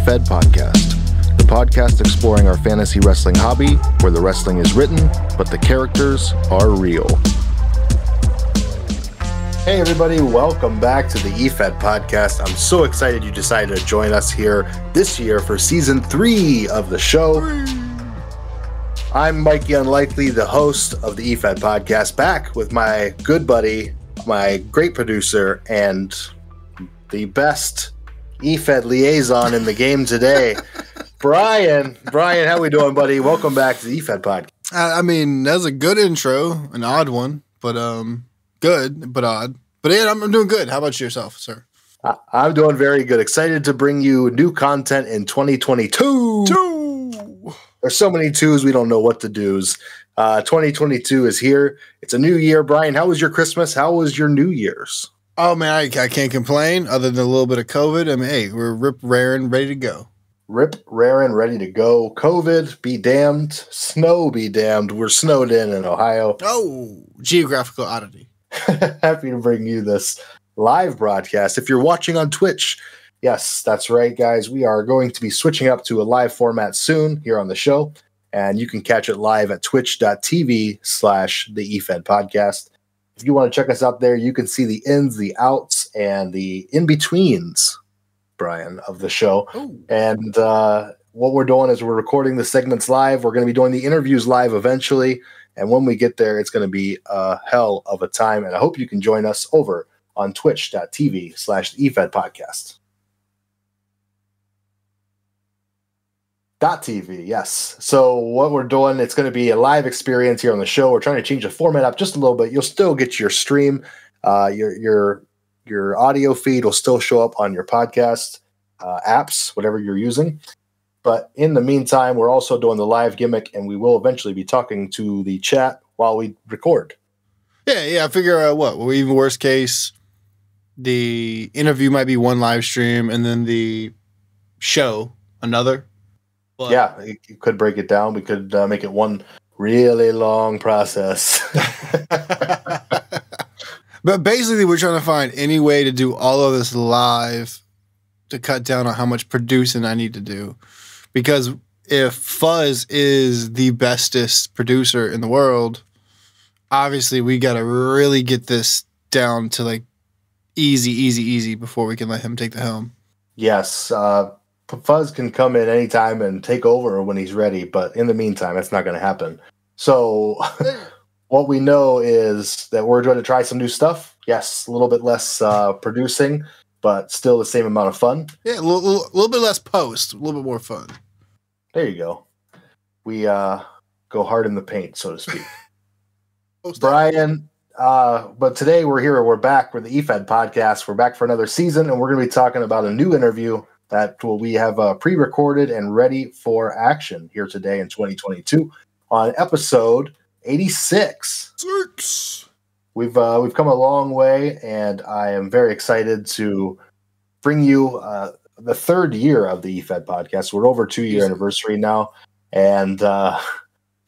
Efed podcast, the podcast exploring our fantasy wrestling hobby, where the wrestling is written, but the characters are real. Hey everybody, welcome back to the Efed podcast. I'm so excited you decided to join us here this year for season 3 of the show. I'm Mikey Unlikely, the host of the Efed podcast, back with my good buddy, my great producer, and the best Efed liaison in the game today, Brian. Brian, how we doing, buddy? Welcome back to the Efed podcast. I mean, that's a good intro, an odd one, but good, but odd. But yeah, I'm doing good. How about yourself, sir? I'm doing very good. Excited to bring you new content in 2022. There's so many twos, we don't know what to do's. 2022 is here. It's a new year. Brian, how was your Christmas? How was your New Year's? Oh, man, I can't complain other than a little bit of COVID. I mean, hey, we're rip raring, ready to go. Rip raring, ready to go. COVID, be damned. Snow, be damned. We're snowed in Ohio. Oh, geographical oddity. Happy to bring you this live broadcast. If you're watching on Twitch, yes, that's right, guys. We are going to be switching up to a live format soon here on the show, and you can catch it live at twitch.tv/the Efed podcast. If you want to check us out there, you can see the ins, the outs, and the in-betweens, Brian, of the show. Ooh. And what we're doing is we're recording the segments live. We're going to be doing the interviews live eventually, and when we get there, it's going to be a hell of a time, and I hope you can join us over on twitch.tv/the Efed podcast. .tv, yes. So what we're doing, it's going to be a live experience here on the show. We're trying to change the format up just a little bit. You'll still get your stream. Your audio feed will still show up on your podcast apps, whatever you're using. But in the meantime, we're also doing the live gimmick, and we will eventually be talking to the chat while we record. Yeah. I figure even worst case, the interview might be one live stream, and then the show another. But yeah, you could break it down. We could make it one really long process. But basically, we're trying to find any way to do all of this live to cut down on how much producing I need to do. Because if Fuzz is the bestest producer in the world, obviously we got to really get this down to like easy before we can let him take the helm. Yes, Fuzz can come in anytime and take over when he's ready, but in the meantime, that's not going to happen. So what we know is that we're going to try some new stuff. Yes, a little bit less producing, but still the same amount of fun. Yeah, a little bit less post, a little bit more fun. There you go. We go hard in the paint, so to speak. Brian, but today we're back with the Efed podcast. We're back for another season, and we're going to be talking about a new interview that we have pre-recorded and ready for action here today in 2022 on episode 86. We've come a long way, and I am very excited to bring you the third year of the Efed podcast. We're over 2-year anniversary now, and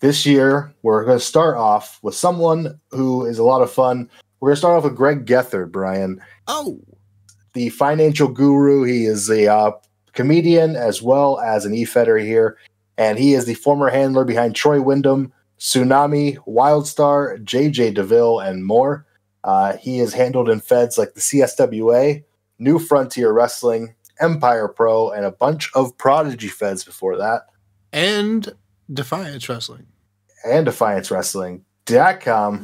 this year we're going to start off with someone who is a lot of fun. We're going to start off with Gregg Gethard, Brian. Oh. The financial guru. He is a comedian as well as an Efeder here, and he is the former handler behind Troy Windham, Tsunami, Wildstar, JJ DeVille, and more. He is handled in feds like the CSWA, New Frontier Wrestling, Empire Pro, and a bunch of prodigy feds before that. And Defiance Wrestling. .com.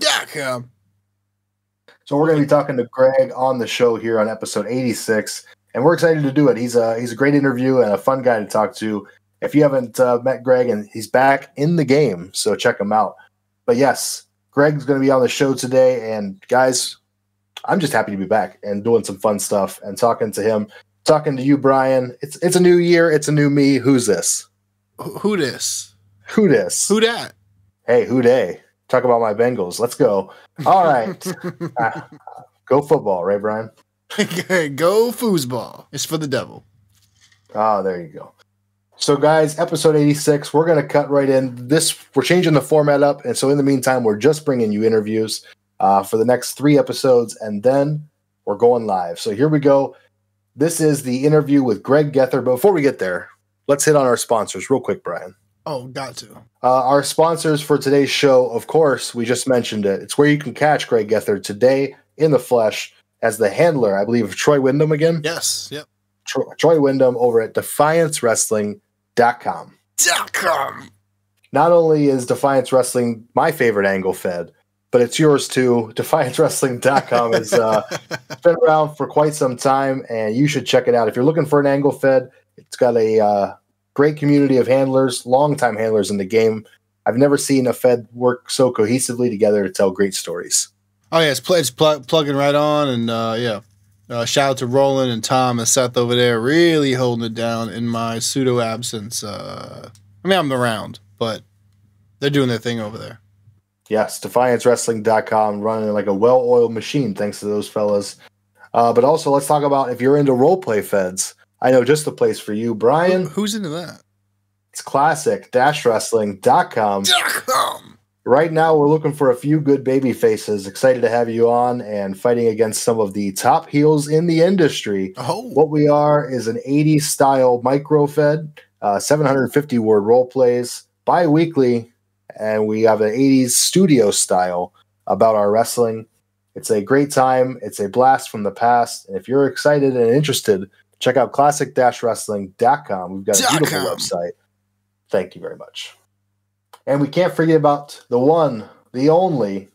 So we're going to be talking to Gregg on the show here on episode 86, and we're excited to do it. He's a great interview and a fun guy to talk to. If you haven't met Gregg, and he's back in the game, so check him out. But yes, Gregg's going to be on the show today, and guys, I'm just happy to be back and doing some fun stuff and talking to him, talking to you, Brian. It's a new year. It's a new me. Who's this? Who this? Who this? Who dat? Hey, who day? Talk about my Bengals. Let's go. All right. Go football, right, Brian? Go foosball. It's for the devil. Oh, there you go. So, guys, episode 86, we're going to cut right in. We're changing the format up, and so in the meantime, we're just bringing you interviews for the next 3 episodes, and then we're going live. So here we go. This is the interview with Gregg Gethard. But before we get there, let's hit on our sponsors real quick, Brian. Oh, got to. Our sponsors for today's show, of course, we just mentioned it. It's where you can catch Gregg Gethard today in the flesh as the handler, I believe, of Troy Windham again. Yes, yep. Troy Windham over at DefianceWrestling.com. Not only is Defiance Wrestling my favorite angle fed, but it's yours too. DefianceWrestling.com has been around for quite some time, and you should check it out. If you're looking for an angle fed, it's got a great community of handlers, longtime handlers in the game. I've never seen a fed work so cohesively together to tell great stories. Oh, yeah, it's plugging right on, and shout out to Roland and Tom and Seth over there, really holding it down in my pseudo absence. I mean, I'm around, but they're doing their thing over there. Yes, DefianceWrestling.com, running like a well-oiled machine, thanks to those fellas. But also, let's talk about if you're into roleplay feds. I know just the place for you, Brian. Who's into that? It's classic-wrestling.com. Right now, we're looking for a few good baby faces. Excited to have you on and fighting against some of the top heels in the industry. Oh. What we are is an 80s style micro fed, 750 word role plays, bi-weekly, and we have an 80s studio style about our wrestling. It's a great time. It's a blast from the past. And if you're excited and interested, check out classic-wrestling.com. We've got a beautiful website. Thank you very much. And we can't forget about the one, the only,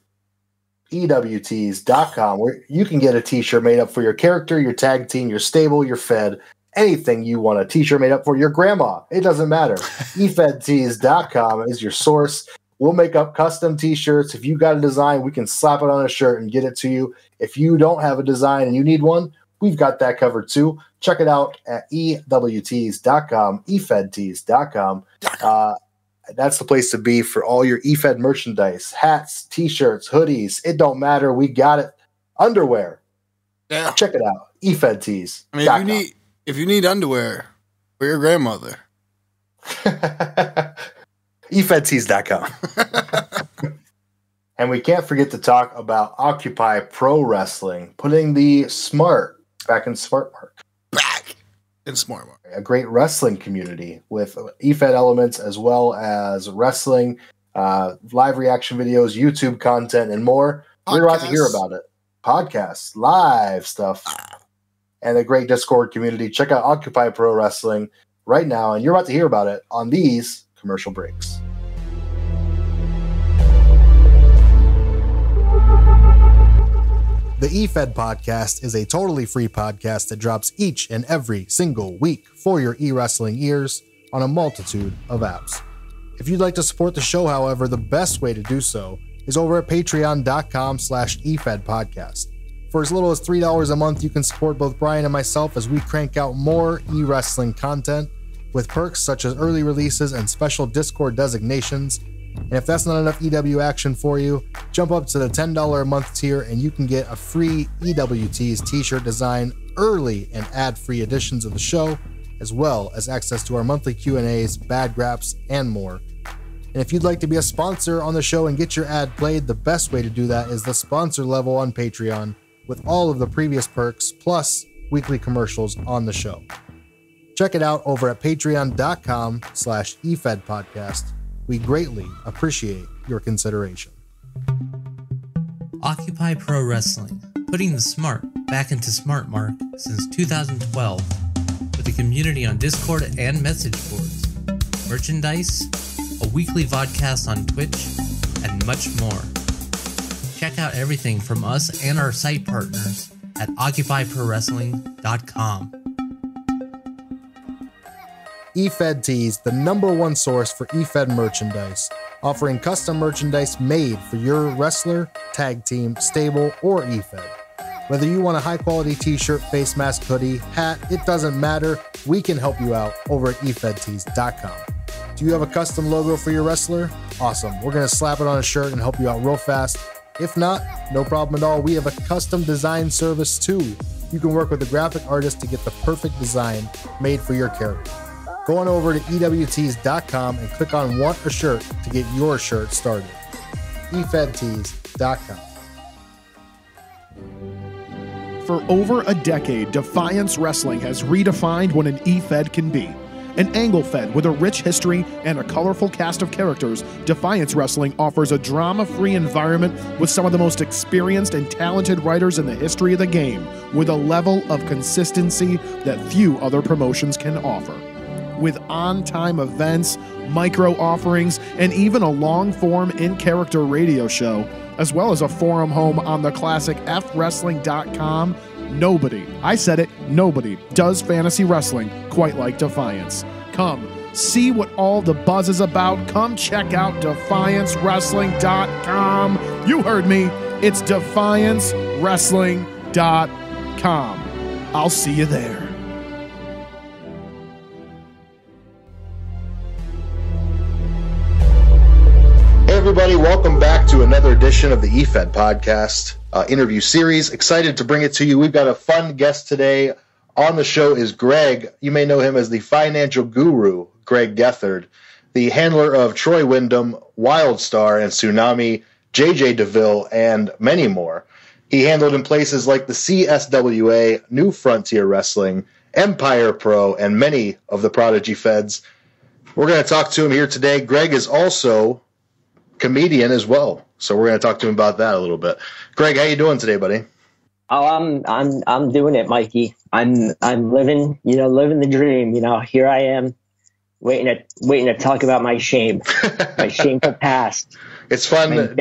EWtees.com, where you can get a t-shirt made up for your character, your tag team, your stable, your fed, anything you want a t-shirt made up for your grandma. It doesn't matter. EFedtees.com is your source. We'll make up custom t-shirts. If you got a design, we can slap it on a shirt and get it to you. If you don't have a design and you need one, we've got that covered too. Check it out at EWtees.com, EFedtees.com. That's the place to be for all your EFed merchandise, hats, t-shirts, hoodies. It don't matter. We got it. Underwear. Yeah. Check it out. EFedtees. I mean, if you need underwear for your grandmother. EFedtees.com. And we can't forget to talk about Occupy Pro Wrestling, putting the smart back in smart mark. Back in smart mark. A great wrestling community with EFed elements as well as wrestling, live reaction videos, YouTube content, and more. Podcasts. We're about to hear about it. Podcasts, live stuff, and a great Discord community. Check out Occupy Pro Wrestling right now, and you're about to hear about it on these commercial breaks. The EFed podcast is a totally free podcast that drops each and every single week for your e-wrestling ears on a multitude of apps. If you'd like to support the show, however, the best way to do so is over at patreon.com/EFed podcast. For as little as $3 a month, you can support both Brian and myself as we crank out more e-wrestling content with perks such as early releases and special Discord designations. And if that's not enough EW action for you, jump up to the $10 a month tier and you can get a free EWTees t-shirt design, early and ad-free editions of the show, as well as access to our monthly Q&As, bad graps, and more. And if you'd like to be a sponsor on the show and get your ad played, the best way to do that is the sponsor level on Patreon with all of the previous perks plus weekly commercials on the show. Check it out over at patreon.com/EFed podcast. We greatly appreciate your consideration. Occupy Pro Wrestling, putting the smart back into smart mark since 2012, with a community on Discord and message boards, merchandise, a weekly vodcast on Twitch, and much more. Check out everything from us and our site partners at OccupyProWrestling.com. Efed Tees, the #1 source for Efed merchandise, offering custom merchandise made for your wrestler, tag team, stable, or Efed. Whether you want a high-quality t-shirt, face mask, hoodie, hat, it doesn't matter. We can help you out over at EFedtees.com. Do you have a custom logo for your wrestler? Awesome. We're going to slap it on a shirt and help you out real fast. If not, no problem at all. We have a custom design service too. You can work with a graphic artist to get the perfect design made for your character. Go on over to EWtees.com and click on Want a Shirt to get your shirt started. EFedtees.com. For over a decade, Defiance Wrestling has redefined what an E-Fed can be. An angle fed with a rich history and a colorful cast of characters, Defiance Wrestling offers a drama-free environment with some of the most experienced and talented writers in the history of the game, with a level of consistency that few other promotions can offer. With on-time events, micro offerings, and even a long-form in-character radio show, as well as a forum home on the classic EWrestling.com, nobody, I said it, nobody does fantasy wrestling quite like Defiance. Come, see what all the buzz is about. Come check out DefianceWrestling.com. You heard me. It's DefianceWrestling.com. I'll see you there. Hey everybody, welcome back to another edition of the EFED podcast interview series. Excited to bring it to you. We've got a fun guest today. On the show is Gregg. You may know him as the financial guru, Gregg Gethard, the handler of Troy Windham, Wildstar, and Tsunami, JJ DeVille, and many more. He handled in places like the CSWA, New Frontier Wrestling, Empire Pro, and many of the Prodigy Feds. We're going to talk to him here today. Gregg is also comedian as well, so we're going to talk to him about that a little bit. Gregg, how you doing today, buddy? Oh, I'm doing it, Mikey. I'm living the dream. Here I am, waiting to talk about my shame, my shameful past. It's fun.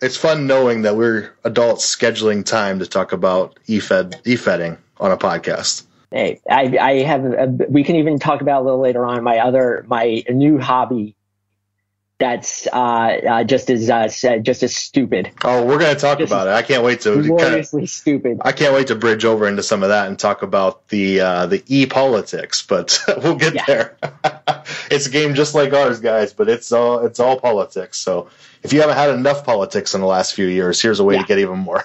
It's fun knowing that we're adults scheduling time to talk about e-fedding on a podcast. Hey, I have. We can even talk about a little later on my new hobby. That's just as stupid. Oh, we're going to talk about it. I can't wait to gloriously stupid. I can't wait to bridge over into some of that and talk about the e-politics, but we'll get there. It's a game just like ours, guys, but it's all politics. So if you haven't had enough politics in the last few years, here's a way to get even more.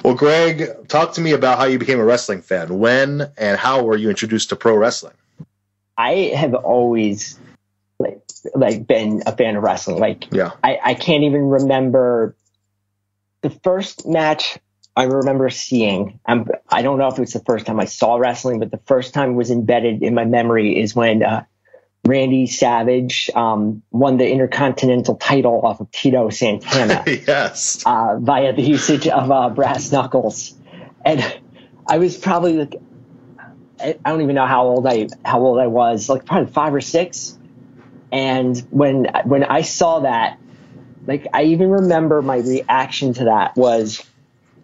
Well, Gregg, talk to me about how you became a wrestling fan. When and how were you introduced to pro wrestling? I have always been a fan of wrestling. I can't even remember the first match I remember seeing. I don't know if it was the first time I saw wrestling, but the first time it was embedded in my memory is when Randy Savage won the Intercontinental title off of Tito Santana. Yes. Via the usage of brass knuckles. And I was probably I don't even know how old I was, probably 5 or 6. And when I saw that, I even remember my reaction to that was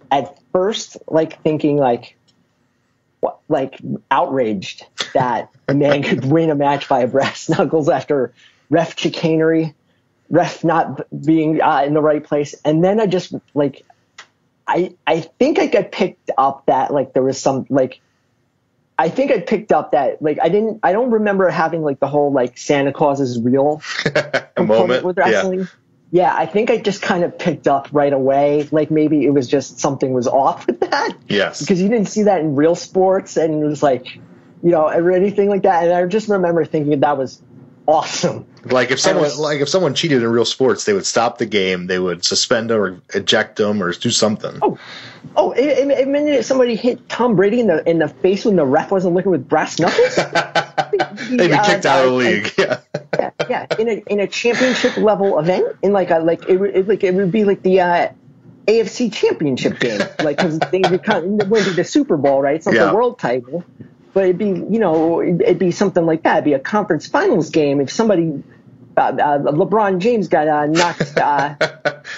at first thinking outraged that a man could win a match by a brass knuckles after ref chicanery, ref not being in the right place. And then I just I think I got picked up that there was some I think I picked up that I don't remember having the whole Santa Claus is real moment with wrestling. Yeah, I think I just kind of picked up right away. Maybe it was just something was off with that. Yes. Because you didn't see that in real sports, and it was or anything like that. And I just remember thinking that was awesome. If someone cheated in real sports, they would stop the game, they would suspend them or eject them or do something. It meant somebody hit Tom Brady in the face when the ref wasn't looking with brass knuckles. They'd be kicked out of the league. Yeah. In a championship level event, it would be the AFC championship game, because they wouldn't be the Super Bowl, right? It's not the world title. But it'd be something like that. It'd be a conference finals game if somebody, LeBron James got knocked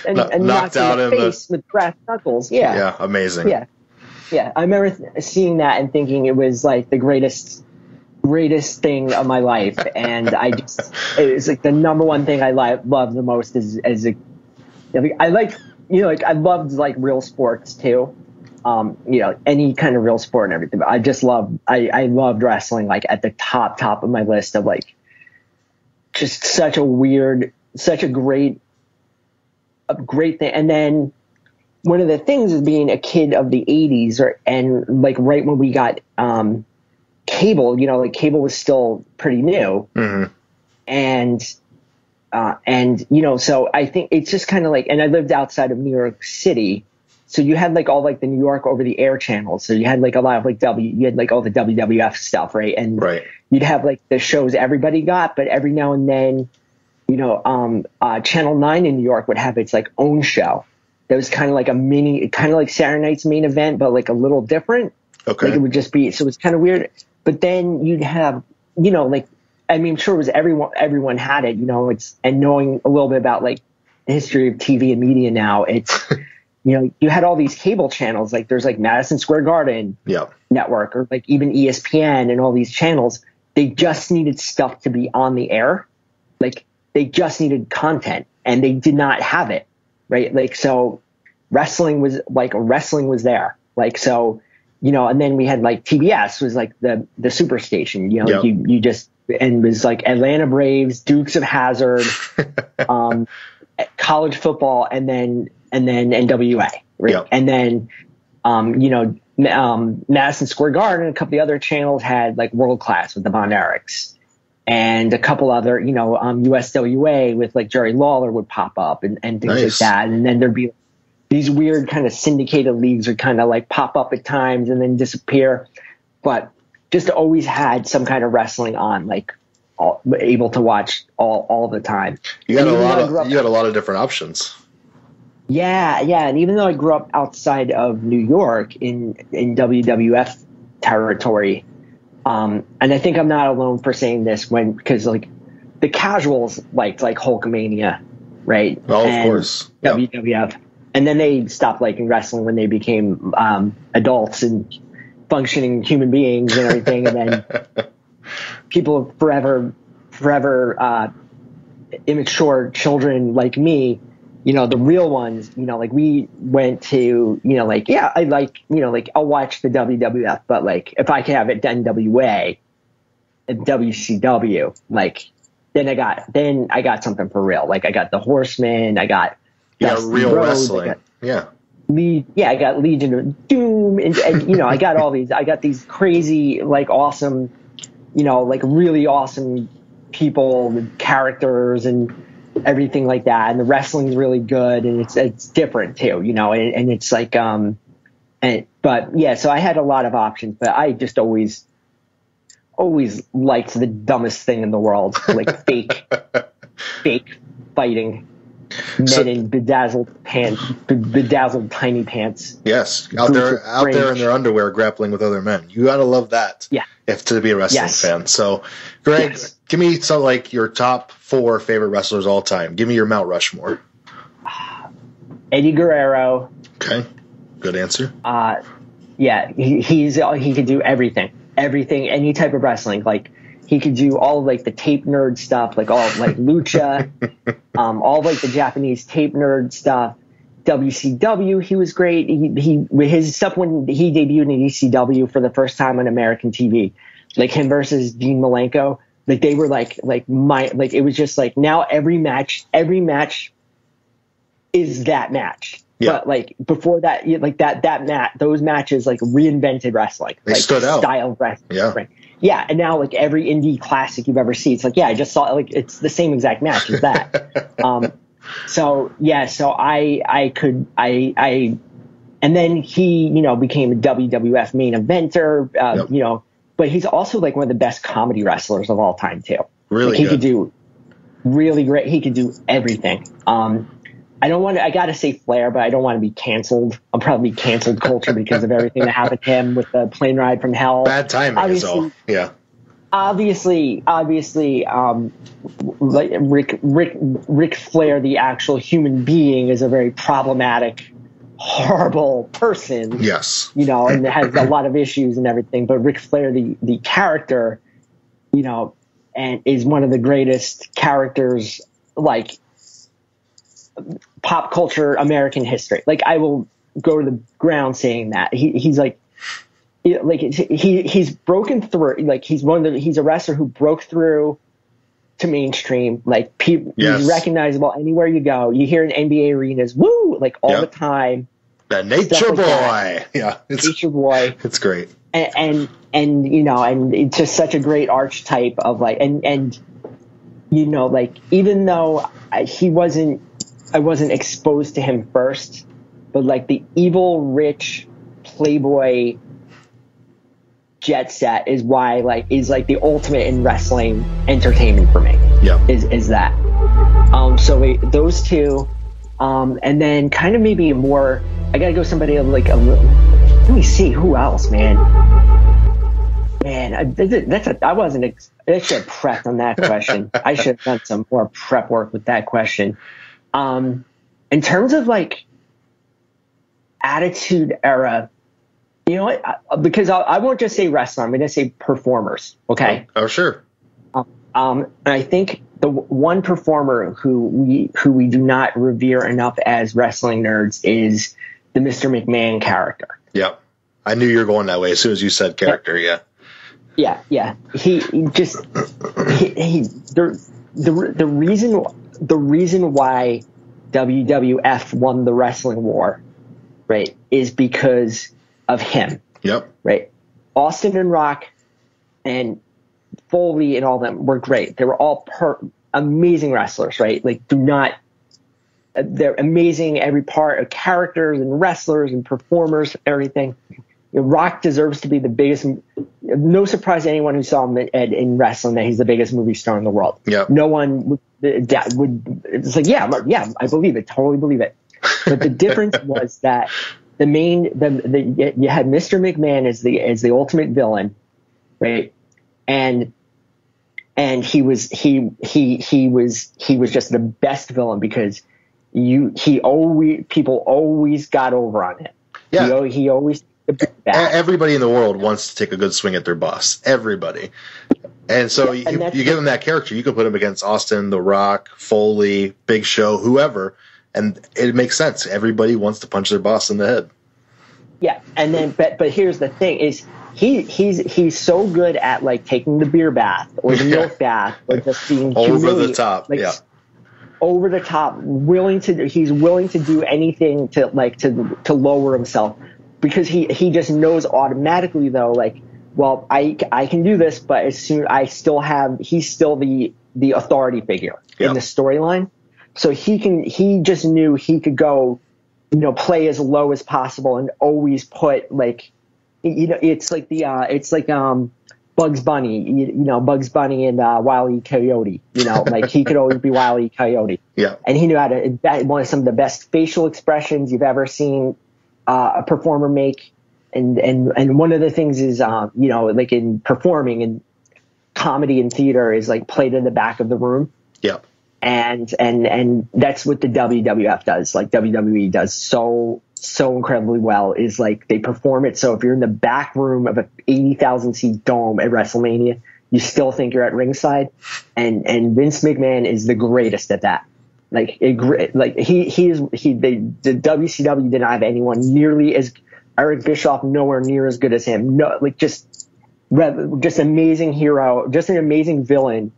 knocked out in the face with brass knuckles. Yeah. Yeah, amazing. Yeah. I remember seeing that and thinking it was the greatest thing of my life, and it was the number one thing I love the most I loved real sports too. Any kind of real sport and everything. But I loved wrestling at the top of my list of just such a great thing. And then one of the things is being a kid of the 80s and right when we got cable, cable was still pretty new. Mm-hmm. And so I think it's just kind of and I lived outside of New York City. so you had like all like the New York over the air channels. So you had like a lot of like you had like all the WWF stuff, right? And you'd have like the shows everybody got, but every now and then, you know, Channel 9 in New York would have its like own show. That was kind of like a mini, kind of like Saturday Night's Main Event, but like a little different. Okay. Like it would just be, so it's kind of weird. But then you'd have, you know, like, I mean, I'm sure it was everyone had it, you know, and knowing a little bit about like the history of TV and media now, it's, you know, you had all these cable channels, like there's like Madison Square Garden network, or like even ESPN and all these channels. They just needed stuff to be on the air. Like they just needed content, and they did not have it. Right. Like, so wrestling was there. Like, so, you know, and then we had like TBS was like the super station, you know, you just, and it was like Atlanta Braves, Dukes of Hazzard, college football, and then NWA. Right. And then, you know, Madison Square Garden and a couple of the other channels had like World Class with the Von Erichs. And a couple other, you know, USWA with like Jerry Lawler would pop up and things like that. And then there'd be these weird kind of syndicated leagues would kind of like pop up at times and then disappear. But just always had some kind of wrestling on, like able to watch all the time. You had a lot of different options. Yeah. And even though I grew up outside of New York in WWF territory, and I think I'm not alone for saying this because like the casuals liked like Hulkamania, right? Oh, of course. WWF. And then they stopped liking wrestling when they became adults and functioning human beings and everything. And then people forever immature children like me, you know, the real ones, you know, like we went to, you know, like, yeah, I like, you know, like I'll watch the WWF, but like if I could have it NWA and WCW, like then I got something for real. Like I got the Horsemen, I got real wrestling. I got Legion of Doom, and you know, I got all these. I got these crazy, like awesome, you know, like really awesome people, with characters, and everything like that. And the wrestling's really good, and it's different too, you know. And it's like but yeah, so I had a lot of options, but I just always liked the dumbest thing in the world, like fake fighting. Men in bedazzled tiny pants. Yes, out there in their underwear grappling with other men. You gotta love that. Yeah, if to be a wrestling fan. So, Greg, give me some like your top 4 favorite wrestlers all time. Give me your Mount Rushmore. Eddie Guerrero. Okay, good answer. He could do everything, any type of wrestling, like. He could do all like the tape nerd stuff, like all like lucha, all like the Japanese tape nerd stuff. WCW, he was great. He with his stuff when he debuted in ECW for the first time on American TV, like him versus Dean Malenko. Like they were like it was just like now every match is that match. Yeah. But like before that, like those matches like reinvented wrestling. They like stood out. Style of wrestling. Yeah. Right. Yeah, and now like every indie classic you've ever seen, it's like, yeah, I just saw like it's the same exact match as that. So and then he, you know, became a WWF main eventer, you know, but he's also like one of the best comedy wrestlers of all time too. Really, like, he could do really great. He could do everything. I gotta say Flair, but I don't want to be canceled. I'll probably be canceled culture because of everything that happened to him with the plane ride from hell. Bad timing is all. Yeah. Obviously, like Ric Flair, the actual human being, is a very problematic, horrible person. Yes. You know, and has a lot of issues and everything. But Ric Flair, the character, you know, and is one of the greatest characters, like, pop culture American history. Like I will go to the ground saying that he's broken through. Like he's a wrestler who broke through to mainstream. Like he's recognizable anywhere you go. You hear in NBA arenas, woo, like all the time. The Nature Boy. Yeah, Nature Boy. It's great. And you know, and it's just such a great archetype of like and you know, like even though I wasn't exposed to him first, but like the evil, rich playboy jet set is why is the ultimate in wrestling entertainment for me. Yeah. Is that. Those two, and then kind of maybe more, I gotta go somebody like let me see who else, man. Man, I should have prepped on that question. I should have done some more prep work with that question. In terms of like attitude era, you know what? Because I won't just say wrestler. I'm going to say performers. Okay. Oh, sure. And I think the one performer who we do not revere enough as wrestling nerds is the Mr. McMahon character. Yep. I knew you were going that way as soon as you said character. Yeah. Yeah. The reason why WWF won the wrestling war, right, is because of him. Yep. Right. Austin and Rock and Foley and all them were great. They were all amazing wrestlers, right? Like, they're amazing every part of characters and wrestlers and performers, everything. Rock deserves to be the biggest. No surprise to anyone who saw him in wrestling that he's the biggest movie star in the world. Yep. No one would. It's like, yeah, I believe it. Totally believe it. But the difference was that you had Mr. McMahon as the ultimate villain, right? And he was just the best villain because people always got over on him. Yeah. He always. Everybody in the world wants to take a good swing at their boss. Everybody. And so you give him that character. You can put him against Austin, The Rock, Foley, Big Show, whoever, and it makes sense. Everybody wants to punch their boss in the head. Yeah, and then but here's the thing: is he's so good at like taking the beer bath or the milk bath or just being over the top, over the top. He's willing to do anything to lower himself. Because he just knows automatically though, like, well, I can do this, but he's still the authority figure in the storyline. So he just knew he could go, play as low as possible and always put like, it's like Bugs Bunny, Bugs Bunny and Wile E. Coyote, like he could always be Wile E. Coyote. Yeah. And he knew how to, one of some of the best facial expressions you've ever seen a performer make, and one of the things is like in performing and comedy and theater is like played in the back of the room. Yeah. And that's what the WWF does. Like WWE does so incredibly well is like they perform it. So if you're in the back room of a 80,000 seat dome at WrestleMania, you still think you're at ringside, and Vince McMahon is the greatest at that. The WCW did not have anyone nearly as Eric Bischoff, nowhere near as good as him. No, like just amazing hero, just an amazing villain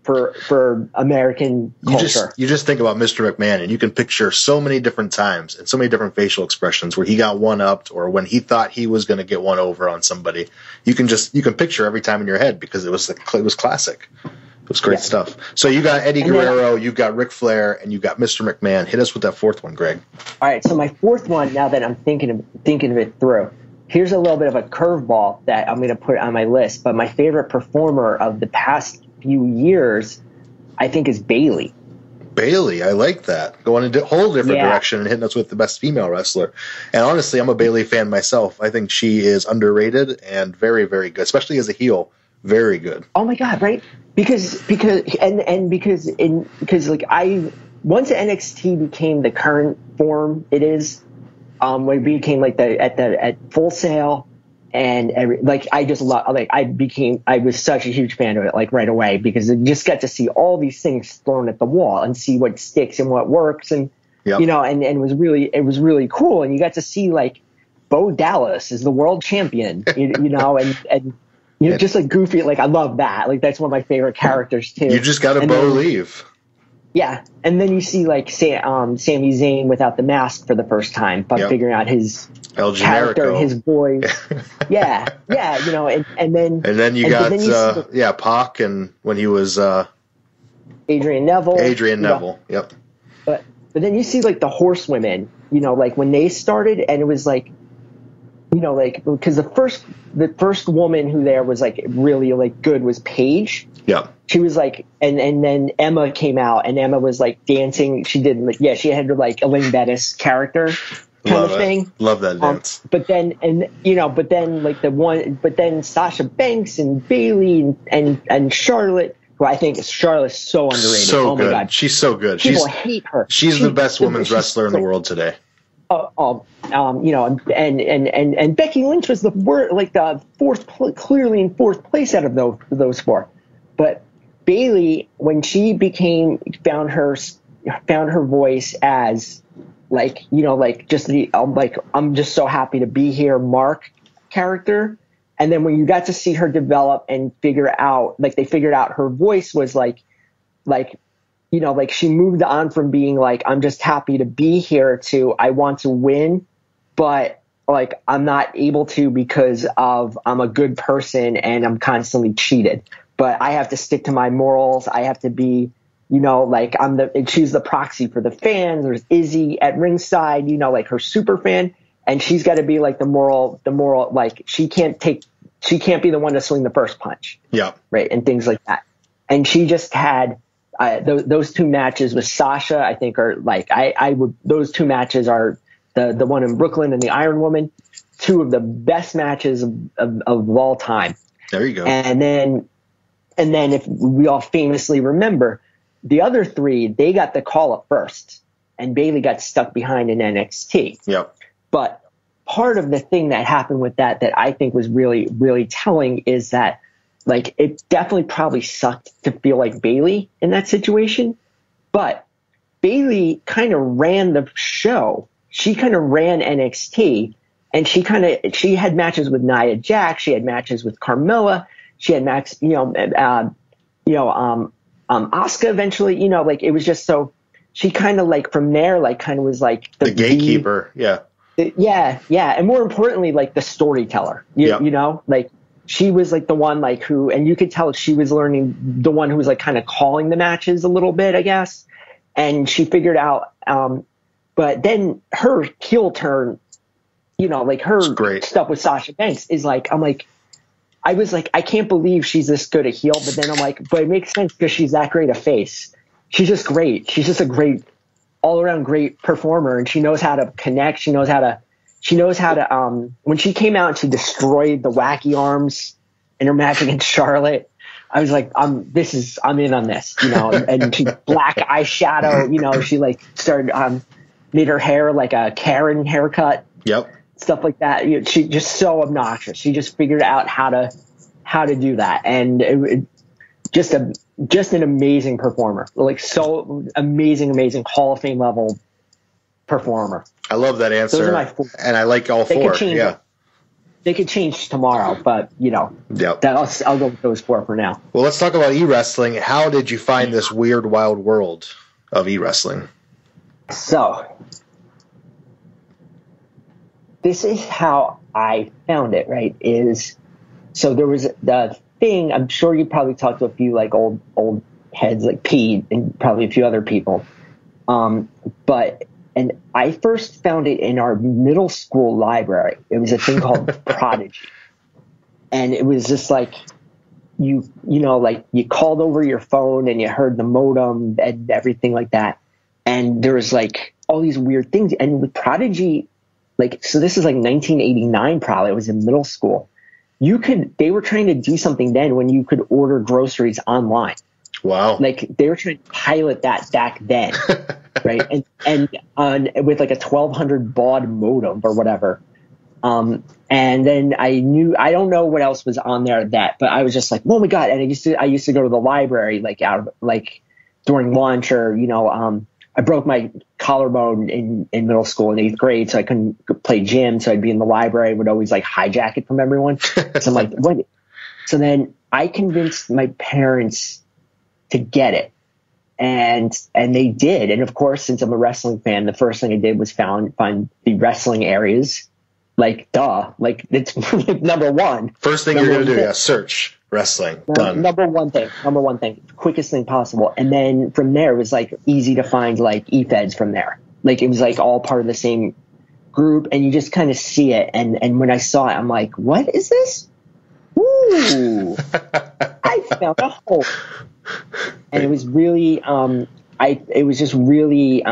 for American culture. You just think about Mr. McMahon, and you can picture so many different times and so many different facial expressions where he got one upped or when he thought he was going to get one over on somebody. You can picture every time in your head because it was classic. It was great stuff. So you got Eddie Guerrero, you've got Ric Flair, and you've got Mr. McMahon. Hit us with that fourth one, Greg. All right, so my fourth one, now that I'm thinking of it through, here's a little bit of a curveball that I'm going to put on my list. But my favorite performer of the past few years, I think, is Bayley. Bayley, I like that. Going in a whole different direction and hitting us with the best female wrestler. And honestly, I'm a Bayley fan myself. I think she is underrated and very, very good, especially as a heel. Very good. Oh my God, right? Because once NXT became the current form it is, when it became like at Full Sail and I was such a huge fan of it like right away because I just got to see all these things thrown at the wall and see what sticks and what works and and it was really cool, and you got to see like Bo Dallas is the world champion, and just like goofy, like I love that. Like that's one of my favorite characters too. You just got to believe. Yeah, and then you see like Sami Zayn without the mask for the first time, but figuring out his character, his voice. and then you got Pac and when he was Adrian Neville. Yep. But then you see like the horsewomen, you know, like when they started, and it was like, you know, like because the first woman who there was like really like good was Paige. Yeah. She was like, and then Emma came out, and Emma was like dancing. She did, like, yeah, she had her like Elaine Bettis character kind of thing. Love that dance. But then Sasha Banks and Bailey and Charlotte, who I think Charlotte's so underrated. So good. My God. She's so good. People hate her. She's the best women's wrestler in the world today. You know, and Becky Lynch was the clearly in fourth place out of those four. But Bailey, when she found her voice as like, you know, like just I'm just so happy to be here, Mark character. And then when you got to see her develop and figure out her voice was like, you know, like she moved on from being like, I'm just happy to be here to I want to win, but like I'm not able to because of I'm a good person and I'm constantly cheated. But I have to stick to my morals. I have to be, you know, like she's the proxy for the fans. There's Izzy at ringside, you know, like her super fan, and she's got to be like the moral, like she can't be the one to swing the first punch. Yeah. Right. And things like that. And she just had, those two matches with Sasha, I think are like, those two matches are the one in Brooklyn and the Iron Woman, two of the best matches of all time. There you go. And then if we all famously remember, the other three, they got the call up first, and Bailey got stuck behind in NXT. Yep. But part of the thing that happened with that I think was really, really telling is that, like, it definitely probably sucked to feel like Bailey in that situation, but Bailey kind of ran the show. She kind of ran NXT, and she had matches with Nia Jax. She had matches with Carmella. She had Asuka eventually, you know, like it was just so she kind of like from there, like kind of was like the gatekeeper. Yeah. And more importantly, like the storyteller, you know, like she was like the one like who, and you could tell she was learning, the one who was like kind of calling the matches a little bit, I guess. And she figured out, but then her heel turn, you know, like her stuff with Sasha Banks is like, I was like, I can't believe she's this good a heel, but then I'm like, but it makes sense because she's that great a face. She's just great. She's just a great, all around great performer, and she knows how to connect. She knows how to, when she came out and she destroyed the wacky arms in her match against Charlotte, I was like, I'm in on this, you know, and she black eyeshadow, you know, she like started, made her hair like a Karen haircut. Yep. Stuff like that. You know, she just so obnoxious. She just figured out how to do that, and just an amazing performer. Like so amazing Hall of Fame level performer. I love that answer. Those are my four. And I like all four. Yeah. They could change tomorrow, but you know, I'll go with those four for now. Well, let's talk about EWrestling. How did you find this weird, wild world of EWrestling? So, this is how I found it, right? So there was the thing, I'm sure you probably talked to a few like old heads like Pete and probably a few other people. And I first found it in our middle school library. It was a thing called Prodigy. And it was just like, you know, like you called over your phone and you heard the modem and everything like that. And there was like all these weird things. And with Prodigy, like, so this is like 1989, probably. I was in middle school. They were trying to do something then when you could order groceries online. Wow. Like they were trying to pilot that back then. Right. And with like a 1200 baud modem or whatever. And then I don't know what else was on there but I was just like, oh my God. And I used to go to the library, like during lunch or, you know, I broke my collarbone in middle school in 8th grade, so I couldn't play gym. So I'd be in the library. I would always like hijack it from everyone. So I'm like, what? So then I convinced my parents to get it, and they did. And of course, since I'm a wrestling fan, the first thing I did was find the wrestling areas. Like, duh, like it's number one. First thing you're gonna do, search. wrestling. Done. Number one thing, quickest thing possible. And then from there, it was like easy to find like Efeds from there. Like it was like all part of the same group, and you just kind of see it. And when I saw it, I'm like, what is this? Ooh, I found a hole. And it was really, it was just really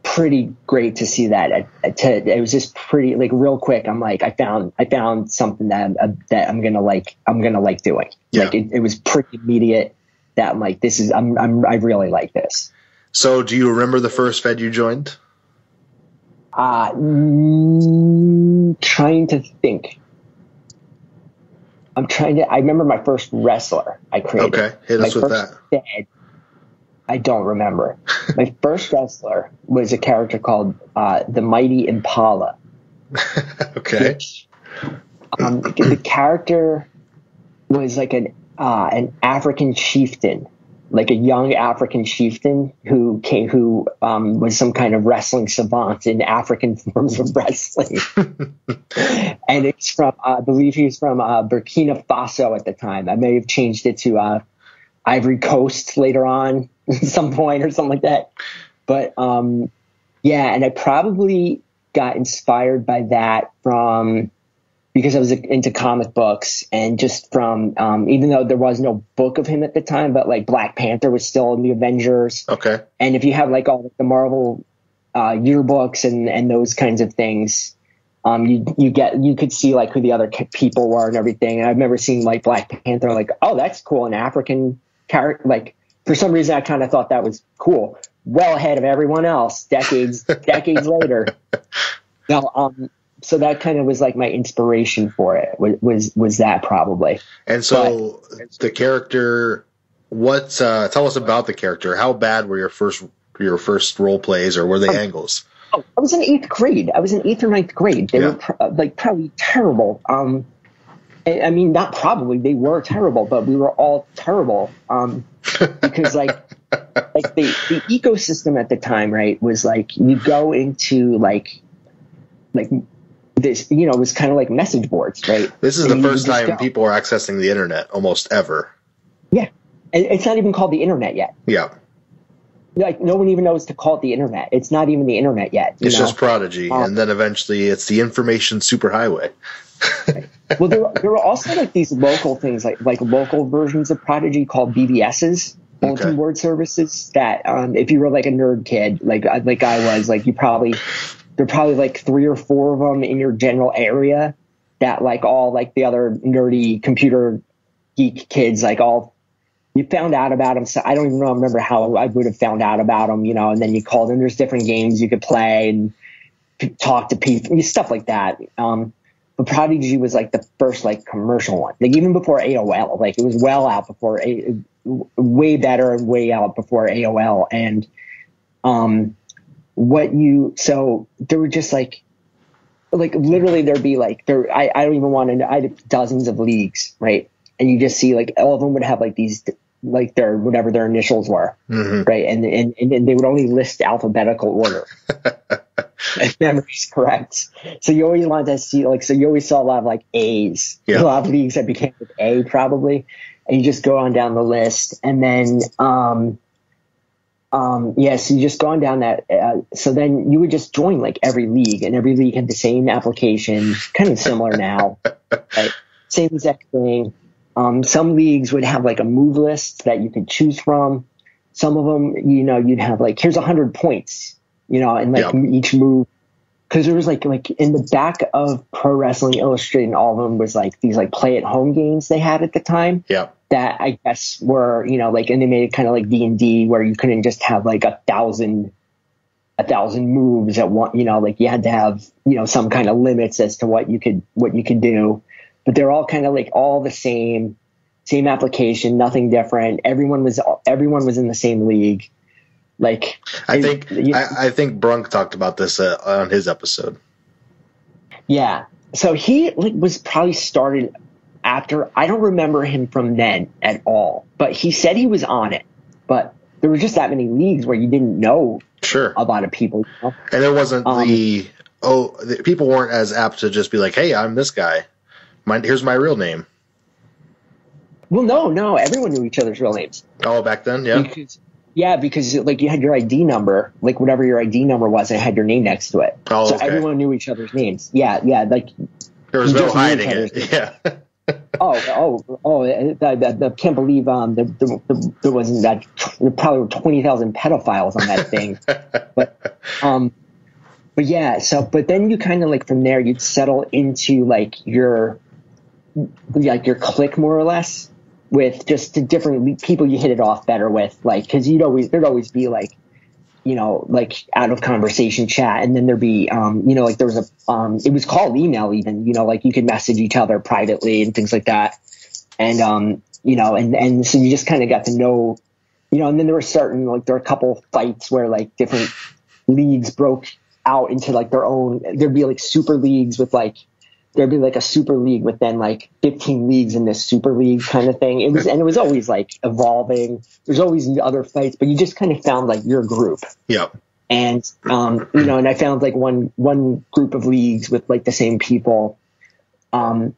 pretty great to see that. It was just pretty, like, real quick. I'm like, I found something that I'm gonna like doing. Yeah. Like it was pretty immediate that I'm like, I really like this. So, do you remember the first Fed you joined? Trying to think. I remember my first wrestler I created. Okay, hit us with that. Fed, I don't remember. My first wrestler was a character called the Mighty Impala. Okay. Which, the character was like an African chieftain, like a young African chieftain who was some kind of wrestling savant in African forms of wrestling. And it's from, I believe he was from Burkina Faso at the time. I may have changed it to Ivory Coast later on at some point or something like that. But yeah, and I probably got inspired by that because I was into comic books, and just from even though there was no book of him at the time, but like Black Panther was still in the Avengers. Okay. And if you have like all the Marvel yearbooks and those kinds of things, you could see like who the other people were and everything. And I remember seeing like Black Panther, like, oh, that's cool, an African character. Like for some reason, I kind of thought that was cool. Well ahead of everyone else, decades later. Now, so that kind of was like my inspiration for it. Was that probably? And so the character, tell us about the character. How bad were your first role plays, or were they angles? Oh, I was in 8th grade. I was in 8th or 9th grade. They were probably terrible. I mean, not probably, they were terrible, but we were all terrible. Because like the ecosystem at the time, right, was like you go into like this, it was kind of like message boards, right? This is the first time people are accessing the internet almost ever. Yeah. And it's not even called the internet yet. Yeah. Like no one even knows to call it the internet. It's not even the internet yet. It's just Prodigy, and then eventually it's the information superhighway. Right. Well, there were also like these local things, like local versions of Prodigy called BBSs, bulletin board services. That if you were like a nerd kid, like I was, like there are probably like 3 or 4 of them in your general area. That like all like the other nerdy computer geek kids, like all. You found out about them. So I don't even remember how I would have found out about them, and then you called and there's different games you could play and talk to people, stuff like that. But Prodigy was like the first like commercial one, like even before AOL, like it was well out before, way better and way out before AOL. And, so there were just like literally there'd be like I don't even want to know, I had dozens of leagues, right? And you just see like all of them would have like these, like their, whatever their initials were, right? And they would only list alphabetical order. If memory's correct. So you always wanted to see, so you always saw a lot of like A's. Yeah. A lot of leagues that began with A probably. And you just go on down the list. And then, so you just go on down that. So then you would just join like every league, and every league had the same application, kind of similar now. Right? Same exact thing. Some leagues would have like a move list that you could choose from. Some of them, you'd have like, here's 100 points, and like each move. Cause there was like in the back of Pro Wrestling Illustrated, and all of them was like these like play at home games they had at the time. Yeah. That I guess were, and they made it kind of like D&D, where you couldn't just have like 1,000 moves at one, like you had to have, some kind of limits as to what you could do. But they're all kind of like all the same application, nothing different. Everyone was in the same league. Like I think Brunk talked about this on his episode. Yeah. So he was probably started after. I don't remember him from then at all. But he said he was on it. But there were just that many leagues where you didn't know a lot of people. And there wasn't the people weren't as apt to just be like, hey, I'm this guy. Here's my real name. Well, no, everyone knew each other's real names. Oh, back then, yeah. Because like you had your ID number, like whatever your ID number was, it had your name next to it. Oh, so okay. Everyone knew each other's names. Yeah, like there was no hiding it. Yeah. I can't believe there wasn't that. There probably were 20,000 pedophiles on that thing. But yeah. So, but then you kind of like from there you'd settle into like your clique more or less, with just the different people you hit it off better with, like, because there'd always be like, like out of conversation chat, and then there'd be like there was it was called email even, like you could message each other privately and things like that, and and so you just kind of got to know, and then there were a couple fights where like different leagues broke out into like their own. There'd be like super leagues with like. There'd be like a super league with then like 15 leagues in this super league kind of thing. It was always like evolving. There's always other fights, but you just kind of found like your group. Yeah. And, and I found like one group of leagues with like the same people. And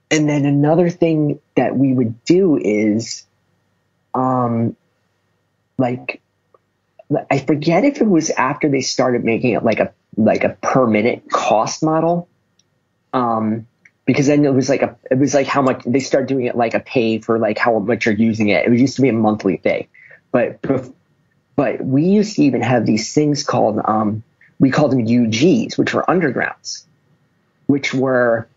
then another thing that we would do is, like, I forget if it was after they started making it like a per minute cost model. Because then it was like how much they started doing it, like a pay for like how much you're using it. It used to be a monthly thing, but we used to even have these things called, we called them UGs, which were undergrounds, which were,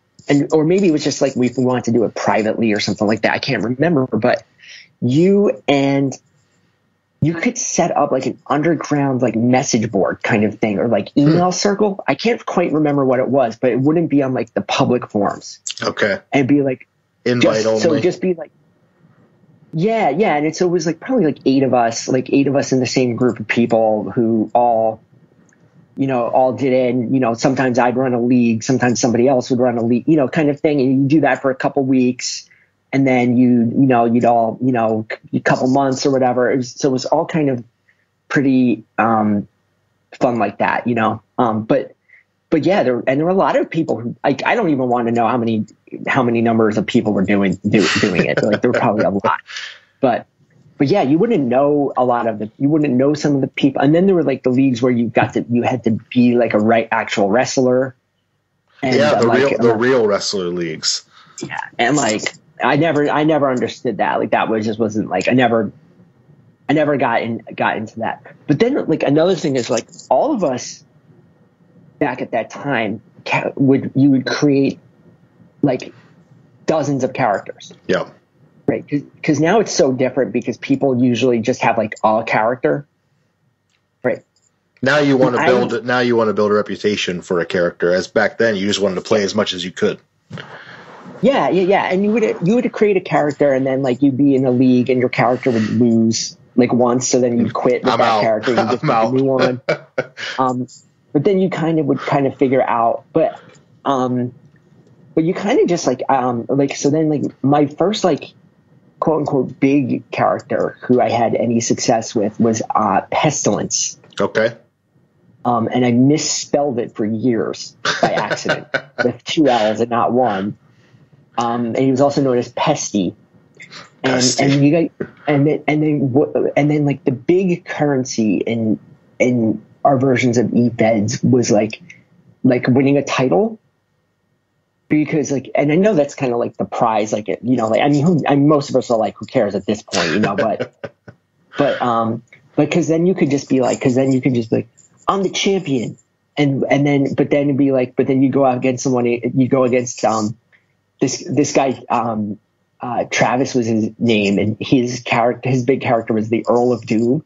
or maybe it was just like we wanted to do it privately or something like that. I can't remember, but you could set up like an underground like message board kind of thing, or like email circle. I can't quite remember what it was, but it wouldn't be on like the public forums. Okay. And it'd be like invite only. So just be like, yeah. And so it was like probably like eight of us in the same group of people who all did it. And, sometimes I'd run a league, sometimes somebody else would run a league, kind of thing. And you do that for a couple weeks. And then you'd all, a couple months or whatever. So it was all kind of pretty fun like that, But yeah, there were a lot of people who, like, I don't even want to know how many numbers of people were doing it. Like there were probably a lot. But yeah, you wouldn't know some of the people. And then there were like the leagues where you had to be like a actual wrestler. And, the real wrestler leagues. Yeah, and like. I never understood that. Like that wasn't like, I never got into that. But then like another thing is like all of us back at that time you would create like dozens of characters. Yeah. Right. Cause now it's so different because people usually just have like a character. Right. Now you want to build a reputation for a character, as back then you just wanted to play as much as you could. Yeah. And you would create a character, and then like you'd be in a league, and your character would lose like once, so then you'd quit with character. You just make a new one. But then you would figure out, but you kind of just like so then like my first like quote unquote big character who I had any success with was Pestilence. Okay. And I misspelled it for years by accident with 2 L's and not one. And he was also known as Pesty. And then like the big currency in our versions of Efeds was like winning a title, because like, and I know that's kind of like the prize, like most of us are like, who cares at this point, but because then you could just be like, I'm the champion, and then you go out against someone, you go against this guy, Travis was his name, and his big character was the Earl of Doom,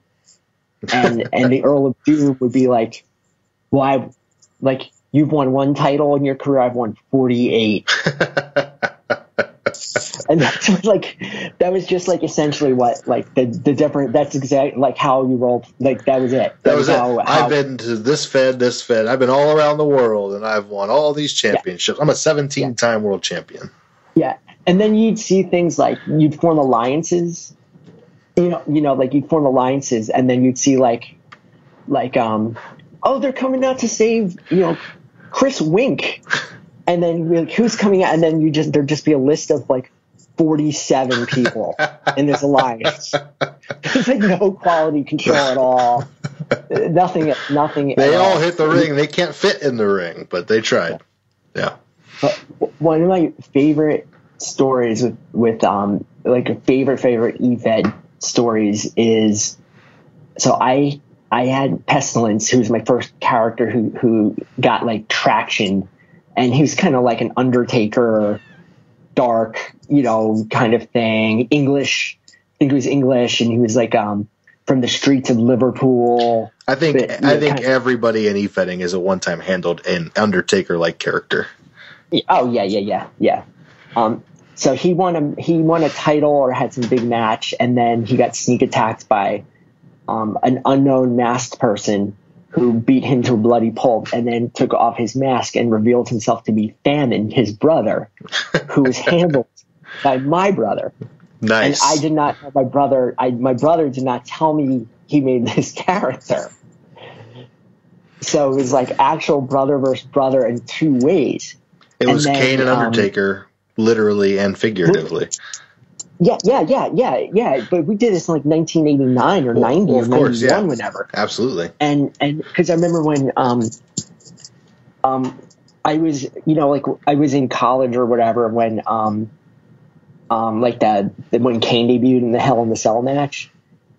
and the Earl of Doom would be like, well, you've won one title in your career, I've won 48. And that was just like essentially what like the different, that's exactly like how you rolled, like that was it. That was it. I've been to this Fed, I've been all around the world, and I've won all these championships. Yeah. I'm a 17-time world champion. Yeah. And then you'd see things like you'd form alliances, like you'd form alliances, and then you'd see oh, they're coming out to save, Chris Wink. And then like, who's coming out? And then there'd just be a list of like 47 people in this alliance. There's like no quality control at all. Nothing. They all hit the ring. They can't fit in the ring, but they tried. Yeah. But one of my favorite stories with like a favorite Efed stories is, so I had Pestilence, who was my first character who got like traction, and he was kind of like an Undertaker, dark, kind of thing. English. I think he was English, and he was like from the streets of Liverpool. I think everybody in Efeding is a one-time handled an Undertaker-like character. Oh yeah. So he won a title or had some big match, and then he got sneak attacked by an unknown masked person who beat him to a bloody pulp, and then took off his mask and revealed himself to be Famine, his brother, who was handled by my brother. Nice. And I did not know my brother. My brother did not tell me he made this character. So it was like actual brother versus brother in two ways. It was Kane and Undertaker, literally and figuratively. Yeah. But we did this in like 1989 or 90 or 91, whenever. Absolutely. And because I remember when I was I was in college or whatever when like when Kane debuted in the Hell in the Cell match.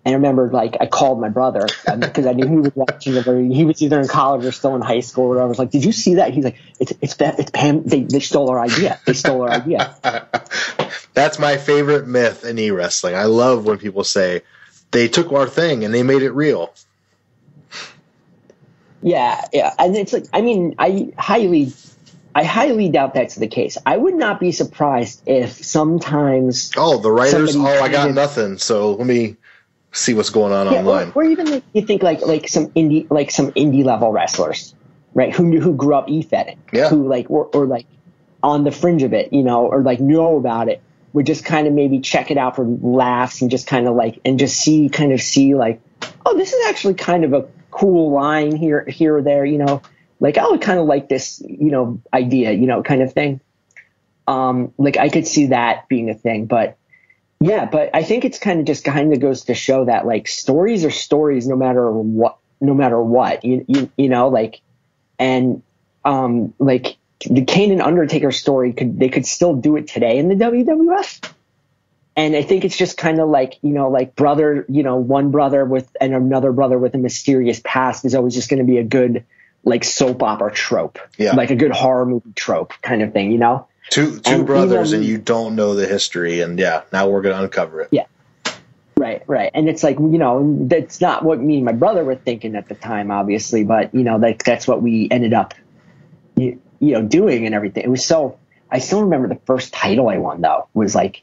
And I remember, like, I called my brother because I knew he was watching it. He was either in college or still in high school or whatever. I was like, "Did you see that?" He's like, "It's Pam. They stole our idea. They stole our idea." That's my favorite myth in e-wrestling. I love when people say they took our thing and they made it real. Yeah, and it's like, I mean, I highly doubt that's the case. I would not be surprised if sometimes. Oh, the writers. I got nothing. So let me see what's going on online. Or even you think like some indie level wrestlers, right? Who grew up Efed, who like or like on the fringe of it, or like know about it, would just kind of maybe check it out for laughs and just kind of like see like, oh, this is actually kind of a cool line here or there, like I would kind of like this, idea, kind of thing. Like I could see that being a thing, but I think it's kind of goes to show that like stories are stories no matter what, like, and like the Kane and Undertaker story they could still do it today in the WWF. And I think it's just kind of like, like brother, one brother with and another brother with a mysterious past is always just going to be a good like soap opera trope, like a good horror movie trope kind of thing, Two brothers and you don't know the history, and now we're going to uncover it. Yeah, right. And it's like, that's not what me and my brother were thinking at the time, obviously, but like that's what we ended up, doing and everything. It was so. I still remember the first title I won though was like,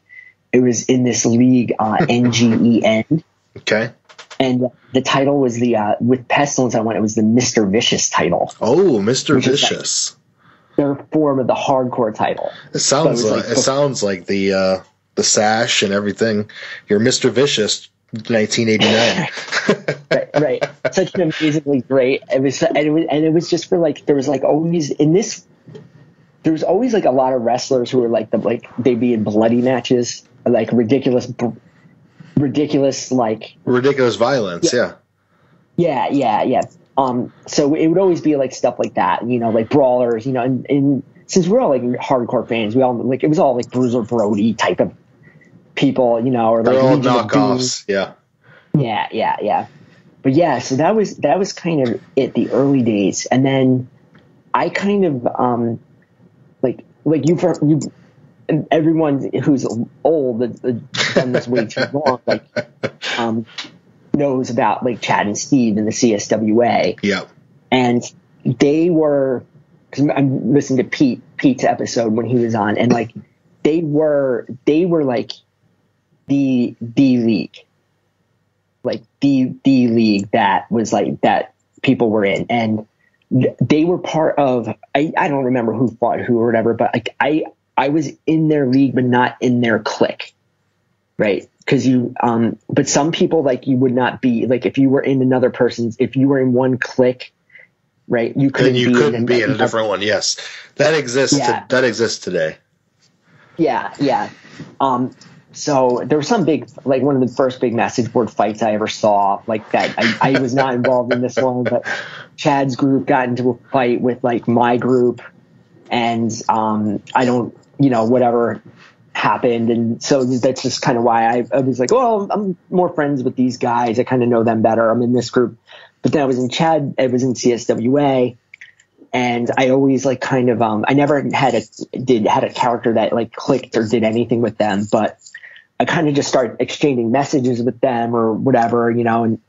it was in this league, NGEN. Okay. And the title was with Pestilence I won. It was the Mr. Vicious title. Oh, Mr. Vicious. Their form of the hardcore title. It sounds like the sash and everything. You're Mr. Vicious, 1989. right. Such an amazingly great. It was just for like there was like always in this. There was always like a lot of wrestlers who were like they'd be in bloody matches, like ridiculous violence. Yeah. So it would always be like stuff like that, like brawlers, and since we're all like hardcore fans, we all like, it was all like Bruiser Brody type of people, or like they're all knockoffs. Yeah. But so that was kind of it, the early days. And then I kind of, like you everyone who's old that's done this way too long, like, knows about like Chad and Steve and the CSWA. Yeah. And they were, because I'm listening to Pete's episode when he was on, and like they were like the league, like the league that was like that people were in, and they were part of. I don't remember who fought who or whatever, but like I was in their league, but not in their clique, right? Because but some people like you would not be like if you were in another person's, if you were in one clique, right? You couldn't be in a different one. Yes, that exists. Yeah. That exists today. Yeah. So there was some big, like one of the first big message board fights I ever saw like that. I was not involved in this one, but Chad's group got into a fight with like my group, and I don't, whatever happened. And so that's just kind of why I was like, well, I'm more friends with these guys. I kind of know them better. I'm in this group. But then I was in CSWA. And I always like kind of, I never had a character that like clicked or did anything with them, but I kind of just started exchanging messages with them or whatever, and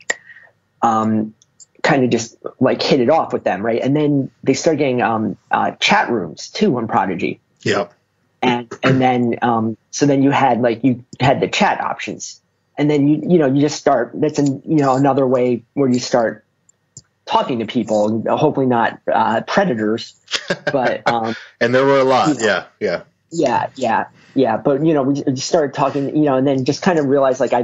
kind of just like hit it off with them. Right. And then they started getting chat rooms too on Prodigy. Yeah. And then, so then you had the chat options, and then you just start, that's another way where you start talking to people, and hopefully not predators, but and there were a lot. Yeah. But we just started talking, and then just kind of realized I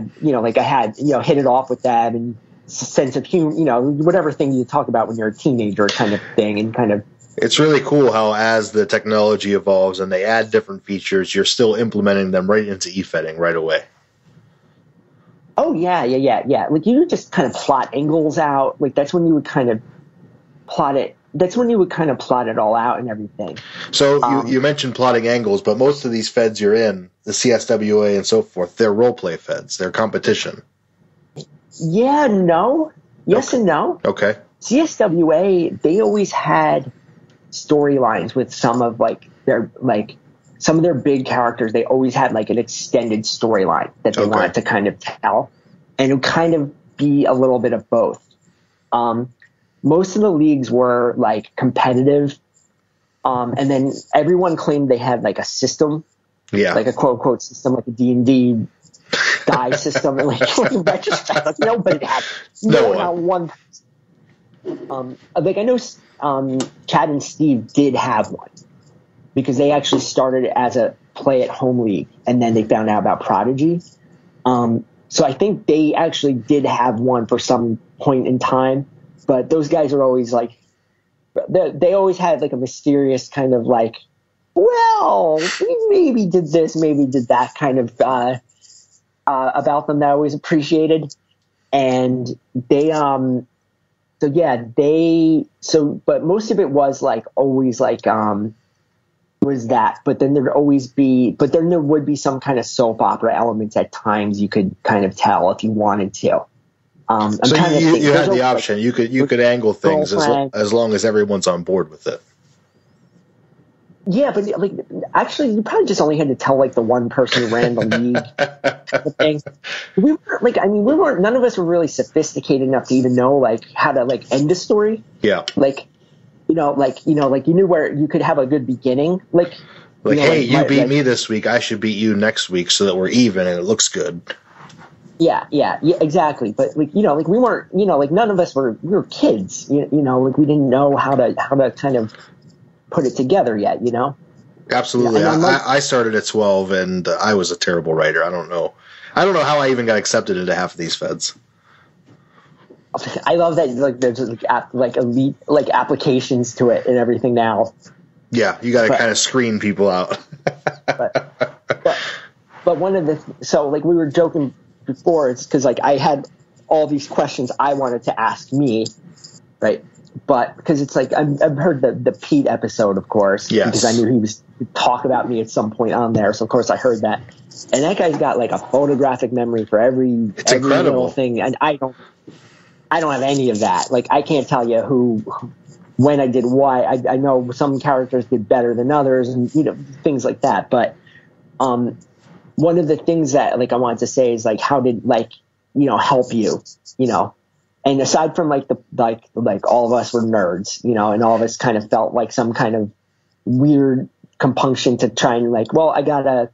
had hit it off with them, and sense of humor, whatever thing you talk about when you're a teenager kind of thing, and kind of. It's really cool how as the technology evolves and they add different features, you're still implementing them right into Efedding right away. Oh yeah. Like you would just kind of plot angles out. Like that's when you would kind of plot it. That's when you would kind of plot it all out and everything. So you mentioned plotting angles, but most of these feds you're in, the CSWA and so forth, they're roleplay feds. They're competition. Yeah, no. Yes okay. and no. Okay. CSWA, they always had storylines with some of their big characters. They always had like an extended storyline that they wanted to kind of tell, and it would kind of be a little bit of both. Most of the leagues were like competitive, and then everyone claimed they had like a system, like a quote unquote system, like a D&D die system, and like retrospect, like nobody had not one. Like I know Chad and Steve did have one, because they actually started as a play-at-home league, and then they found out about Prodigy. So I think they actually did have one for some point in time, but those guys are always like, they always had like a mysterious kind of like, well, we maybe did this, maybe did that kind of about them that I always appreciated. And they but most of it was like always like was that, but then there would be some kind of soap opera elements at times you could kind of tell if you wanted to. So you had the option. You could angle things as long as everyone's on board with it. Yeah, but like actually, you probably just only had to tell like the one person who ran the league. Thing. We weren't like, none of us were really sophisticated enough to even know like how to like end a story. Yeah. You knew where you could have a good beginning. Hey, you beat me this week. I should beat you next week so that we're even and it looks good. Yeah, exactly. But we weren't, none of us we were kids. We didn't know how to kind of put it together yet. Absolutely. Yeah, I started at 12 and I was a terrible writer. I don't know how I even got accepted into half of these feds. I love that there's like elite like applications to it and everything now. Yeah, you got to kind of screen people out. but one of the we were joking before, it's because like I had all these questions I wanted to ask me, right? But because it's like I've heard the Pete episode, of course, because I knew he was talk about me at some point on there, so of course I heard that. And that guy's got like a photographic memory for every little thing, and I don't have any of that. Like I can't tell you when I did what. I know some characters did better than others, and things like that. But one of the things that like I wanted to say is like how did help you, and aside from like all of us were nerds, and all of us kind of felt like some kind of weird compunction to try and I gotta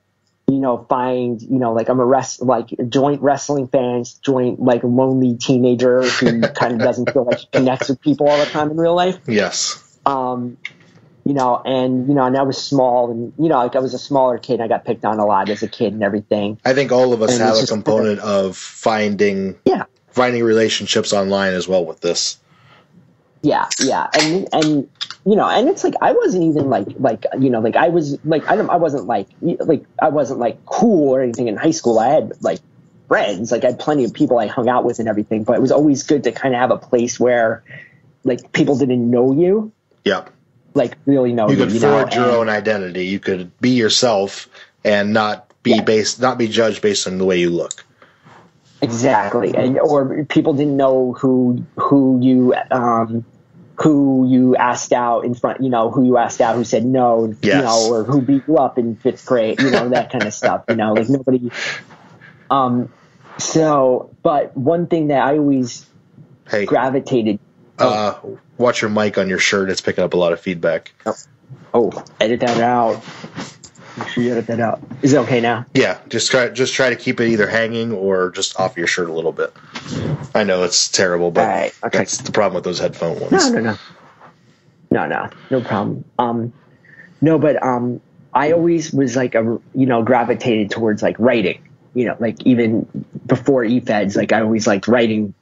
find, I'm a joint wrestling fans, joint lonely teenager who kind of doesn't feel like he connects with people all the time in real life. Yes. And I was small and, I was a smaller kid. And I got picked on a lot as a kid and everything. I think all of us have a component of finding relationships online as well with this. Yeah, yeah, and you know, and it's like I wasn't even like you know, like I was like I wasn't like cool or anything in high school. I had like friends, like I had plenty of people I hung out with and everything, but it was always good to kind of have a place where like people didn't know you. Yep. Like really know you could forge know? your own identity. You could be yourself and not be judged based on the way you look. Exactly, or people didn't know who you asked out in front, you know, who you asked out, who said no, yes. You know, or who beat you up in 5th grade, you know, that kind of stuff, you know, like nobody. So, but one thing that I always gravitated. Watch your mic on your shirt. It's picking up a lot of feedback. Oh, edit that out. Make sure you edit that out. Is it okay now? Yeah, just try to keep it either hanging or just off your shirt a little bit. I know it's terrible, but right, okay. That's the problem with those headphone ones. No problem. No, but I always was like gravitated towards like writing. You know, like even before EFEDs, like I always liked writing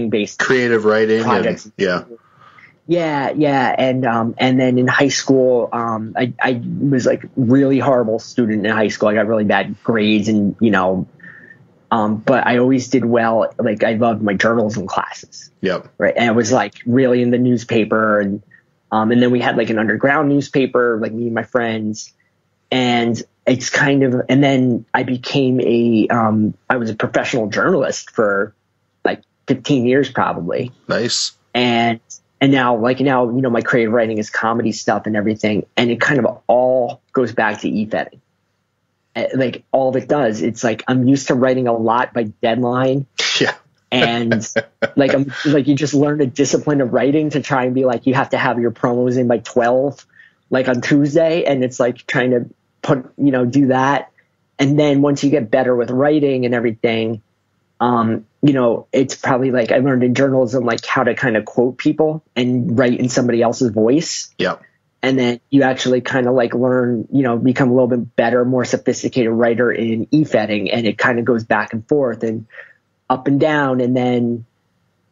based creative writing projects. Yeah, and then in high school, I was like really horrible student in high school. I got really bad grades, and you know, but I always did well. Like I loved my journalism classes. Yep. Right, and I was like really in the newspaper, and then we had like an underground newspaper, like me and my friends, and it's kind of, and then I became I was a professional journalist for like 15 years probably. Nice. And now, you know, my creative writing is comedy stuff and everything. And it kind of all goes back to EFEDing. Like all of it does. It's like, I'm used to writing a lot by deadline. Yeah. And like, you just learn a discipline of writing to try and be like, you have to have your promos in by 12, like on Tuesday. And it's like trying to do that. And then once you get better with writing and everything, you know, it's probably like I learned in journalism, like how to kind of quote people and write in somebody else's voice. Yep. And then you actually kind of like learn, you know, become a little bit better, more sophisticated writer in EFEDing. And it kind of goes back and forth and up and down. And then,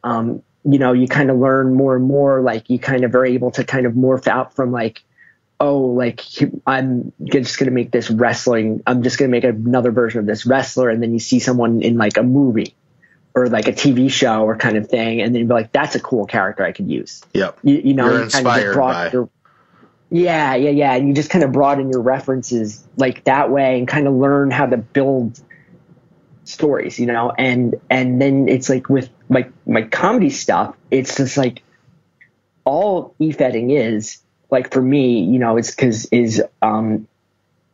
you know, you kind of learn more and more, like you kind of are able to kind of morph out from like, oh, like I'm just going to make this wrestling. I'm just going to make another version of this wrestler. And then you see someone in like a movie or like a TV show or kind of thing. And then you'd be like, that's a cool character I could use. Yep. You know, you're inspired by. Yeah. And you just kind of broaden your references like that way and kind of learn how to build stories, you know? And then it's like with my comedy stuff, it's just like all EFEDing is, like for me, you know, it's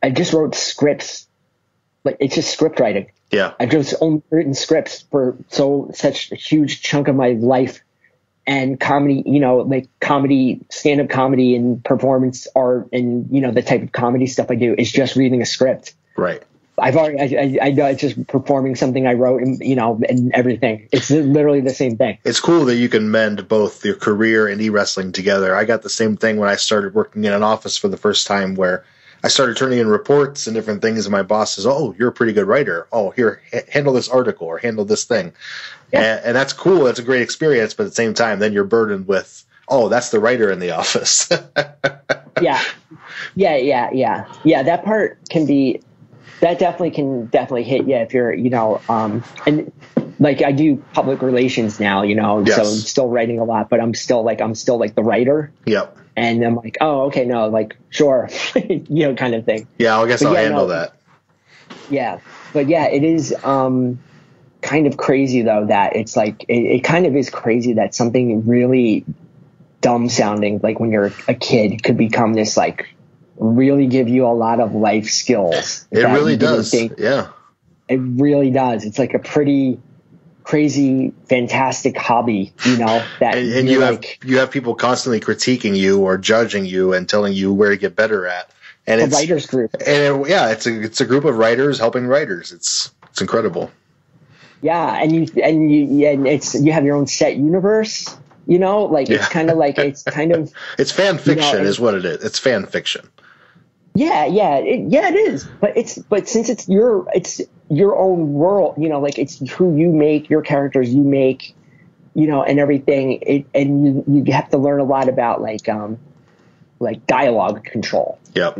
I just wrote scripts. Like it's just script writing. Yeah. I've just only written scripts for such a huge chunk of my life, and comedy, you know, like comedy, stand-up comedy and performance art and, you know, the type of comedy stuff I do is just reading a script. Right. I know it's just performing something I wrote and, you know, and everything. It's literally the same thing. It's cool that you can mend both your career and e-wrestling together. I got the same thing when I started working in an office for the first time, where I started turning in reports and different things, and my boss says, oh, you're a pretty good writer. Oh, here, handle this article or handle this thing. Yeah. And that's cool. That's a great experience. But at the same time, then you're burdened with, oh, that's the writer in the office. Yeah. That part can be... That can definitely hit you if you're, you know, and like I do public relations now, you know, yes. So I'm still writing a lot, but I'm still like the writer. Yep. And I'm like, oh, okay, no, like, sure, you know, kind of thing. Yeah, I guess I'll handle that. Yeah. But yeah, it is kind of crazy though, that it's like, it kind of is crazy that something really dumb sounding, like when you're a kid, could become this like, really give you a lot of life skills. It really does. Yeah. It really does. It's like a pretty crazy, fantastic hobby, you know, that and you have people constantly critiquing you or judging you and telling you where to get better at. And it's a writers group. And it's a group of writers helping writers. It's incredible. Yeah. And you have your own set universe, you know, like it's kind of like, it's kind of, it's fan fiction, you know, is what it is. It's fan fiction. Yeah, it is. But since it's your own world, you know, like it's who you make, your characters you make, and everything. And you have to learn a lot about like dialogue control. Yep.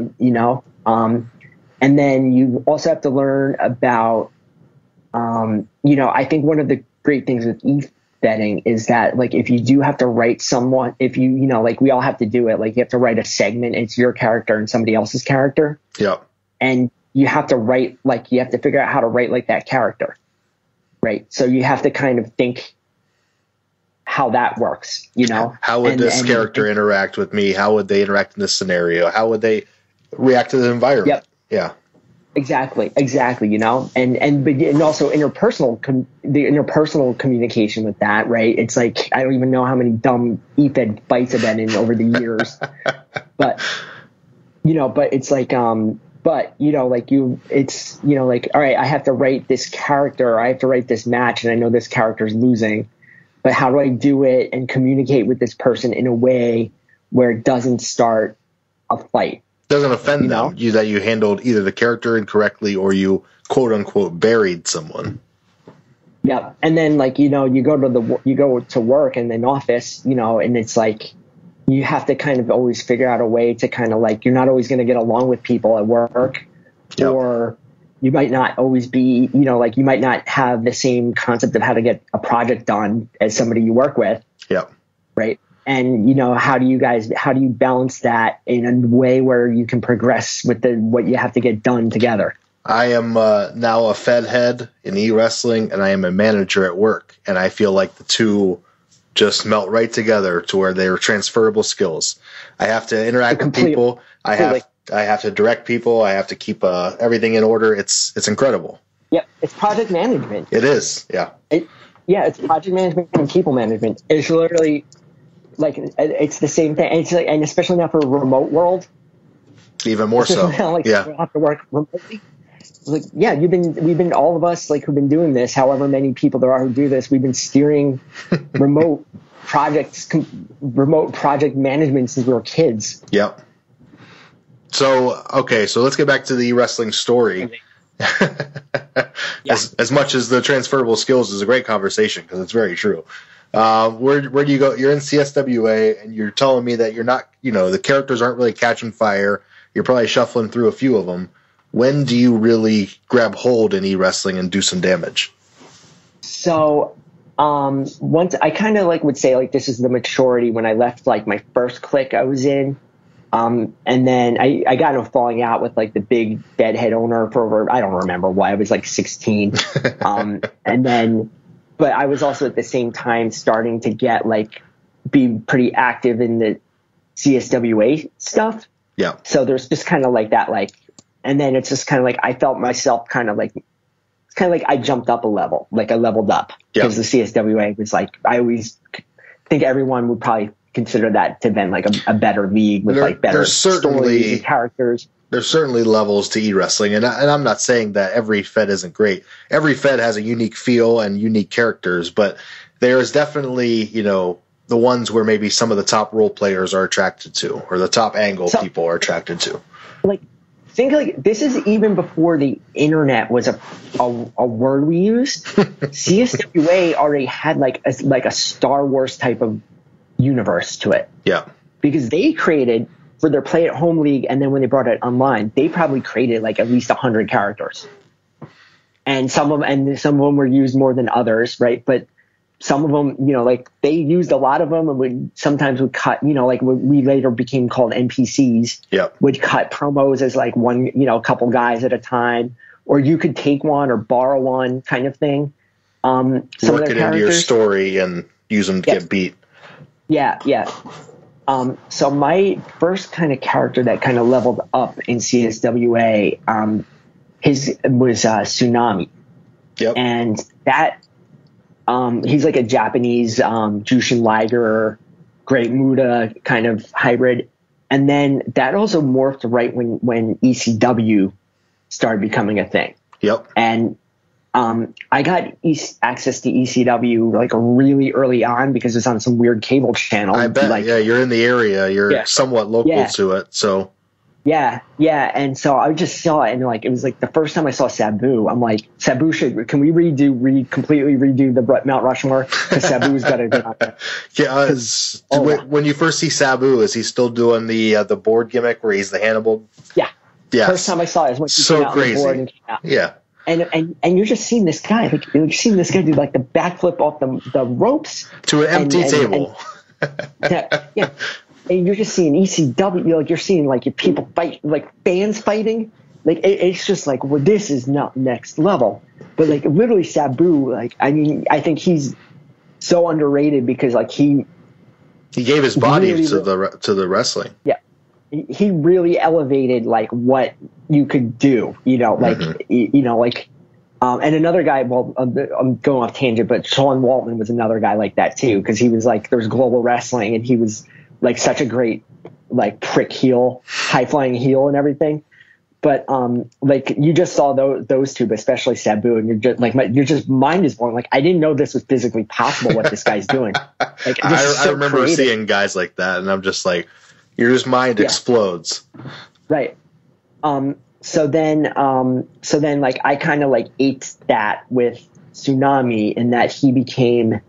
And then you also have to learn about, I think one of the great things with e-betting is that, like, if you do have to write someone, if you, like we all have to do it, like you have to write a segment, it's your character and somebody else's character. Yep. And you have to write, like, you have to figure out how to write like that character. Right. So you have to kind of think how that works, How would this character interact with me? How would they interact in this scenario? How would they react to the environment? Yep. Yeah. Exactly. And also interpersonal communication with that, right? It's like, I don't even know how many dumb Efed fights I've been in over the years, but it's like, like, all right, I have to write this character, I have to write this match, and I know this character's losing, but how do I do it and communicate with this person in a way where it doesn't start a fight? Doesn't offend them that you handled either the character incorrectly or you quote unquote buried someone. Yeah. And then, like, you go to work in an office, and it's like, you have to kind of always figure out a way to kind of, like, you're not always going to get along with people at work. Yep. Or you might not always be, like, you might not have the same concept of how to get a project done as somebody you work with. Yeah. Right. And, how do you balance that in a way where you can progress with what you have to get done together? I am now a Fed head in e-wrestling, and I am a manager at work. And I feel like the two just melt right together to where they're transferable skills. I have to interact with people. I have to direct people. I have to keep everything in order. It's incredible. Yep. It's project management. It is. Yeah. It's project management and people management. It's literally, like, it's the same thing. It's like, and especially now for a remote world, even more so. Now, like, yeah, we have to work remotely. Like, yeah, we've been all of us, like, who've been doing this, however many people there are who do this, we've been steering remote project management since we were kids. Yep. So let's get back to the wrestling story. As much as the transferable skills is a great conversation, because it's very true. Where do you go? You're in CSWA, and you're telling me that you're not, the characters aren't really catching fire. You're probably shuffling through a few of them. When do you really grab hold in e-wrestling and do some damage? So, once I kind of, like, would say, like, this is the maturity when I left, like, my first clique I was in. And then I got into a falling out with, like, the big deadhead owner for over, I don't remember why, I was like 16. But I was also at the same time starting to get, like, be pretty active in the CSWA stuff. Yeah. So there's just kind of like that, like, and then it's just kind of like, I felt myself kind of like, it's kind of like I jumped up a level, like I leveled up, because the CSWA was like, I always think everyone would probably consider that to have been like a better league with like better stories and characters. There's certainly levels to e-wrestling, and I'm not saying that every Fed isn't great. Every Fed has a unique feel and unique characters, but there is definitely, the ones where maybe some of the top role players are attracted to, or the top angle people are attracted to. Like, think, like, this is even before the internet was a word we used. CSWA already had like a Star Wars type of universe to it. Yeah. Because they created, for their play at home league, and then when they brought it online, they probably created like at least 100 characters. And some of them were used more than others, right? But some of them, like, they used a lot of them, and sometimes would cut, like what we later became called NPCs. Yep. Would cut promos as like one, a couple guys at a time, or you could take one or borrow one kind of thing. Work it into your story and use them to get beat. Yeah. So my first kind of character that kind of leveled up in CSWA, his was Tsunami. Yep. And that, he's like a Japanese Jushin Liger, Great Muta kind of hybrid. And then that also morphed right when ECW started becoming a thing. Yep. And I got access to ECW like really early on because it's on some weird cable channel. I bet. Like, you're in the area. You're somewhat local to it. So Yeah, yeah, and so I just saw it, and like it was like the first time I saw Sabu. I'm like, can we completely redo the Mount Rushmore? Because Sabu's got to get on there. Yeah, when you first see Sabu, is he still doing the board gimmick where he's the Hannibal? Yeah, yeah. First time I saw it is when he came out on the board and came out. Yeah, and you're just seeing this guy, like you're seeing this guy do like the backflip off the ropes to an empty table. Yeah. And you're just seeing ECW, like you're seeing like your people fight, like fans fighting. Like it's just like, well, this is not next level. But like literally Sabu, like I mean, I think he's so underrated because like he gave his body to the wrestling. Yeah, he really elevated like what you could do. You know, like and another guy. Well, I'm going off tangent, but Sean Walton was another guy like that too because he was like there was global wrestling and he was like such a great like prick heel, high flying heel and everything. But like you just saw those two, but especially Sabu, and you're just like your just mind is blown. Like I didn't know this was physically possible what this guy's doing. Like I remember seeing guys like that, and I'm just like, your just mind explodes. Right. So then like I kind of like ate that with Tsunami in that he became.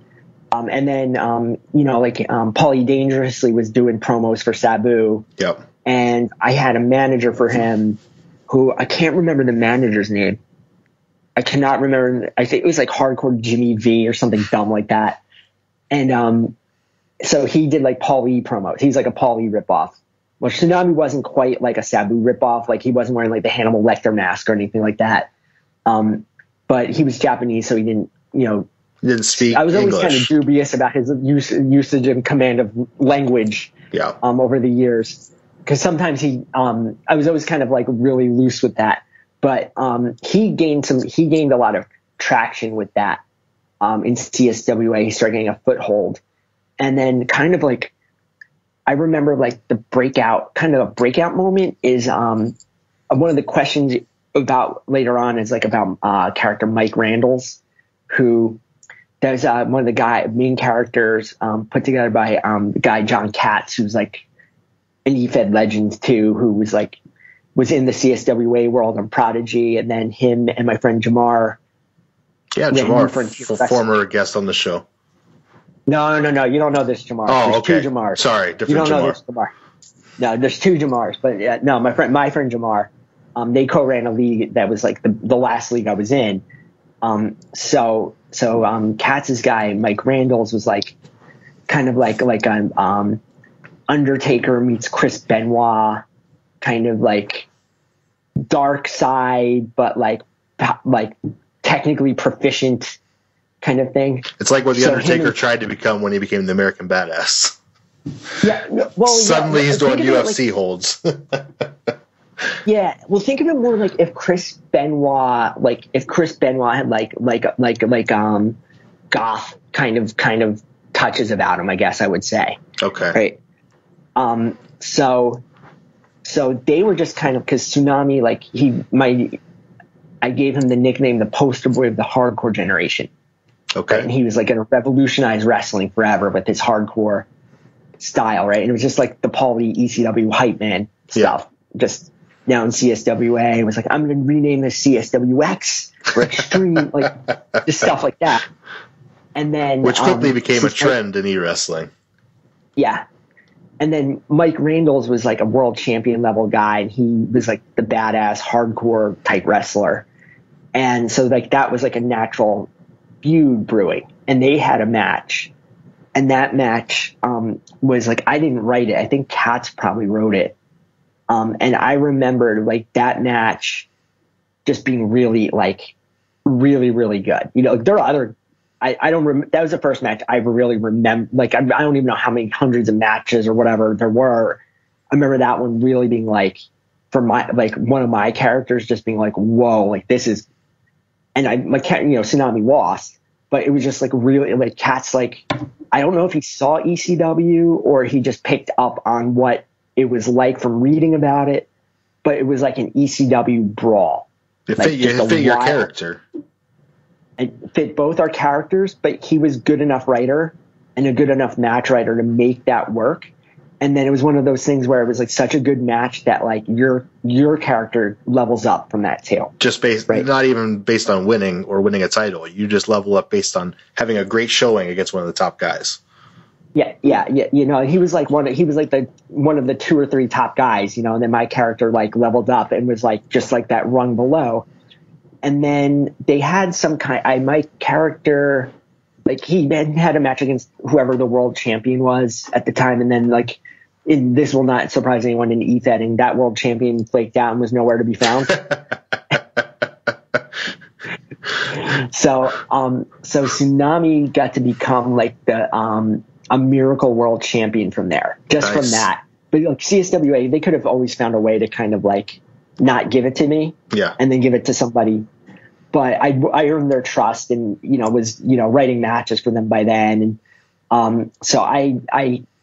And then, Paulie Dangerously was doing promos for Sabu. Yep. And I had a manager for him who I can't remember the manager's name. I cannot remember. I think it was like Hardcore Jimmy V or something dumb like that. And so he did like Paulie promos. He's like a Paulie ripoff. Well, Tsunami wasn't quite like a Sabu ripoff. Like he wasn't wearing like the Hannibal Lecter mask or anything like that. But he was Japanese, so he didn't, didn't speak I was always English. kind of dubious about his usage and command of language over the years. Because sometimes I was always kind of like really loose with that. But he gained a lot of traction with that in CSWA. He started getting a foothold. And then kind of like, I remember like the breakout moment is one of the questions about later on is like about character Mike Randalls, who there's one of the main characters put together by the guy John Katz, who's like an Efed legend too, who was in the CSWA world on Prodigy, and then him and my friend Jamar. Yeah, Jamar, former guest on the show. No, you don't know this Jamar. Oh, there's okay. Two Jamars. Sorry, different You don't Jamar. know this Jamar. No, there's two Jamars, but yeah, no, my friend Jamar. They co-ran a league that was like the last league I was in. So Katz's guy, Mike Randalls, was like kind of like an Undertaker meets Chris Benoit, kind of like dark side, but like technically proficient kind of thing. It's like what the Undertaker tried to become when he became the American Badass. Yeah. Well, suddenly he's doing UFC holds. Yeah, well, think of it more like if Chris Benoit had like goth kind of touches about him, I guess I would say. Okay. Right. So they were just kind of, because Tsunami, like I gave him the nickname, the poster boy of the hardcore generation. Okay. Right? And he was like going to revolutionize wrestling forever with his hardcore style, right? And it was just like the Paulie ECW hype man stuff. Yeah. Just now in CSWA, it was like, I'm going to rename this CSWX for Extreme, like just stuff like that. And then which quickly became a trend in e-wrestling. Yeah. And then Mike Randalls was like a world champion level guy, and he was like the badass hardcore type wrestler. And so like that was like a natural feud brewing, and they had a match. And that match was like, I didn't write it. I think Katz probably wrote it. And I remembered like that match just being really, really good. You know, there are other, I don't that was the first match I really remember. Like, I don't even know how many hundreds of matches or whatever there were. I remember that one really being like, for my, like one of my characters just being like, whoa, like this is, and Tsunami lost, but it was just like really like Katz, like, I don't know if he saw ECW or he just picked up on what it was like from reading about it, but it was like an ECW brawl. It fit your character. It fit both our characters, but he was good enough writer and a good enough match writer to make that work. And then it was one of those things where it was like such a good match that like your character levels up from that too. Just based, right? Not even based on winning or winning a title. You just level up based on having a great showing against one of the top guys. Yeah. You know, he was like one of the 2 or 3 top guys, you know, and then my character like leveled up and was like just like that rung below. And then they had my character, like he had a match against whoever the world champion was at the time. And then like, this will not surprise anyone in Efed, and that world champion flaked out and was nowhere to be found. So Tsunami got to become like a miracle world champion from there, just from that. But like CSWA, they could have always found a way to kind of like not give it to me, and then give it to somebody. But I earned their trust, and you know was writing matches for them by then, and so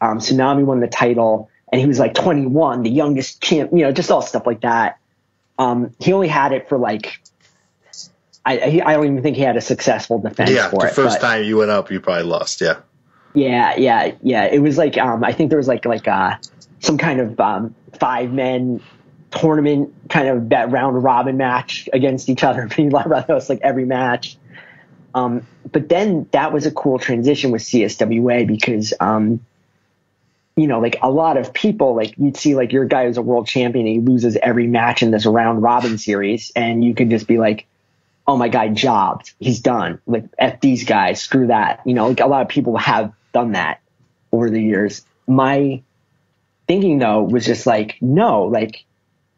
Tsunami won the title, and he was like 21, the youngest champ, you know, just all stuff like that. He only had it for like, I don't even think he had a successsual defense for it. The first time you went up, you probably lost. Yeah. It was like, I think there was like some kind of 5-man tournament kind of that round robin match against each other. That was like every match. But then that was a cool transition with CSWA because, you know, like a lot of people, like you'd see like your guy who's a world champion and he loses every match in this round robin series. And you could just be like, oh, my guy jobbed. He's done. Like F these guys, screw that. You know, like a lot of people have done that over the years. My thinking though was just like, no, like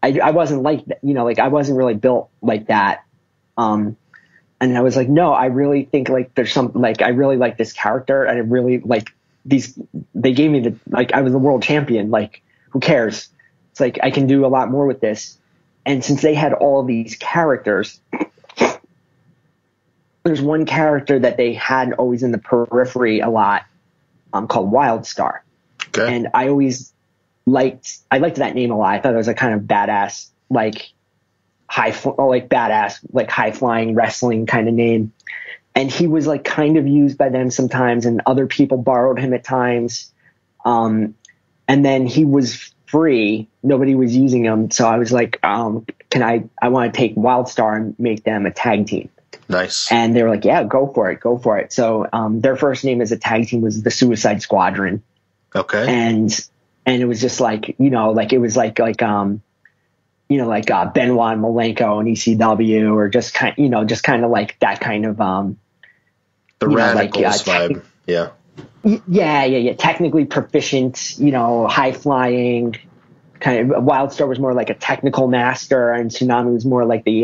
I wasn't like, you know, like I wasn't really built like that. And I was like, no, I really think like there's something like, I really like this character and I really like they gave me I was the world champion. Like, who cares? It's like, I can do a lot more with this. And since they had all these characters, there's one character that they had always in the periphery a lot, called Wildstar. Okay. And I always liked that name a lot. I thought it was a kind of badass, like high flying wrestling kind of name. And he was like kind of used by them sometimes, and other people borrowed him at times. And then he was free. Nobody was using him. So I was like, I want to take Wildstar and make them a tag team. Nice. And they were like, yeah, go for it. So their first name as a tag team was the Suicide Squadron. Okay. And it was just like, you know, like it was like Benoit and Malenko and ECW, or just kind of like that kind of the Radicals vibe. Yeah. Technically proficient, you know, high flying. Kind of Wildstar was more like a technical master, and Tsunami was more like the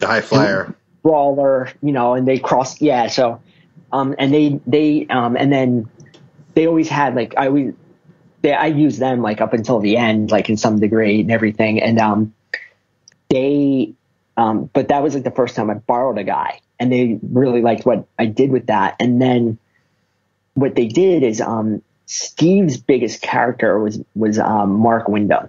high flyer brawler, you know. And they crossed, So, and then they always had like I used them like up until the end, like in some degree and everything. And but that was like the first time I borrowed a guy, and they really liked what I did with that. And then what they did is Steve's biggest character was Mark Windham.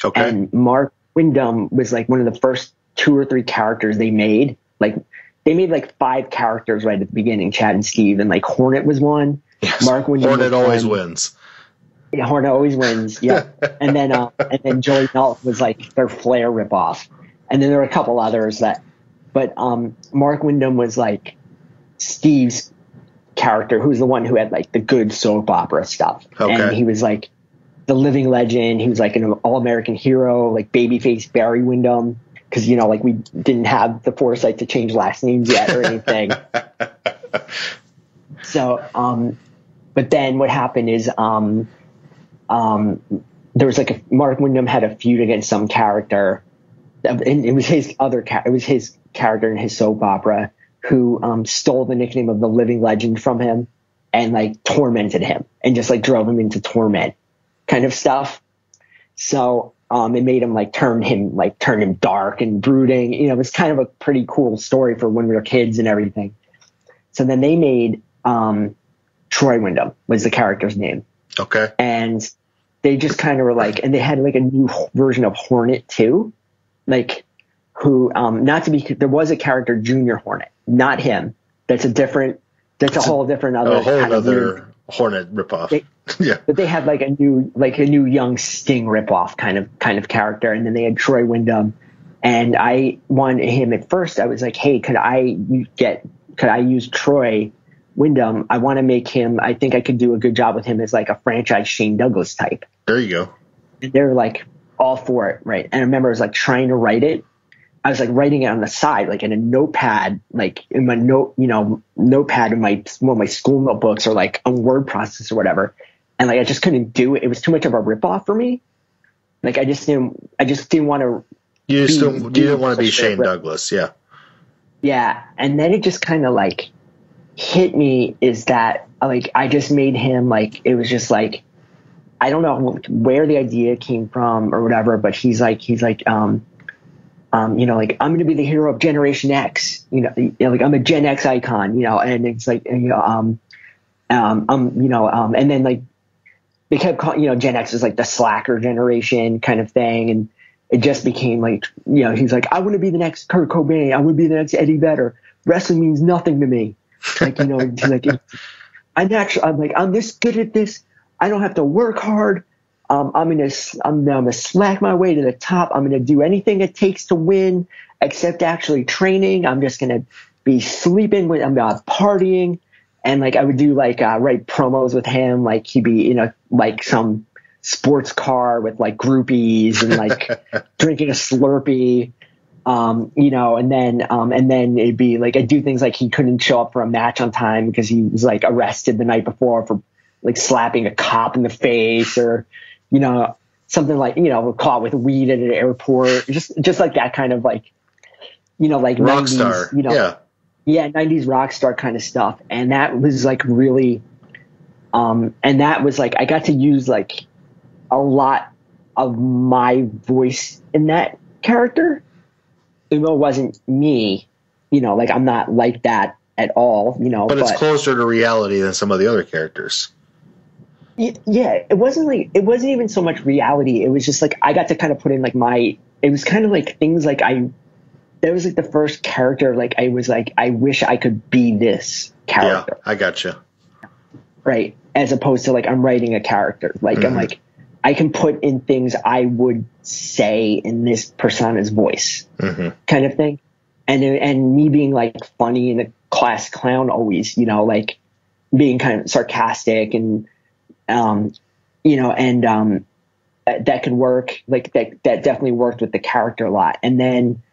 Okay. And Mark Windham was like one of the first 2 or 3 characters they made. Like they made like 5 characters right at the beginning, Chad and Steve, and like Hornet was one. Yes. Mark Windham Hornet always wins. Yeah, Hornet always wins. Yeah. and then Joey Melt was like their Flair ripoff. And then there were a couple others but Mark Windham was like Steve's character, who's the one who had like the good soap opera stuff. Okay. And he was like the living legend. He was like an all-American hero, like babyface Barry Windham. Cause you know, like we didn't have the foresight to change last names yet or anything. So, but then what happened is, there was like Mark Windham had a feud against some character, and it was his character in his soap opera who stole the nickname of the living legend from him and like tormented him and just like drove him into torment kind of stuff. So it made him turn him dark and brooding. You know, it was kind of a pretty cool story for when we were kids and everything. So then they made Troy Windham was the character's name. Okay. And they just kind of were like, and they had like a new version of Hornet too, like who, there was a character Junior Hornet, not him. That's a whole different other Hornet ripoff. Yeah. But they had like a new young Sting ripoff kind of character, and then they had Troy Windham, and I wanted him at first. I was like, hey, could I use Troy Windham? I want to make him. I think I could do a good job with him as like a franchise Shane Douglas type. There you go. And they're like all for it, right? And I remember I was like trying to write it. I was like writing it on the side, like in a notepad, like in my notepad in one of my school notebooks, or like on word processor or whatever. And like I just couldn't do it. It was too much of a ripoff for me. Like I just didn't want to. You didn't want to be Shane Douglas, yeah. Yeah, and then it just kind of like hit me is that like I just made him like, it was just like, I don't know where the idea came from or whatever, but he's like like I'm going to be the hero of Generation X, like I'm a Gen X icon, and it's like, and then like they kept calling, Gen X is like the slacker generation kind of thing. And it just became like, he's like, I want to be the next Kurt Cobain. I want to be the next Eddie Vedder. Wrestling means nothing to me. Like, like I'm this good at this. I don't have to work hard. I'm gonna slack my way to the top. I'm gonna do anything it takes to win, except actually training. I'm just gonna be sleeping I'm partying, and like I would do like write promos with him. Like he'd be in like some sports car with like groupies and like drinking a Slurpee, and then it'd be like I'd do things like he couldn't show up for a match on time because he was like arrested the night before for like slapping a cop in the face, or something like, caught with weed at an airport, just like that kind of like, like rock 90s, star, yeah, 90s rock star kind of stuff. And that was like really, and that was like, I got to use like a lot of my voice in that character, even though it wasn't me, like I'm not like that at all, but it's closer to reality than some of the other characters. Yeah, it wasn't even so much reality. It was just like I got to kind of put in like it was kind of like things like that was like the first character like I was like, I wish I could be this character. Yeah, I gotcha. Right. As opposed to like I'm writing a character. Like I'm like, I can put in things I would say in this persona's voice kind of thing. And me being like funny and a class clown always, like being kind of sarcastic and that could work. Like that definitely worked with the character a lot. And then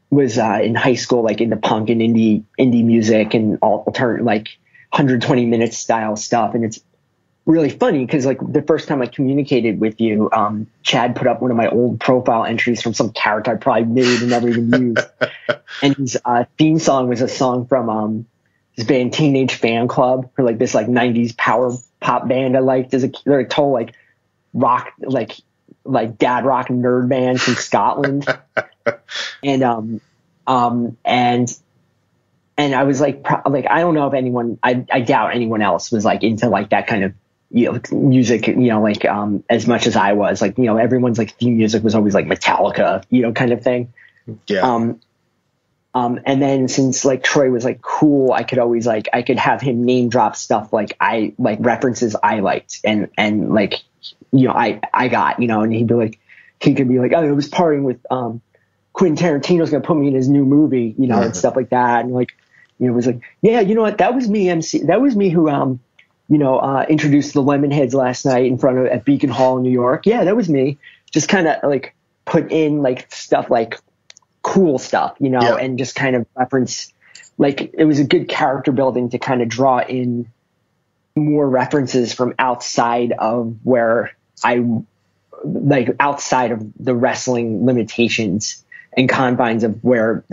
was in high school, like into punk and indie music and alternative, like 120 minutes style stuff. And it's really funny because like the first time I communicated with you, Chad put up one of my old profile entries from some character I probably made and never even used. And his theme song was a song from this band Teenage Fan Club, or like this like 90s power pop band I liked as they're a total like rock, like dad rock nerd band from Scotland. And I was like I don't know if anyone, I doubt anyone else was like into like that kind of music, as much as I was. Like, everyone's like theme music was always like Metallica, kind of thing. Yeah. And then since like Troy was like cool, I could always like, I could have him name drop stuff like I like references I liked and like, I got, and he could be like, oh, I was partying with Quentin Tarantino's gonna put me in his new movie, and stuff like that. And like, it was like, yeah, you know what, that was me, MC. That was me who introduced the Lemonheads last night at Beacon Hall in New York. Yeah, that was me. Just kind of like put in like stuff like cool stuff, and just kind of reference, like it was a good character building to kind of draw in more references from outside of where outside of the wrestling limitations and confines of where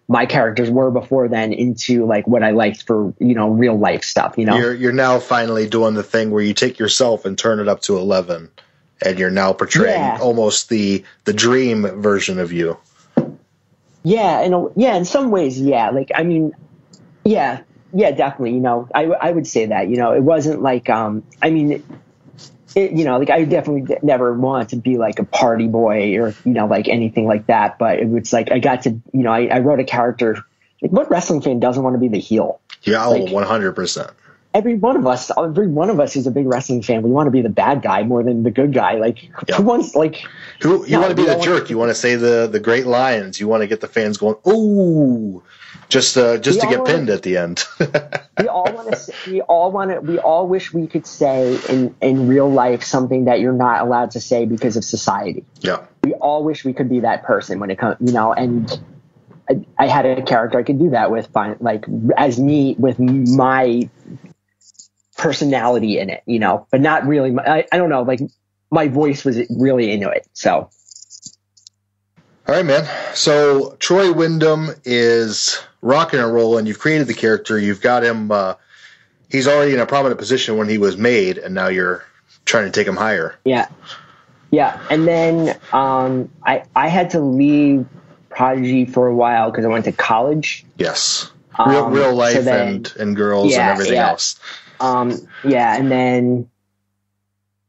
my characters were before then, into like what I liked for, real life stuff, You're now finally doing the thing where you take yourself and turn it up to 11. And you're now portraying almost the dream version of you. Yeah, in some ways, yeah. Like, I mean, yeah, definitely. I would say that. It wasn't like, like I definitely never wanted to be like a party boy or like anything like that. But it was like I got to, I wrote a character. Like, what wrestling fan doesn't want to be the heel? Yeah, Like, 100%. every one of us is a big wrestling fan. We want to be the bad guy more than the good guy. Like, Yeah. who wants, like, You want to be we the all jerk. You want to say the great lines. You want to get the fans going, ooh, just to get pinned at the end. we all wish we could say in real life something that you're not allowed to say because of society. Yeah. We all wish we could be that person when it comes, and I had a character I could do that with, like, as me, with my personality in it, but not really. I don't know, like, my voice was really into it. So, all right, man. So Troy Windham is rocking and rolling. You've created the character. You've got him. He's already in a prominent position when he was made, and now you're trying to take him higher. Yeah. And then I had to leave Prodigy for a while because I went to college. Yes. Real life, so then, and girls and everything else. And then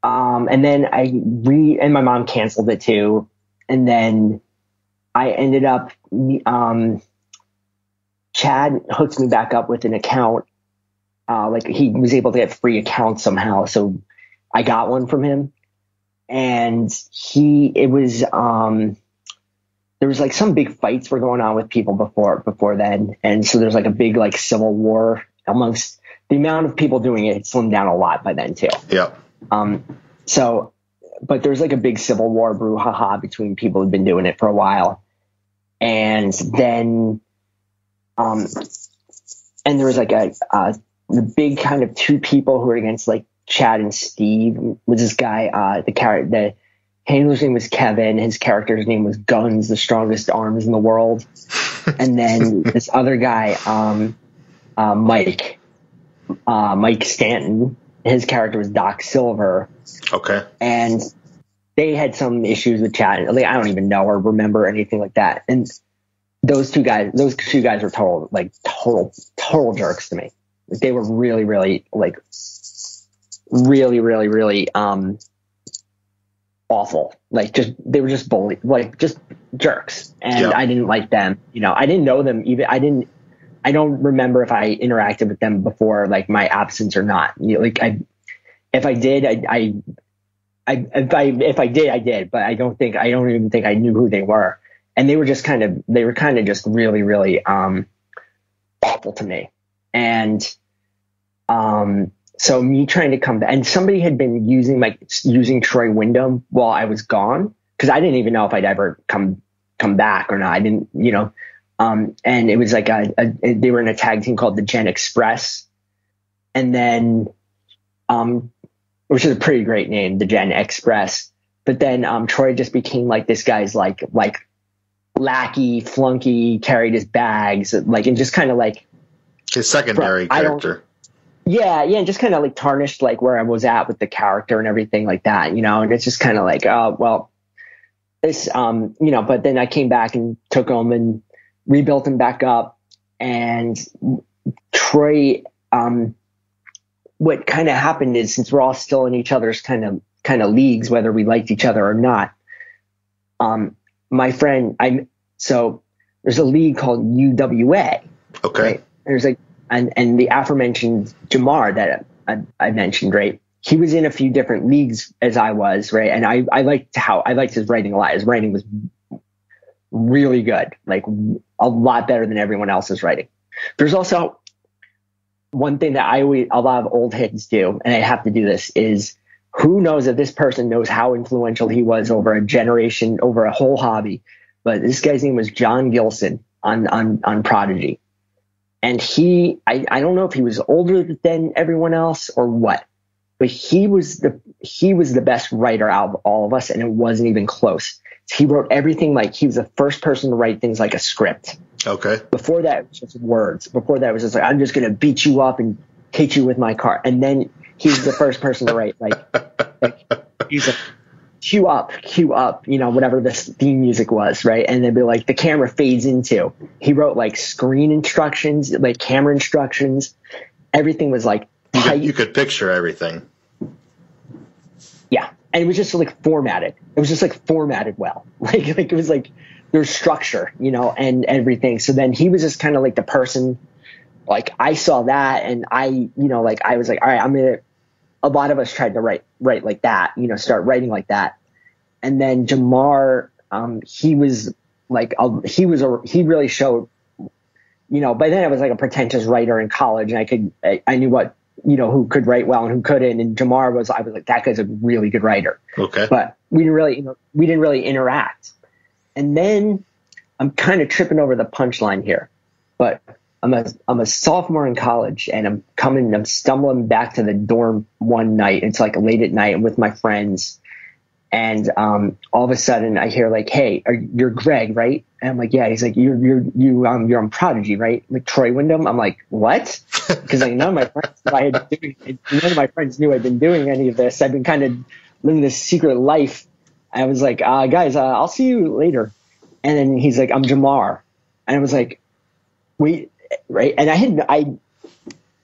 and my mom canceled it too. And then I ended up, Chad hooked me back up with an account. Like, he was able to get free accounts somehow. So I got one from him, and there was like some big fights were going on with people before then. And so there's like a big, like, civil war amongst the amount of people doing it. It slimmed down a lot by then too. Yeah. But there's like a big civil war brouhaha between people who've been doing it for a while. And then, and there was like the big kind of two people who were against, like, Chad and Steve. Was this guy, the handler's name was Kevin. His character's name was Guns, the strongest arms in the world. And then this other guy, Mike Stanton. His character was Doc Silver. Okay. And they had some issues with Chad. Like, I don't even know or remember anything like that. And those two guys were total jerks to me. Like, they were really, really, like, really awful. Like, they were just bullies, like, just jerks. And I didn't like them. I didn't know them even. I don't remember if I interacted with them before, like, my absence or not. If I did, I did, but I don't even think I knew who they were. And they were kind of just really, really, awful to me. And, so me trying to come back, and somebody had been using Troy Windham while I was gone, because I didn't even know if I'd ever come back or not. I didn't, and it was like they were in a tag team called the Gen Express, and then, which is a pretty great name, the Gen Express. But then Troy just became like this guy's like lackey, flunky, carried his bags, like, and just kind of like his secondary character. Yeah, and just kind of like tarnished like where I was at with the character and everything like that, and it's just kind of like, oh, well, this, but then I came back and took him and rebuilt him back up. And Troy, what kind of happened is, since we're all still in each other's kind of leagues, whether we liked each other or not, my friend, so there's a league called UWA. Okay. Right? There's like, and the aforementioned Jamar that I mentioned, right? He was in a few different leagues as I was, right? And I liked his writing a lot. His writing was really good, like a lot better than everyone else's writing. There's also one thing that a lot of old heads do, and I have to do this, is who knows if this person knows how influential he was over a generation, over a whole hobby. But this guy's name was John Gilson on Prodigy. And I don't know if he was older than everyone else or what, but he was the best writer out of all of us, and it wasn't even close. He wrote everything, like, he was the first person to write things like a script. Okay. Before that, it was just words. Before that, it was just like, I'm just going to beat you up and hit you with my car. And then he was the first person to write, like he's a cue up, whatever this theme music was, right? And they'd be like, the camera fades into. He wrote like screen instructions, like camera instructions. Everything was like tight. You could picture everything. Yeah. And it was just like formatted. It was just like formatted well. Like it was like there's structure, and everything. So then he was just kind of like the person like I saw that, and I was like, all right, a lot of us tried to write like that, start writing like that. And then Jamar, he was like, he really showed, by then I was like a pretentious writer in college, and I knew what, who could write well and who couldn't. And Jamar I was like, that guy's a really good writer. Okay. But we didn't really interact. And then I'm kind of tripping over the punchline here, but I'm a sophomore in college, and I'm stumbling back to the dorm one night. It's like late at night. I'm with my friends, and all of a sudden I hear like, "Hey, you're Gregg, right?" And I'm like, "Yeah." He's like, "You're on Prodigy, right?" Like Troy Windham. I'm like, "What?" Because like none of my friends knew I'd been doing any of this. I've been kind of living this secret life. I was like, "Guys, I'll see you later." And then he's like, "I'm Jamar," and I was like, "Wait." Right. And I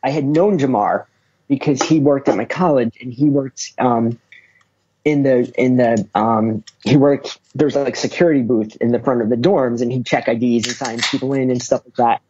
had known Jamar because he worked at my college, and he worked he worked, there's like security booth in the front of the dorms, and he'd check IDs and sign people in and stuff like that.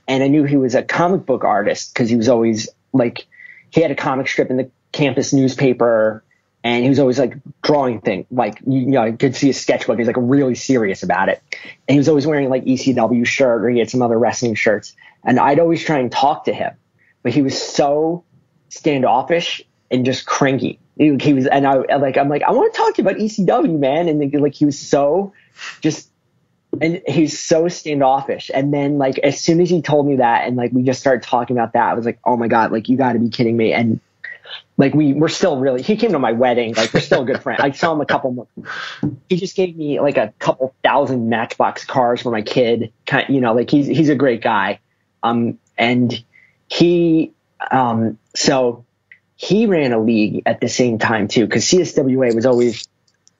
And I knew he was a comic book artist because he was always like, he had a comic strip in the campus newspaper, and he was always like drawing things, like, I could see his sketchbook. He was like really serious about it. And he was always wearing like ECW shirt, or he had some other wrestling shirts. And I'd always try and talk to him, but he was so standoffish and just cranky. He was, and I'm like, I want to talk to you about ECW, man. And like, he was so and he's so standoffish. And then like, as soon as he told me that, and like, we just started talking about that, I was like, oh my God, like, you got to be kidding me. And like, we're still really, he came to my wedding. Like, we're still good friends. I saw him a couple months. He just gave me like a couple thousand Matchbox cars for my kid. Like he's a great guy. And he, so he ran a league at the same time too, because CSWA was always,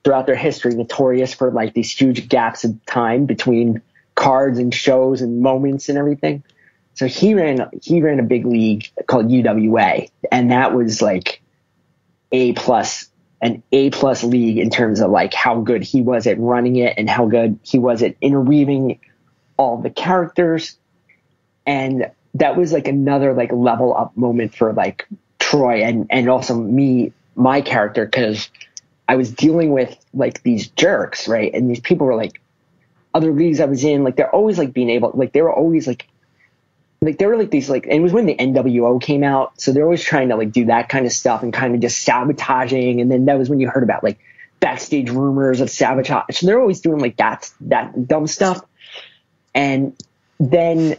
throughout their history, notorious for like these huge gaps of time between cards and shows and moments and everything. So he ran a big league called UWA, and that was like an A+ league in terms of like how good he was at running it and how good he was at interweaving all the characters. And that was like another like level up moment for like Troy and also me, my character, because I was dealing with like these jerks, right? And these people were like other leagues I was in, like they're always like being able, like they were always like they were like these like, and it was when the NWO came out, so they're always trying to like do that kind of stuff and kind of just sabotaging. And then that was when you heard about like backstage rumors of sabotage. So they're always doing like that dumb stuff. And then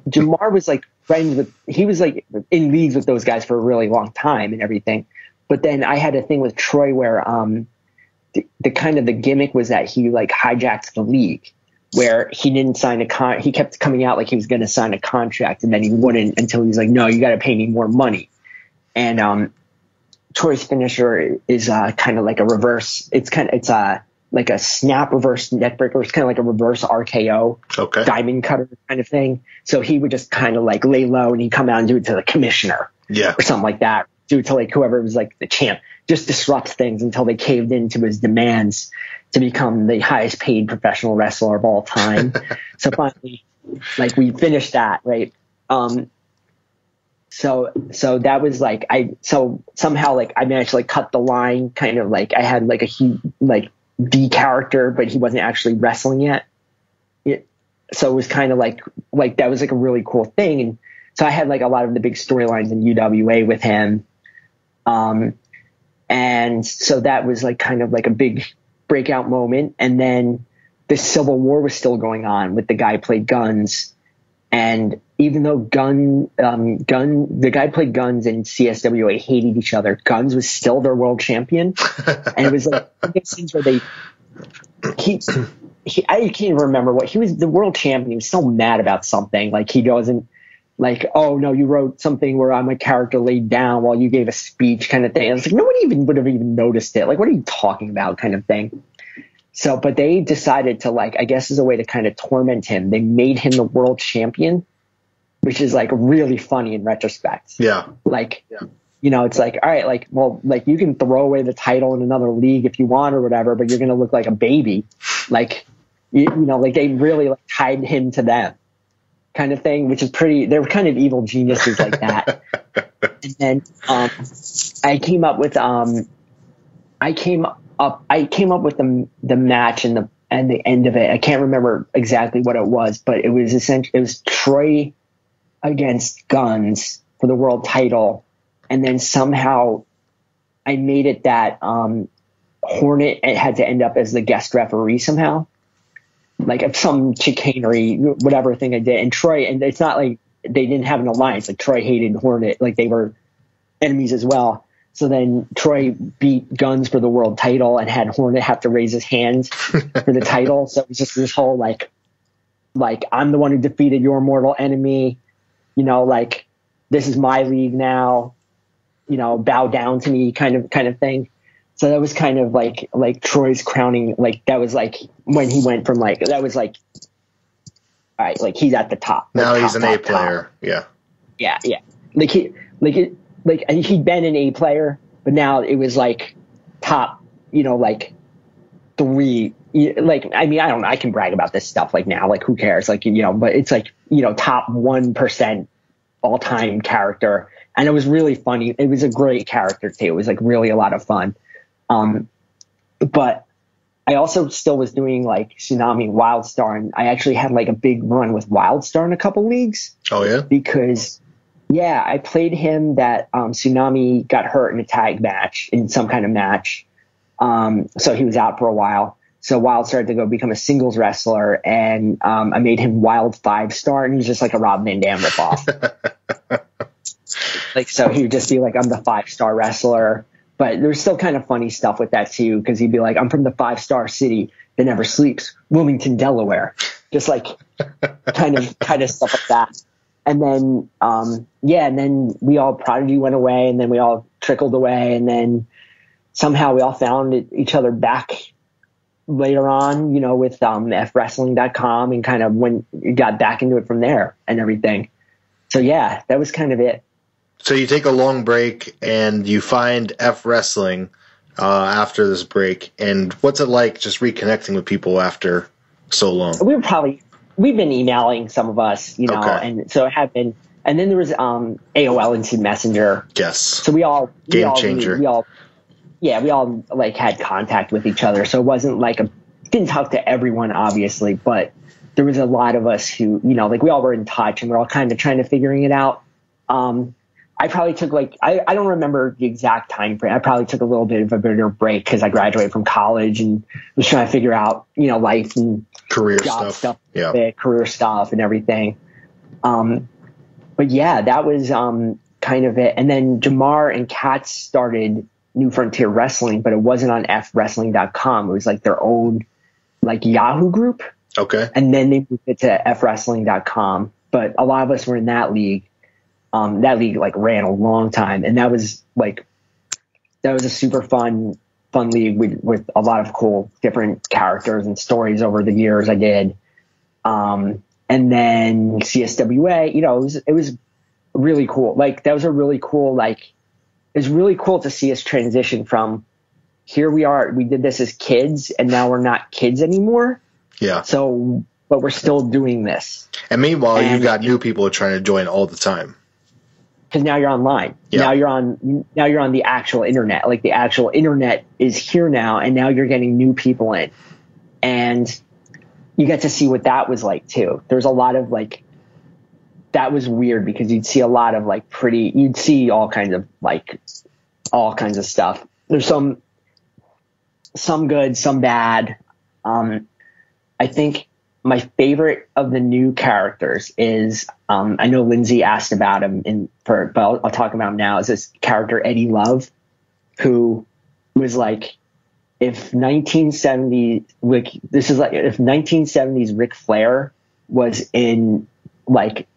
Jamar was like friends with, he was like in leagues with those guys for a really long time and everything. But then I had a thing with Troy where the kind of the gimmick was that he like hijacked the league, where he didn't sign he kept coming out like he was going to sign a contract, and then he wouldn't until he was like, no, you got to pay me more money. And Troy's finisher is kind of like a reverse. It's like a snap reverse neckbreaker. It's kind of like a reverse RKO, okay, diamond cutter kind of thing. So he would just kind of like lay low, and he'd come out and do it to the commissioner, or something like that. Do it to like whoever was like the champ. Just disrupt things until they caved into his demands to become the highest paid professional wrestler of all time. So finally, like, we finished that, right? So that was like, somehow like I managed to like cut the line, kind of like I had like a huge like D character, but he wasn't actually wrestling yet. So it was kind of like that was like a really cool thing. And so I had like a lot of the big storylines in UWA with him. And so that was like kind of like a big breakout moment. And then the Civil War was still going on with the guy who played Guns. And even though the guy who played Guns and CSWA hated each other, Guns was still their world champion. And it was like these things where I can't even remember what he was, the world champion. He was so mad about something. Like he doesn't, like, oh no, you wrote something where I'm a character laid down while you gave a speech kind of thing. And it's like, nobody even would have even noticed it. Like, what are you talking about kind of thing? So, but they decided to, like, I guess as a way to kind of torment him, they made him the world champion, which is like really funny in retrospect. Yeah. Like, you know, it's like, all right, like, well, like you can throw away the title in another league if you want or whatever, but you're going to look like a baby. Like, you know, like they really like tied him to them. kind of thing, which is pretty. They were kind of evil geniuses like that. And then I came up with the match and the end of it. I can't remember exactly what it was, but it was essentially it was Troy against Guns for the world title, and then somehow I made it that Hornet had to end up as the guest referee somehow, like some chicanery, whatever thing I did. And Troy, and it's not like they didn't have an alliance. Like Troy hated Hornet, like they were enemies as well. So then Troy beat Guns for the world title and had Hornet have to raise his hands for the title. So it was just this whole like I'm the one who defeated your mortal enemy, you know, like this is my league now, you know, bow down to me kind of thing. So that was kind of like Troy's crowning, like that was like when he went from like, that was like, all right, like he's at the top. Now like, he's an A player. Yeah. Yeah. Yeah. Like he'd been an A player, but now it was like top, you know, like 3, like, I mean, I don't know. I can brag about this stuff like now, like who cares? Like, you know, but it's like, you know, top 1% all time character. And it was really funny. It was a great character too. It was like really a lot of fun. But I also still was doing like Tsunami Wildstar, and I actually had like a big run with Wildstar in a couple leagues. Oh yeah? Because yeah, I played him that Tsunami got hurt in a tag match, in some kind of match. So he was out for a while. So Wild started to go become a singles wrestler, and I made him Wild 5-star, and he was just like a Rob Van Dam ripoff. Like, so he would just be like, I'm the 5-star wrestler. But there's still kind of funny stuff with that too, because he'd be like, I'm from the 5-star city that never sleeps, Wilmington, Delaware. Just like kind of stuff like that. And then, and then Prodigy went away, and then we all trickled away, and then somehow we all found each other back later on, you know, with EWrestling.com, and kind of got back into it from there and everything. So yeah, that was kind of it. So you take a long break and you find EWrestling after this break, and what's it like just reconnecting with people after so long? We've been emailing, some of us, you know, okay. And so it had been, and then there was AOL Instant Messenger. Yes. So we all changer. We all like had contact with each other. So it wasn't like didn't talk to everyone obviously, but there was a lot of us who, you know, like we all were in touch, and we're all kind of trying to figuring it out. I probably took I don't remember the exact time frame. I probably took a little bit of a bigger break because I graduated from college and was trying to figure out, you know, life and career job stuff. Yeah. Career stuff and everything. But yeah, that was kind of it. And then Jamar and Katz started New Frontier Wrestling, but it wasn't on EWrestling.com. It was like their own like Yahoo group. Okay. And then they moved it to EWrestling.com. But a lot of us were in that league. That league like ran a long time, and that was a super fun league with a lot of cool different characters and stories over the years I did. And then CSWA, you know, it was really cool. Like that was a really cool, like it was really cool to see us transition from here we are, we did this as kids, and now we're not kids anymore. Yeah. So, but we're still doing this. And meanwhile, you've got new people trying to join all the time. Because now you're online. Yeah. Now you're on the actual internet. Like the actual internet is here now, and now you're getting new people in, and you get to see what that was like too. There's a lot of like, that was weird because you'd see a lot of like you'd see all kinds of stuff. There's some good, some bad. I think my favorite of the new characters is, I know Lindsay asked about him but I'll talk about him now, is this character Eddie Love, who was like, if 1970s Ric Flair was in like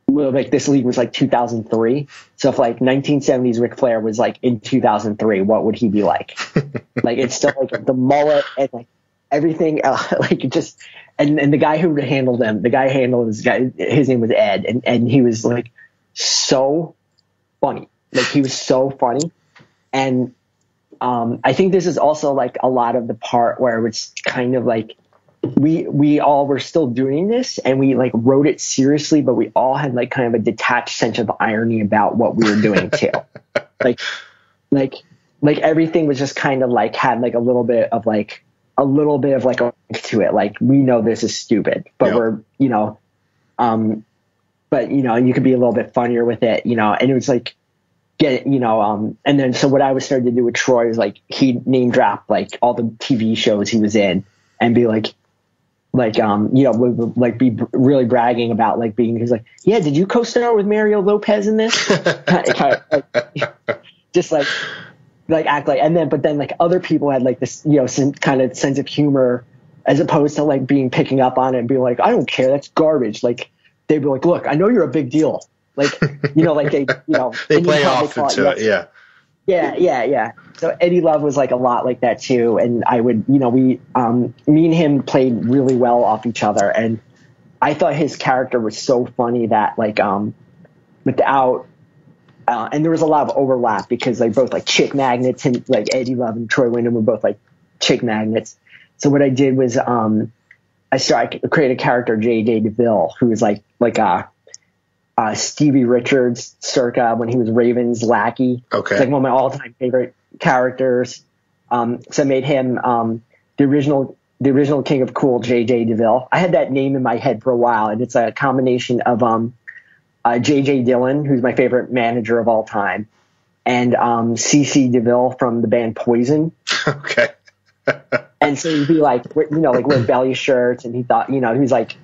this league was like 2003. So if like 1970s Ric Flair was like in 2003, what would he be like? Like it's still like the mullet and like everything else, like just, and the guy who handled this guy, his name was Ed, and he was like so funny. Like he was so funny. And I think this is also like a lot of the part where it's kind of like we all were still doing this, and we like wrote it seriously, but we all had like kind of a detached sense of irony about what we were doing too. like everything was just kind of like had like a little bit of like a wink to it. Like, we know this is stupid, but we're, you know, but you know, you could be a little bit funnier with it, you know, and it was like, and then so what I was starting to do with Troy is like he'd name drop like all the TV shows he was in and be like, you know, would like be really bragging about like being, he's like, yeah, did you co-star with Mario Lopez in this? Just like act like, but then like other people had like this, you know, some kind of sense of humor as opposed to like picking up on it and being like, I don't care, that's garbage. Like, they'd be like, look, I know you're a big deal. Like, you know, like they, you know, they play off into it. Yeah. So Eddie Love was like a lot like that too. And I would, you know, me and him played really well off each other. And I thought his character was so funny that like, without, and there was a lot of overlap because they both like chick magnets, and like Eddie Love and Troy Windham were both like chick magnets. So what I did was, I created a character, JJ DeVille, who was like Stevie Richards circa when he was Raven's lackey. Okay. It's like one of my all-time favorite characters. So I made him the original King of Cool, JJ DeVille. I had that name in my head for a while, and it's a combination of JJ Dillon, who's my favorite manager of all time, and CC DeVille from the band Poison. Okay. And so he'd be like, you know, like wear belly shirts, and he thought, you know, he was like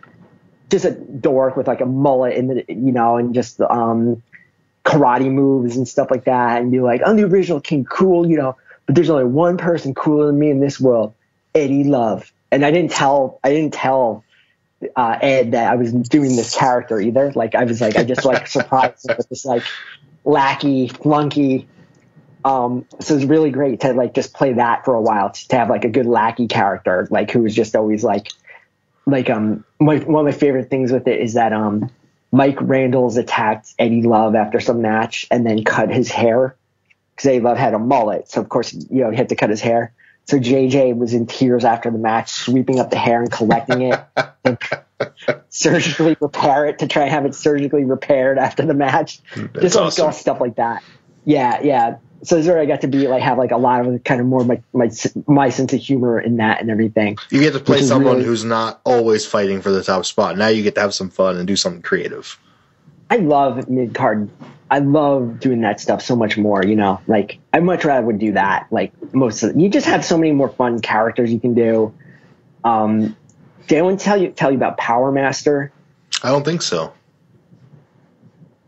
just a dork with like a mullet in the, you know, and just karate moves and stuff like that, and be like, I'm the original King Cool, you know, but there's only one person cooler than me in this world, Eddie Love. And I didn't tell Ed that I was doing this character either. Like, I was like, I just like surprised him with this like lackey flunky. So it was really great to like just play that for a while, to have like a good lackey character, like who was just always like one of my favorite things with it is that Mike Randalls attacked Eddie Love after some match and then cut his hair because Eddie Love had a mullet, so of course, you know, he had to cut his hair. So JJ was in tears after the match, sweeping up the hair and collecting it and surgically repair it to try and have it surgically repaired after the match. That's just like awesome. all stuff like that. Yeah. So this is where I got to be like, have like a lot of kind of more my sense of humor in that and everything. You get to play someone really, who's not always fighting for the top spot. Now you get to have some fun and do something creative. I love mid-card. I love doing that stuff so much more, you know, like I much rather would do that. Like you just have so many more fun characters you can do. Did anyone tell you about Power Master? I don't think so.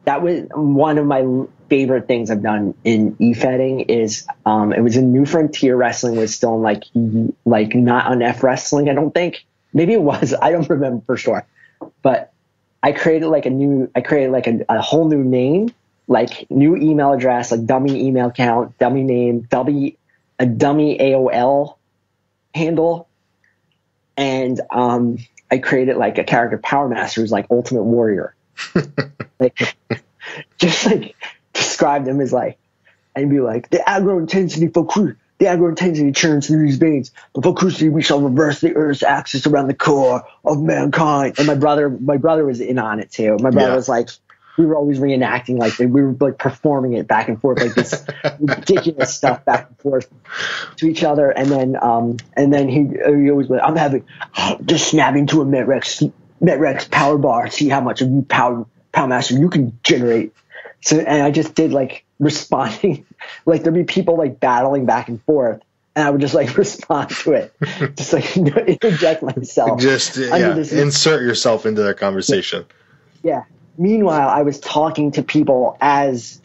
That was one of my favorite things I've done in Efeding is, it was in New Frontier Wrestling, was still in like not on EWrestling. I don't think, maybe it was, I don't remember for sure, but I created like a whole new name, like new email address, like dummy email account, dummy name, a dummy AOL handle. And, I created like a character, Power Master, who's like Ultimate Warrior. Like, just like describe them as like, and be like, the aggro intensity churns through these veins, but for cruelty we shall reverse the earth's axis around the core of mankind. And my brother was in on it too. My brother was like, we were always reenacting, like we were like performing it back and forth, like this ridiculous stuff back and forth to each other. And then he always went, I'm having just snapping to a Metrex power bar, see how much of you Power Master you can generate. So, and I just did like responding, like there'd be people like battling back and forth, and I would just like respond to it, just like interject myself. Just insert yourself into their conversation. Yeah. Meanwhile, I was talking to people as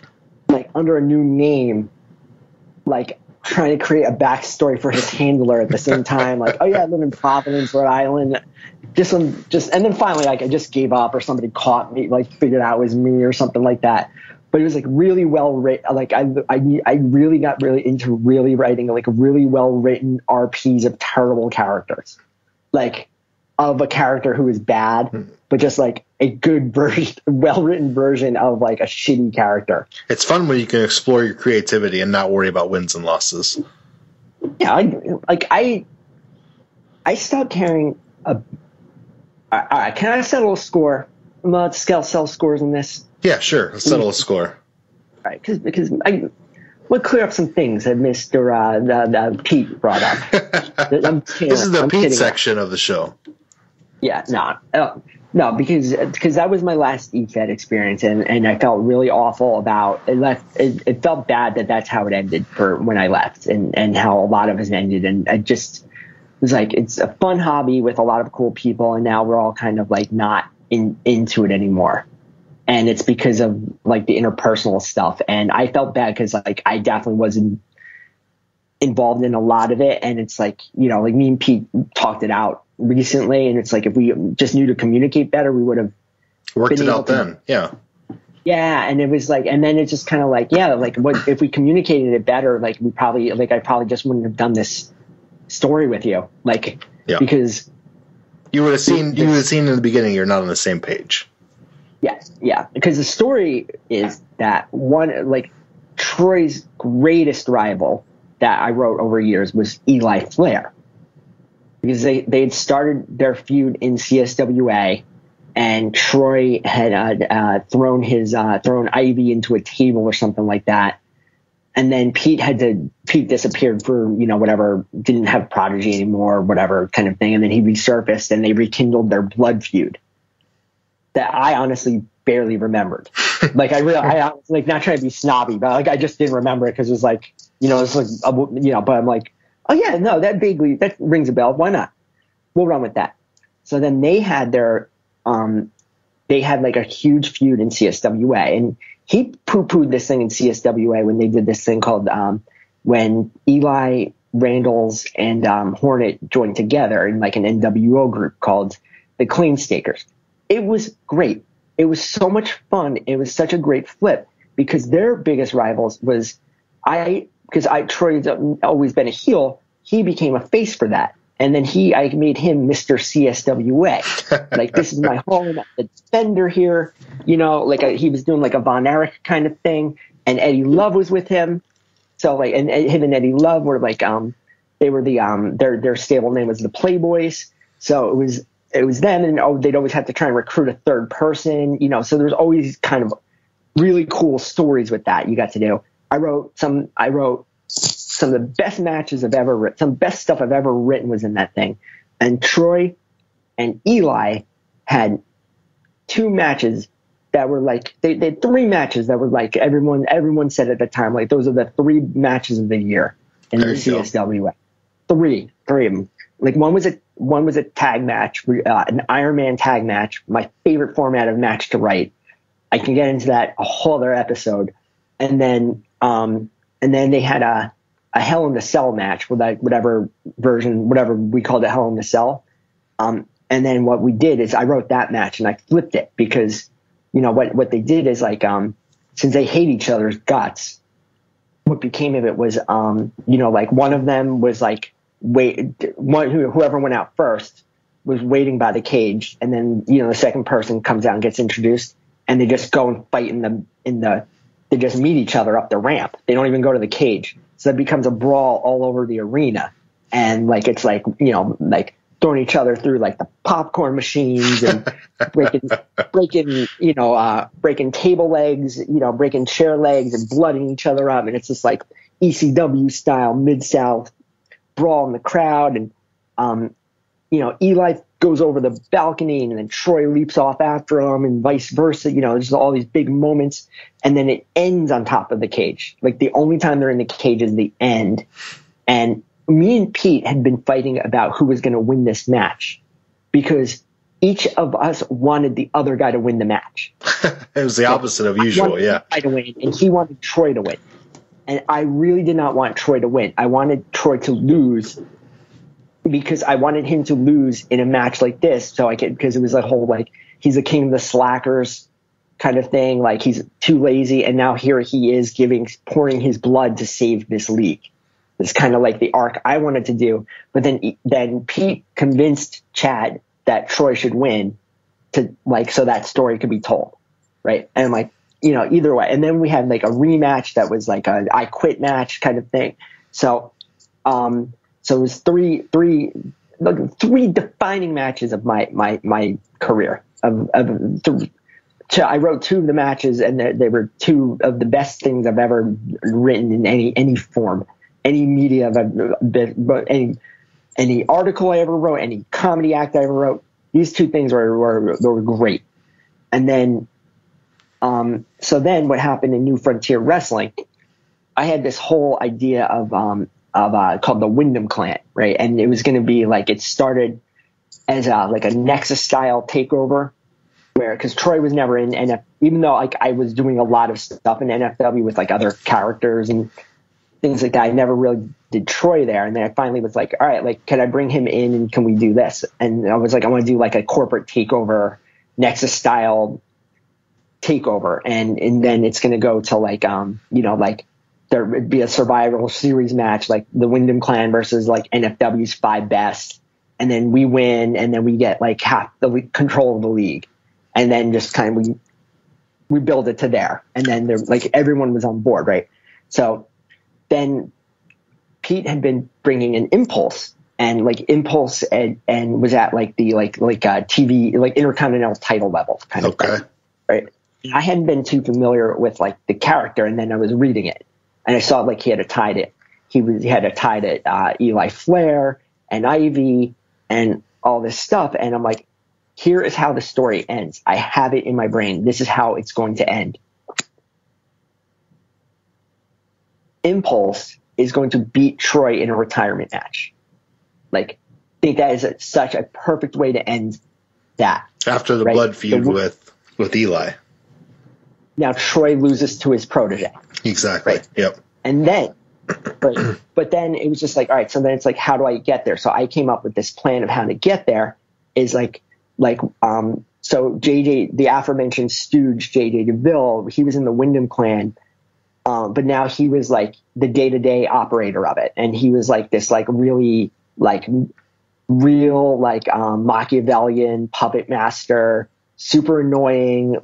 like under a new name, like trying to create a backstory for his handler at the same time. Like, oh yeah, I live in Providence, Rhode Island. And then finally, like I just gave up, or somebody caught me, like figured out it was me or something like that. But it was like really well written. Like I really got really into really writing like really well written RPs of terrible characters, like of a character who is bad, but just like a good version, well written version of like a shitty character. It's fun when you can explore your creativity and not worry about wins and losses. Yeah, I stopped caring. All right, can I settle a score? Let's settle scores in this. Yeah, sure. Let's settle a score. All right, because I want to clear up some things that Mr. Pete brought up. This is the Pete section of the show. Yeah, no, because that was my last EFED experience, and I felt really awful about it. It felt bad that's how it ended for when I left, and how a lot of us ended, and I just was like, it's a fun hobby with a lot of cool people, and now we're all kind of like not into it anymore. And it's because of like the interpersonal stuff. And I felt bad because like I definitely wasn't involved in a lot of it. And it's like, like me and Pete talked it out recently. And it's like, if we just knew to communicate better, we would have worked it out then. Yeah. Yeah. And it was like, and then it's just kind of like, yeah, like what if we communicated it better? Like I probably just wouldn't have done this story with you. Like, because you would have seen in the beginning, you're not on the same page. Yeah, because the story is that Troy's greatest rival that I wrote over years was Eli Flair, because they had started their feud in CSWA, and Troy had thrown Ivy into a table or something like that, and then Pete disappeared for whatever, didn't have Prodigy anymore, whatever kind of thing, and then he resurfaced and they rekindled their blood feud that I honestly barely remembered. Like I was like, not trying to be snobby, but like I just didn't remember it because it was like, it's like, but I'm like, oh yeah, no, that rings a bell. Why not? We'll run with that. So then they had like a huge feud in CSWA, and he poo-pooed this thing in CSWA when they did this thing called when Eli Randalls and Hornet joined together in like an NWO group called the Cleanstakers. It was great. It was so much fun. It was such a great flip because their biggest rivals was Troy's always been a heel. He became a face for that. And then I made him Mr. CSWA. Like, this is my home. I'm the defender here. Like he was doing like a Von Erich kind of thing. And Eddie Love was with him. So like, and him and Eddie Love were like, they were their stable name was the Playboys. So it was them, and they'd always have to try and recruit a third person, so there's always kind of really cool stories with that you got to do. I wrote some of the best matches I've ever written. Some best stuff I've ever written was in that thing. And Troy and Eli had two matches that were like, they had three matches that were like, everyone said at the time, like those are the three matches of the year in the CSWA. Three of them. Like one was a tag match, an Iron Man tag match, my favorite format of match to write. I can get into that a whole other episode. And then they had a Hell in the Cell match with like whatever we called it, Hell in the Cell. And then what we did is I wrote that match and I flipped it because, what they did is like, since they hate each other's guts, what became of it was, like one of them was like, whoever went out first was waiting by the cage, and then the second person comes out and gets introduced, and they just go and fight they just meet each other up the ramp. They don't even go to the cage, so it becomes a brawl all over the arena, and like it's like like throwing each other through like the popcorn machines and breaking table legs, breaking chair legs and blooding each other up, and it's just like ECW style Mid-South brawl in the crowd. And Eli goes over the balcony and then Troy leaps off after him and vice versa. There's all these big moments, and then it ends on top of the cage. Like the only time they're in the cage is the end. And me and Pete had been fighting about who was going to win this match because each of us wanted the other guy to win the match. It was the opposite of usual. Yeah. I to win, and he wanted Troy to win. And I really did not want Troy to win. I wanted Troy to lose because I wanted him to lose in a match like this. So because it was a whole, like, he's a king of the slackers kind of thing. Like he's too lazy. And now here he is pouring his blood to save this league. It's kind of like the arc I wanted to do. But then Pete convinced Chad that Troy should win so that story could be told. Right. And I'm like, either way. And then we had like a rematch that was like a I quit match kind of thing. So it was three the 3 defining matches of my career. I wrote 2 of the matches, and they were 2 of the best things I've ever written in any form, any media I've ever been, any article I ever wrote, any comedy act I ever wrote. These 2 things were great. And then, so then what happened in New Frontier Wrestling, I had this whole idea of called the Windham Clan, right? And it was going to be like, it started as like a Nexus style takeover, where, because Troy was never in NF, even though like I was doing a lot of stuff in NFW with like other characters and things like that, I never really did Troy there. And then I finally was like, all right, like, can I bring him in and can we do this? And I was like, I want to do like a corporate takeover, Nexus style takeover. And then it's going to go to like, like there would be a survival series match, like the Wyndham Clan versus like NFW's 5 best. And then we win, and then we get like half the control of the league. And then just kind of we build it to there. And then there, like, everyone was on board, right? So then Pete had been bringing in Impulse, and like Impulse and was at like the TV, like Intercontinental title level kind of thing, right? And I hadn't been too familiar with like the character, and then I was reading it, and I saw like he had a tie to Eli Flair and Ivy and all this stuff, and I'm like, here is how the story ends. I have it in my brain. This is how it's going to end. Impulse is going to beat Troy in a retirement match. Like, I think that is such a perfect way to end that. After the blood feud with Eli. Now Troy loses to his protege. Exactly. Right? Yep. And then, but then it was just like, all right, so then it's like, how do I get there? So I came up with this plan of how to get there is so JJ, the aforementioned stooge, JJ DeVille, he was in the Wyndham Clan. But now he was like the day-to-day operator of it. And he was like this, like really like real, like, Machiavellian puppet master, super annoying,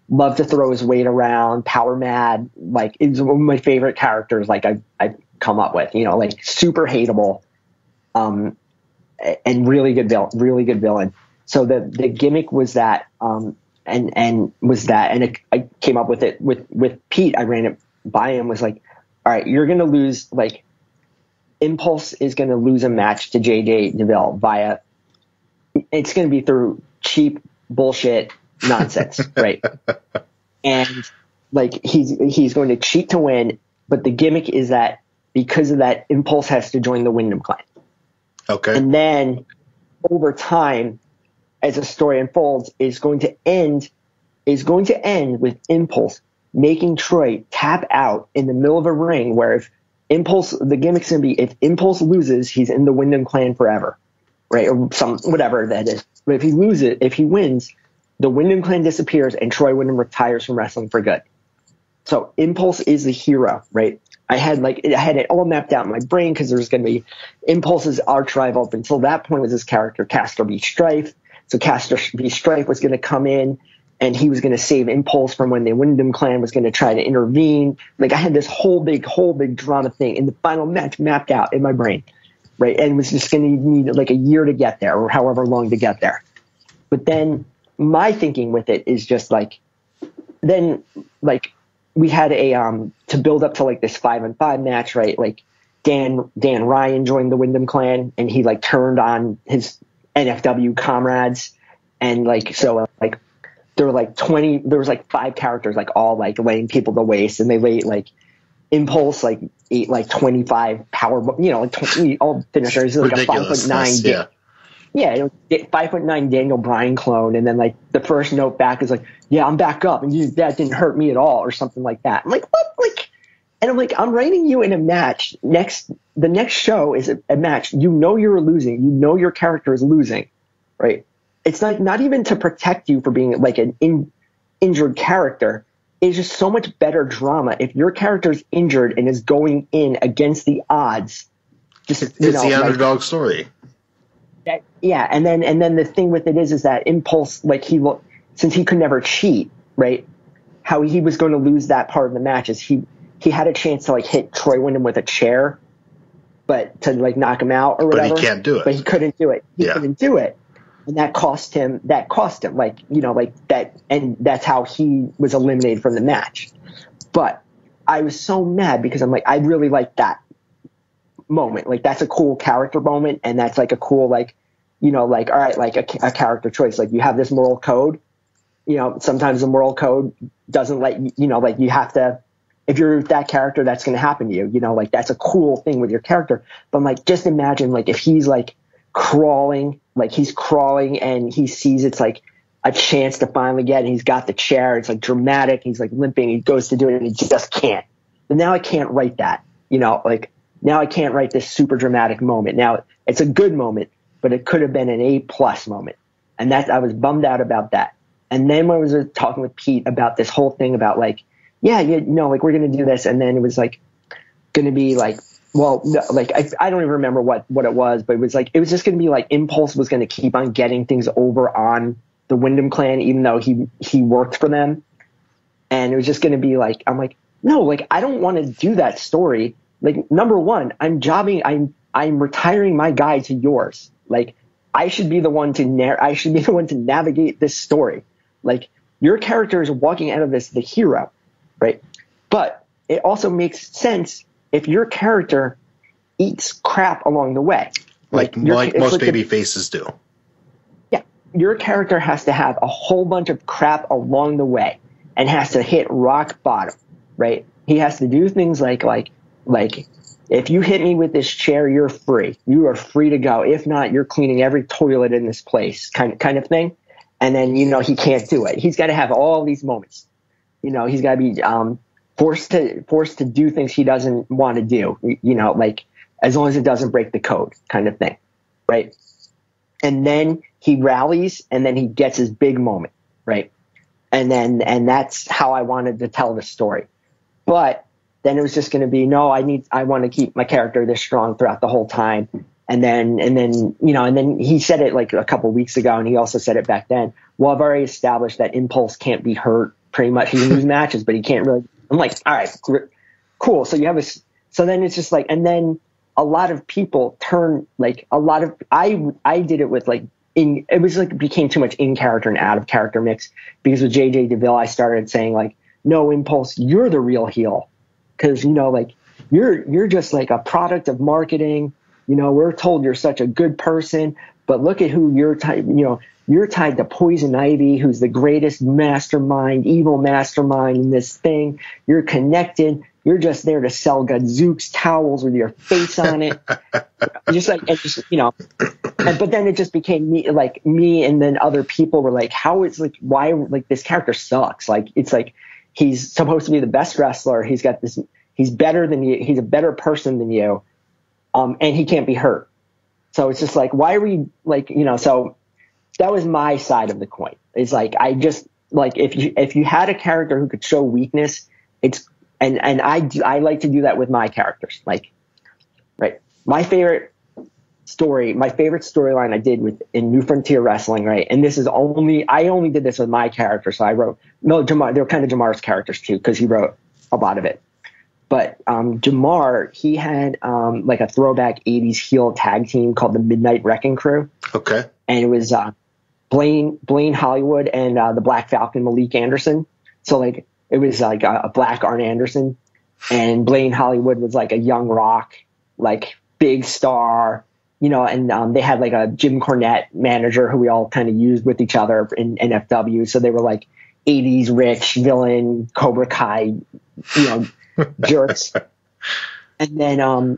loved to throw his weight around, power mad. Like, it was one of my favorite characters. Like I've come up with, like super hateable, and really good villain. So the gimmick was that, and I came up with it with Pete. I ran it by him, was like, all right, you're going to lose, like, Impulse is going to lose a match to JJ DeVille it's going to be through cheap bullshit nonsense. Right. And like, he's going to cheat to win, but the gimmick is that because of that, Impulse has to join the Wyndham Clan. Okay. And then over time, as the story unfolds, is going to end with Impulse making Troy tap out in the middle of a ring, where if Impulse, the gimmick's going to be, if Impulse loses, he's in the Wyndham Clan forever, right? Or whatever that is. But if he wins, the Wyndham Clan disappears and Troy Wyndham retires from wrestling for good. So Impulse is the hero, right? I had it all mapped out in my brain, because there's going to be Impulse's arch rival up until that point was his character Castor B. Strife. So Castor B. Strife was going to come in, and he was going to save Impulse from when the Wyndham Clan was going to try to intervene. Like, I had this whole big drama thing in the final match mapped out in my brain, right? And it was just going to need like a year to get there, or however long to get there. But then my thinking with it is just like, then like we had to build up to like this 5-on-5 match, right? Like Dan Ryan joined the Wyndham Clan, and he like turned on his NFW comrades, and like, so like there was like 5 characters, like all like laying people to waste, and they laid like Impulse like ate like 25 power, like 20, all finishers, like a 5'9", yeah, 5'9" Daniel Bryan clone, and then like the first note back is like, yeah, I'm back up, and that didn't hurt me at all, or something like that. I'm like, what? Like, and I'm like, I'm writing you in a match. The next show is a match. You're losing. Your character is losing, right? It's not even to protect you for being like an injured character. It's just so much better drama if your character is injured and is going in against the odds. It's the underdog story. Yeah, and then the thing with it is that Impulse, like, since he could never cheat, right? How he was going to lose that part of the match is he had a chance to like hit Troy Windham with a chair, but to like knock him out or whatever. But he can't do it. But he couldn't do it. He couldn't do it. And that cost him, like, you know, like that. And that's how he was eliminated from the match. But I was so mad because I'm like, I really like that moment. Like, that's a cool character moment. And that's like a cool, like, you know, like, all right, like a character choice. Like, you have this moral code. You know, sometimes the moral code doesn't let you, you know, like you have to, if you're that character, that's going to happen to you. You know, like that's a cool thing with your character. But I'm like, just imagine like if he's like crawling, like he's crawling and he sees it's like a chance to finally get it. He's got the chair. It's like dramatic. He's like limping. He goes to do it and he just can't. But now I can't write that, you know, like now I can't write this super dramatic moment. Now it's a good moment, but it could have been an A+ moment. And that I was bummed out about that. And then when I was talking with Pete about this whole thing about like, yeah, you know, like we're going to do this. And then it was like going to be like, well, no, like I don't even remember what it was, but it was like, it was just going to be like Impulse was going to keep on getting things over on the Wyndham clan, even though he worked for them. And it was just going to be like, I'm like, no, like I don't want to do that story. Like, number one, I'm retiring my guy to yours. Like, I should be the one to navigate this story. Like, your character is walking out of this the hero, right? But it also makes sense if your character eats crap along the way. Like most baby faces do. Yeah. Your character has to have a whole bunch of crap along the way and has to hit rock bottom, right? He has to do things like if you hit me with this chair, you're free. You are free to go. If not, you're cleaning every toilet in this place, kind of thing. And then, you know, he can't do it. He's got to have all these moments. You know, he's got to be forced to do things he doesn't want to do. You know, like as long as it doesn't break the code, kind of thing, right? And then he rallies, and then he gets his big moment, right? And that's how I wanted to tell the story. But then it was just going to be, no, I want to keep my character this strong throughout the whole time. And then, you know, and then he said it like a couple weeks ago, and he also said it back then. Well, I've already established that Impulse can't be hurt pretty much. He can lose matches, but he can't really. I'm like, all right, cool. So you have so then it's just like, and then a lot of people turn like I did it with like, it was like, it became too much in character and out of character mix, because with JJ DeVille, I started saying like, no, Impulse, you're the real heel. Cause you know, like you're just like a product of marketing. You know, we're told you're such a good person, but look at who you're tied. You know, you're tied to Poison Ivy, who's the greatest mastermind, evil mastermind in this thing. You're connected. You're just there to sell Gadzooks towels with your face on it. Just like, and just, you know, but then it just became me, and then other people were like, how is like, why, like this character sucks. Like, it's like, he's supposed to be the best wrestler. He's got this, he's better than you. He's a better person than you. And he can't be hurt. So it's just like, why are we like, you know, so that was my side of the coin. It's like, I just like, if you had a character who could show weakness, and I like to do that with my characters. Like, right. My favorite storyline I did in New Frontier Wrestling, right? And this is I only did this with my character. So I wrote, no, Jamar, they were kind of Jamar's characters too, because he wrote a lot of it. But Jamar, he had like a throwback 80s heel tag team called the Midnight Wrecking Crew. Okay. And it was Blaine Hollywood and the Black Falcon, Malik Anderson. So like it was like a black Arn Anderson, and Blaine Hollywood was like a young rock, like big star, you know, and they had like a Jim Cornette manager who we all kind of used with each other in NFW. So they were like 80s rich villain, Cobra Kai, you know, jerks. And then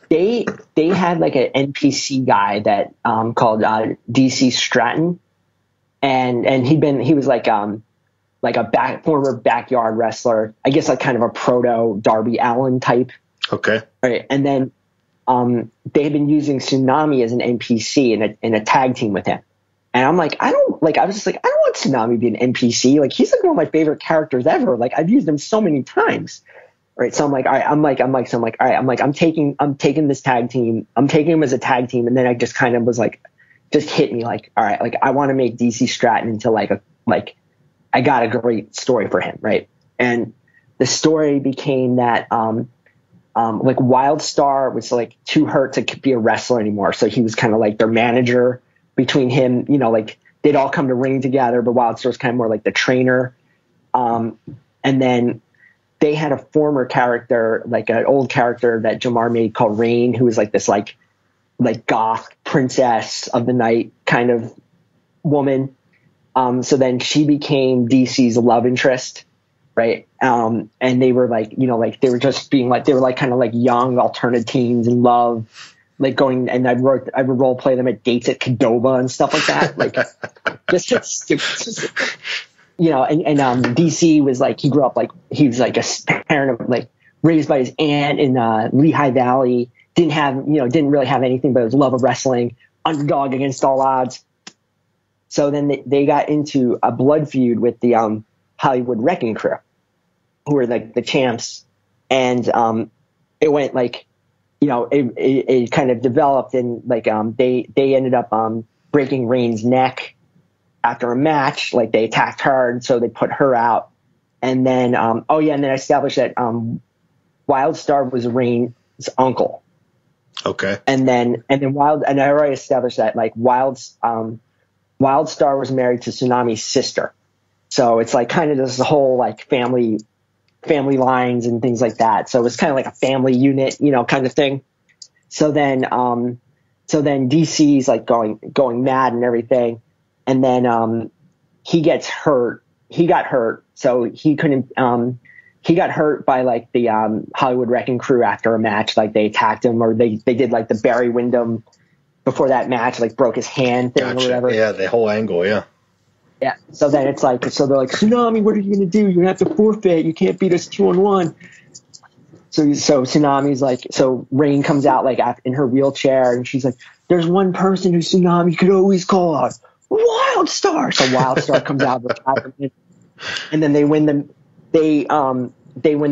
they had like an NPC guy that called DC Stratton, and he was like a former backyard wrestler, I guess like kind of a proto Darby Allin type. Okay. Right. And then they had been using Tsunami as an NPC in a tag team with him. And I'm like, I was just like, I don't want Tsunami to be an NPC. Like, he's like one of my favorite characters ever. Like, I've used him so many times. Right. So I'm like, all right, I'm taking this tag team. I'm taking him as a tag team. And then I just kind of was like, just hit me like, all right, like I want to make DC Stratton into I got a great story for him. Right. And the story became that, like Wildstar was like too hurt to be a wrestler anymore. So he was kind of like their manager. Between him, you know, like they'd all come to ring together, but Wildstar was kind of more like the trainer. And then they had a former character, like an old character that Jamar made called Rain, who was like this like goth princess of the night kind of woman. So then she became DC's love interest. Right. And they were like, you know, like they were just being like, they were like kind of like young alternative teens in love, like going, and I would role play them at dates at Cadova and stuff like that. Like just stupid, you know, and DC was like, he grew up like, he was like a parent of like raised by his aunt in Lehigh Valley, didn't really have anything but his love of wrestling, underdog against all odds. So then they got into a blood feud with the Hollywood Wrecking Crew, who were like the champs. And it went like, you know, it kind of developed, and like they ended up breaking Rain's neck after a match. Like they attacked her, and so they put her out. And then and then I established that Wildstar was Rain's uncle. Okay. And I already established that like Wildstar was married to Tsunami's sister. So it's like kind of this whole like family lines and things like that. So it's kind of like a family unit, you know, kind of thing. So then DC's like going mad and everything. And then he gets hurt. He got hurt. So he couldn't, he got hurt by like the Hollywood Wrecking Crew after a match. Like they attacked him, or they did like the Barry Windham before that match, like broke his hand thing or whatever. Yeah, the whole angle, yeah. Yeah. So then it's like, so they're like, Tsunami, what are you going to do? You're going to have to forfeit. You can't beat us 2-on-1. So Tsunami's like, so Rain comes out like in her wheelchair, and she's like, there's one person who Tsunami could always call out, Wildstar. So Wildstar comes out, and then they win the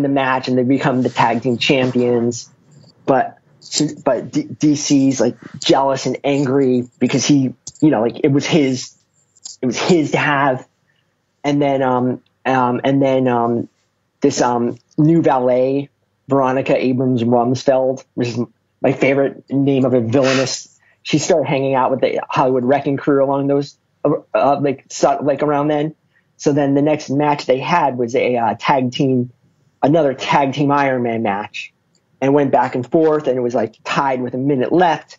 match, and they become the tag team champions. But DC's like jealous and angry because he, you know, like it was his to have. And then this new valet, Veronica Abrams Rumsfeld, which is my favorite name of a villainess. She started hanging out with the Hollywood Wrecking Crew along those like around then. So then the next match they had was another tag team Iron Man match, and went back and forth, and it was like tied with a minute left.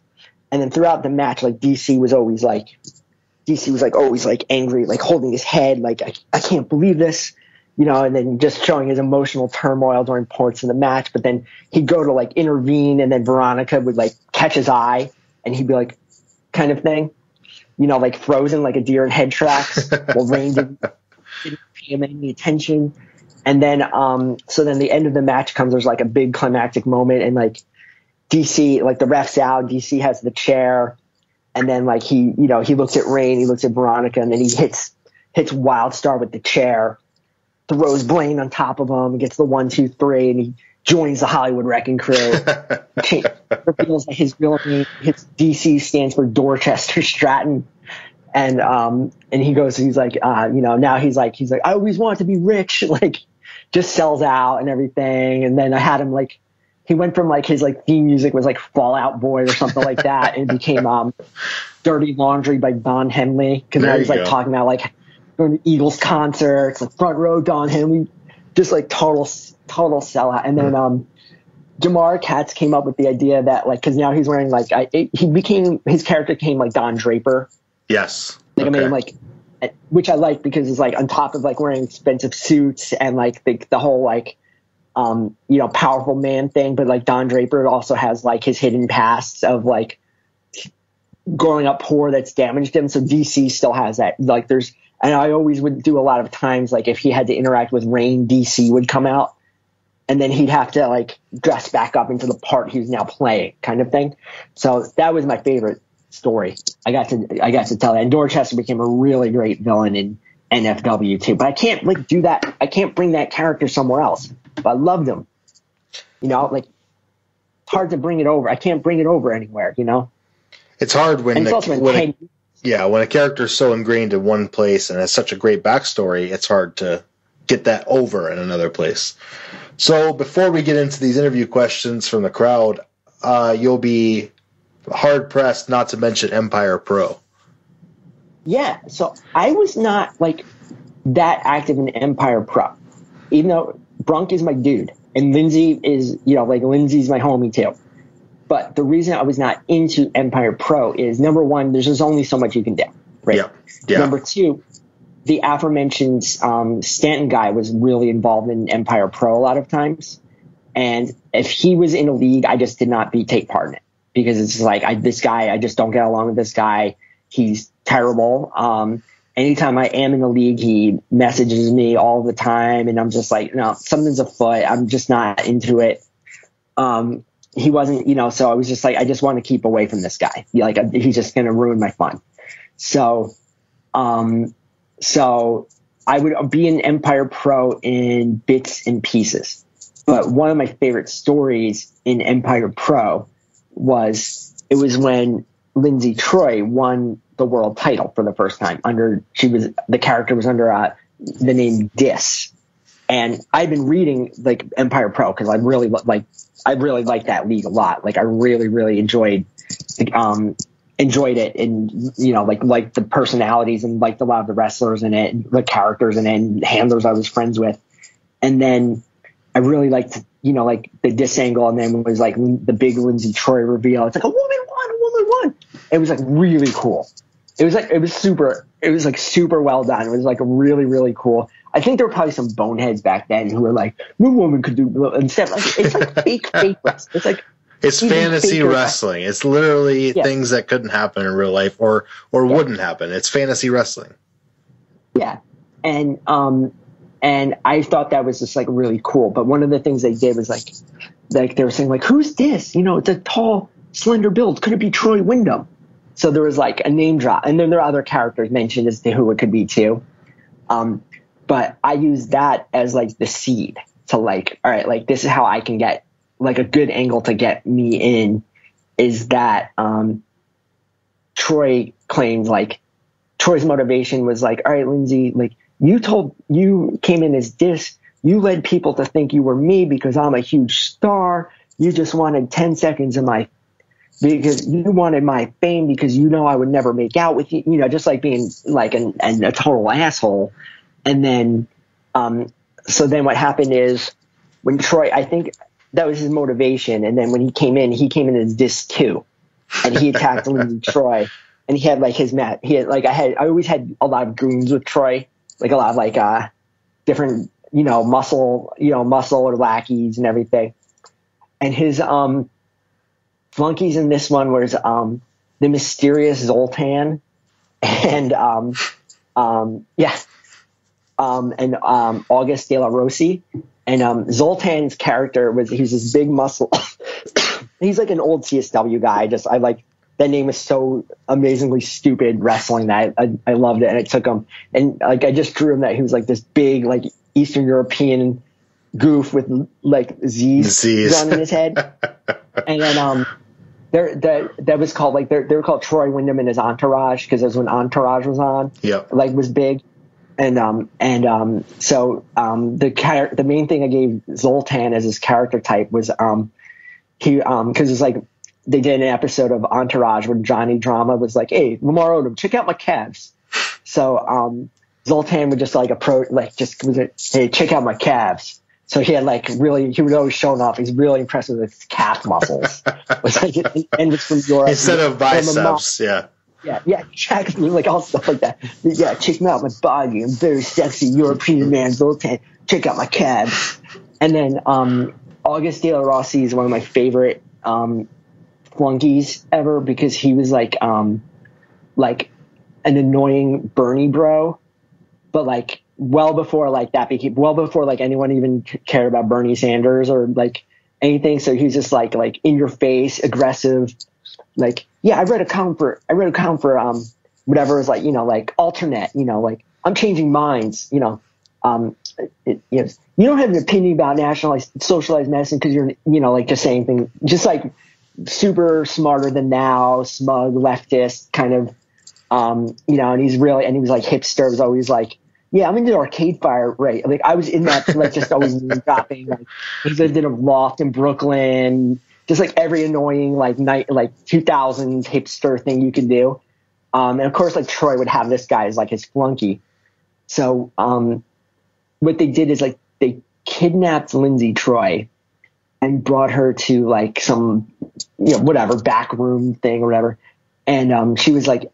And then throughout the match, like DC was always angry, like holding his head, like I can't believe this, you know, and then just showing his emotional turmoil during parts of the match. But then he'd go to like intervene, and then Veronica would like catch his eye, and he'd be like, kind of thing, you know, like frozen like a deer in head tracks. Well, Rain didn't pay him any attention. And then so then the end of the match comes, there's like a big climactic moment, and like DC, like the ref's out, DC has the chair, and then like he looks at Rain, he looks at Veronica, and then he hits Wildstar with the chair, throws Blaine on top of him, gets the 1, 2, 3, and he joins the Hollywood Wrecking Crew. Reveals that his real name, his DC stands for Dorchester Stratton. And he goes, he's like, now he's like, I always wanted to be rich, like just sells out and everything. And then I had him like, he went from like his like theme music was like Fall Out Boy or something like that, and it became Dirty Laundry by Don Henley, because now he's like talking about like going to Eagles concerts, like front row Don Henley, just like total sellout. And then Jamar Katz came up with the idea that like, because now he's wearing like his character became like Don Draper. Yes. Like okay. I mean, like, which I like because it's like on top of like wearing expensive suits and like the whole like powerful man thing, but like Don Draper also has like his hidden past of like growing up poor that's damaged him. So DC still has that. Like and I always would do a lot of times, like if he had to interact with Rain, DC would come out, and then he'd have to like dress back up into the part he was now playing, kind of thing. So that was my favorite story. I got to tell that. And Dorchester became a really great villain in NFW too. But I can't like do that. I can't bring that character somewhere else. But I loved him. You know, like it's hard to bring it over. I can't bring it over anywhere, you know? It's hard when a character is so ingrained in one place and has such a great backstory, it's hard to get that over in another place. So before we get into these interview questions from the crowd, you'll be hard pressed not to mention Empire Pro. Yeah, so I was not like that active in Empire Pro, even though Brunk is my dude and Lindsay is, like Lindsay's my homie too. But the reason I was not into Empire Pro is, number one, there's just only so much you can do, right? Yeah. Number two, the aforementioned Stanton guy was really involved in Empire Pro a lot of times. And if he was in a league, I just did not take part in it because it's like, this guy, I just don't get along with this guy. He's terrible. Anytime I am in the league, he messages me all the time. And I'm just like, no, something's afoot. I'm just not into it. He wasn't, so I was just like, I just want to keep away from this guy. Like, he's just going to ruin my fun. So I would be in Empire Pro in bits and pieces. But one of my favorite stories in Empire Pro was when Lindsay Troy won the world title for the first time. The character was under the name Dis. And I've been reading like Empire Pro because I really like that league a lot. Like I really, really enjoyed it, and like the personalities and liked a lot of the wrestlers in it, and the characters in it, and handlers I was friends with. And then I really liked like the Dis angle, and then it was like the big Lindsay Troy reveal. It's like a woman won. It was like really cool. It was super well done. It was like really, really cool. I think there were probably some boneheads back then who were like, no woman could do instead. Like, it's like fake wrestling. It's fantasy wrestling. It's literally things that couldn't happen in real life or wouldn't happen. It's fantasy wrestling. Yeah. And I thought that was just like really cool. But one of the things they did was like they were saying like, who's this? It's a tall, slender build. Could it be Troy Windham? So there was like a name drop, and then there are other characters mentioned as to who it could be too. But I used that as like the seed to like, all right, like this is how I can get like a good angle to get me in, is that Troy claims like Troy's motivation was like, all right, Lindsay, like you came in as Dis, you led people to think you were me because I'm a huge star. You just wanted 10 seconds of because you wanted my fame because I would never make out with you, just like being like a total asshole. And then, so then what happened is when Troy, I think that was his motivation. And then when he came in as Dis 2, and he attacked Lindsay Troy, and he had like his mat. He had like, I always had a lot of goons with Troy, like a lot of like, different, muscle or lackeys and everything. And his, flunkies in this one was, the mysterious Zoltan and, and August De La Rossi. And Zoltan's character he's this big muscle. He's like an old CSW guy. I like that name is so amazingly stupid wrestling that I loved it. And it took him, and like I just drew him that he was like this big like Eastern European goof with like Z's drawn in his head. And then that was called like they were called Troy Windham and his entourage because that was when Entourage was on. Yeah, like was big. So the main thing I gave Zoltan as his character type was because it's like they did an episode of Entourage where Johnny Drama was like, hey, Lamar Odom, check out my calves. So Zoltan would just like approach hey, check out my calves. So he had like he would always show off. He's really impressed with his calf muscles. And it's from Europe instead of biceps. Yeah, exactly. Like all stuff like that. Yeah, check me out my body. I'm very sexy European man, Zoltan. Check out my calves. And then August De La Rossi is one of my favorite flunkies ever because he was like an annoying Bernie bro, but like well before like anyone even cared about Bernie Sanders or like anything. So he's just like in your face, aggressive. Like, yeah, I read a column for whatever is like, like alternate, like I'm changing minds, you don't have an opinion about nationalized socialized medicine because you're, like just saying things, just like super smarter than now, smug leftist kind of, and he was like hipster, was always like, Yeah, I'm into Arcade Fire, right? Like I was in that, like just always name dropping. Like he lived in a loft in Brooklyn, just like every annoying like 2000s hipster thing you could do. And of course, like Troy would have this guy as like his flunky. So what they did is like they kidnapped Lindsay Troy and brought her to like some whatever back room thing or whatever, and she was like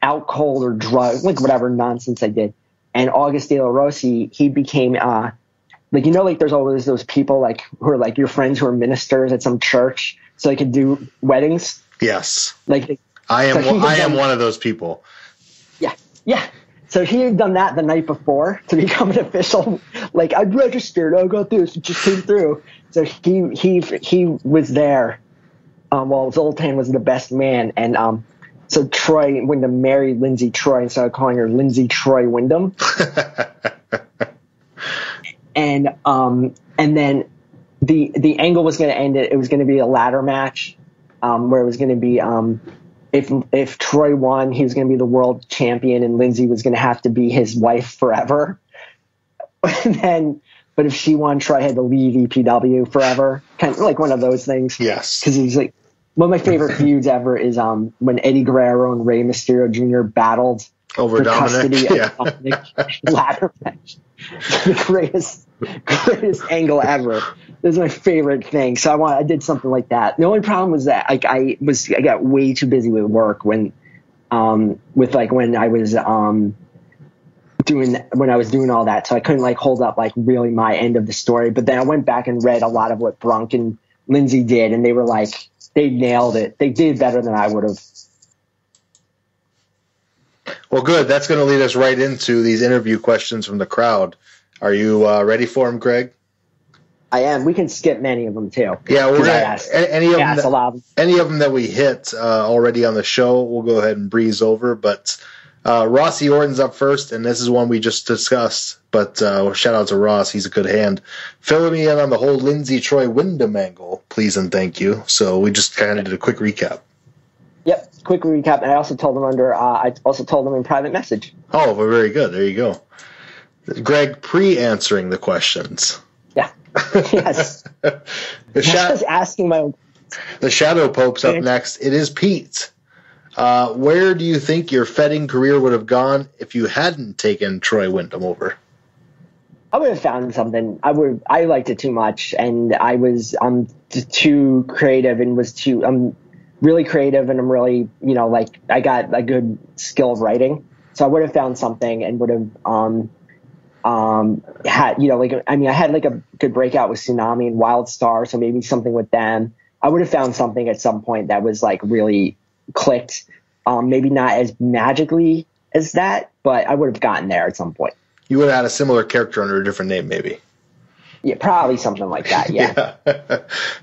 out cold or drugged, like whatever nonsense they did. And August De La Rossi, he became like there's always those people like who are like your friends who are ministers at some church, so they could do weddings. Yes, like I am one of those people. Yeah. So he had done that the night before to become an official. Like I'd registered, I got this, it just came through. So he was there while Zoltan was the best man, and so Troy Windham married Lindsay Troy and started calling her Lindsay Troy Windham. And then the angle was going to end it. It was going to be a ladder match where it was going to be if Troy won, he was going to be the world champion, and Lindsay was going to have to be his wife forever. But if she won, Troy had to leave EPW forever, kind of like one of those things. Yes, because he's like. One of my favorite feuds ever is when Eddie Guerrero and Rey Mysterio Jr. battled over Dominic. Custody of Dominic ladder match. The greatest angle ever. This is my favorite thing. So I did something like that. The only problem was that I got way too busy with work when I was doing all that, so I couldn't like hold up like really my end of the story. But then I went back and read a lot of what Brunk and Lindsay did, and they were like. They nailed it. They did better than I would have. Well, good. That's going to lead us right into these interview questions from the crowd. Are you ready for them, Greg? I am. We can skip many of them, too. Yeah, we're any of them that we hit already on the show, we'll go ahead and breeze over. But Rossi Orton's up first, and this is one we just discussed. But shout out to Ross. He's a good hand. Fill me in on the whole Lindsay Troy Windham angle, please and thank you. So we just kind of did a quick recap. Yep, quick recap. And I also told them in private message. Oh, well, very good. There you go. Greg pre-answering the questions. Yeah. Yes. Just asking my own. The Shadow Pope's up next. It is Pete. Where do you think your Fedding career would have gone if you hadn't taken Troy Windham over? I would have found something. I liked it too much, and I was too creative and was too. I'm really creative, and I'm really I got a good skill of writing, so I would have found something and would have had I had like a good breakout with Tsunami and Wild Star, so maybe something with them. I would have found something at some point that was like really clicked. Maybe not as magically as that, but I would have gotten there at some point. You would have had a similar character under a different name, maybe. Yeah, probably something like that, yeah.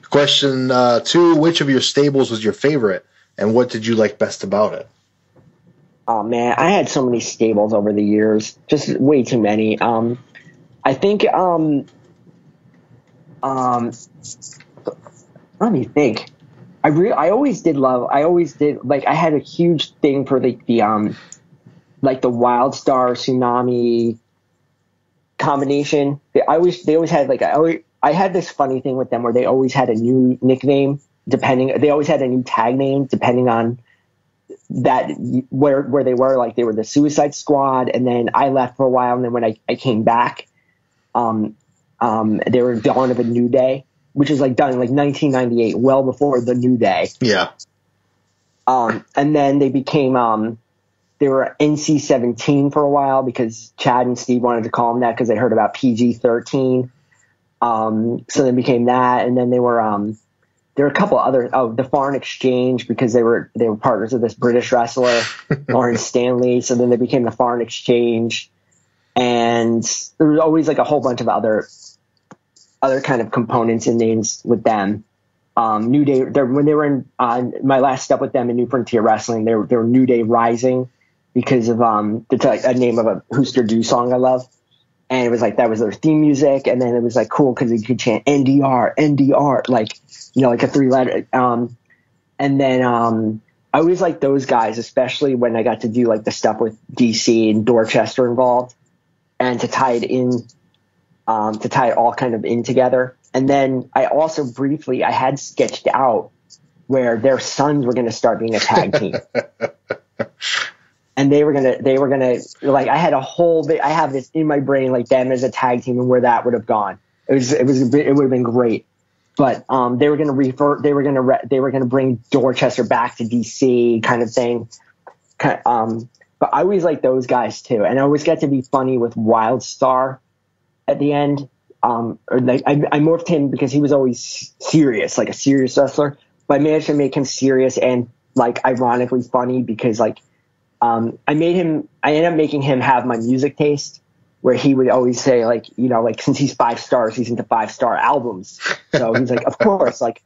Question 2, which of your stables was your favorite, and what did you like best about it? Oh, man, I had so many stables over the years. Just way too many. I think, let me think. I always did, like, I had a the thing for the Wild Star Tsunami combination. They always had I had this funny thing with them where they always had a new nickname they always had a new tag name depending on that where they were. Like they were the Suicide Squad, and then I left for a while, and then when I came back, they were Dawn of a New Day, which is like done in like 1998, well before the New Day. Yeah. And then they became they were NC-17 for a while because Chad and Steve wanted to call them that because they heard about PG-13. So they became that, and then there were a couple other the Foreign Exchange because they were partners of this British wrestler Lawrence Stanley. So then they became the Foreign Exchange, and there was always like a whole bunch of other kind of components and names with them. New Day, when they were in my last step with them in New Frontier Wrestling, they were New Day Rising because of a name of a Hooster Du song I love. And it was like that was their theme music, and then it was like cool because you could chant NDR, NDR, like like a 3-letter. And then I always liked those guys, especially when I got to do like the stuff with DC and Dorchester involved. and to tie it in, to tie it all kind of in together. And then I also briefly, I had sketched out where their sons were going to start being a tag team. And they were gonna like, I have this in my brain, like them as a tag team and where that would have gone. It would have been great. But they were going to bring Dorchester back to DC kind of thing. But I always like those guys too. And I always get to be funny with Wildstar at the end. Or like I morphed him because he was always serious, like a serious wrestler. But I managed to make him serious and like ironically funny because like I ended up making him have my music taste, where he would always say like, you know, like since he's 5 stars, he's into 5-star albums. So he's like, of course, like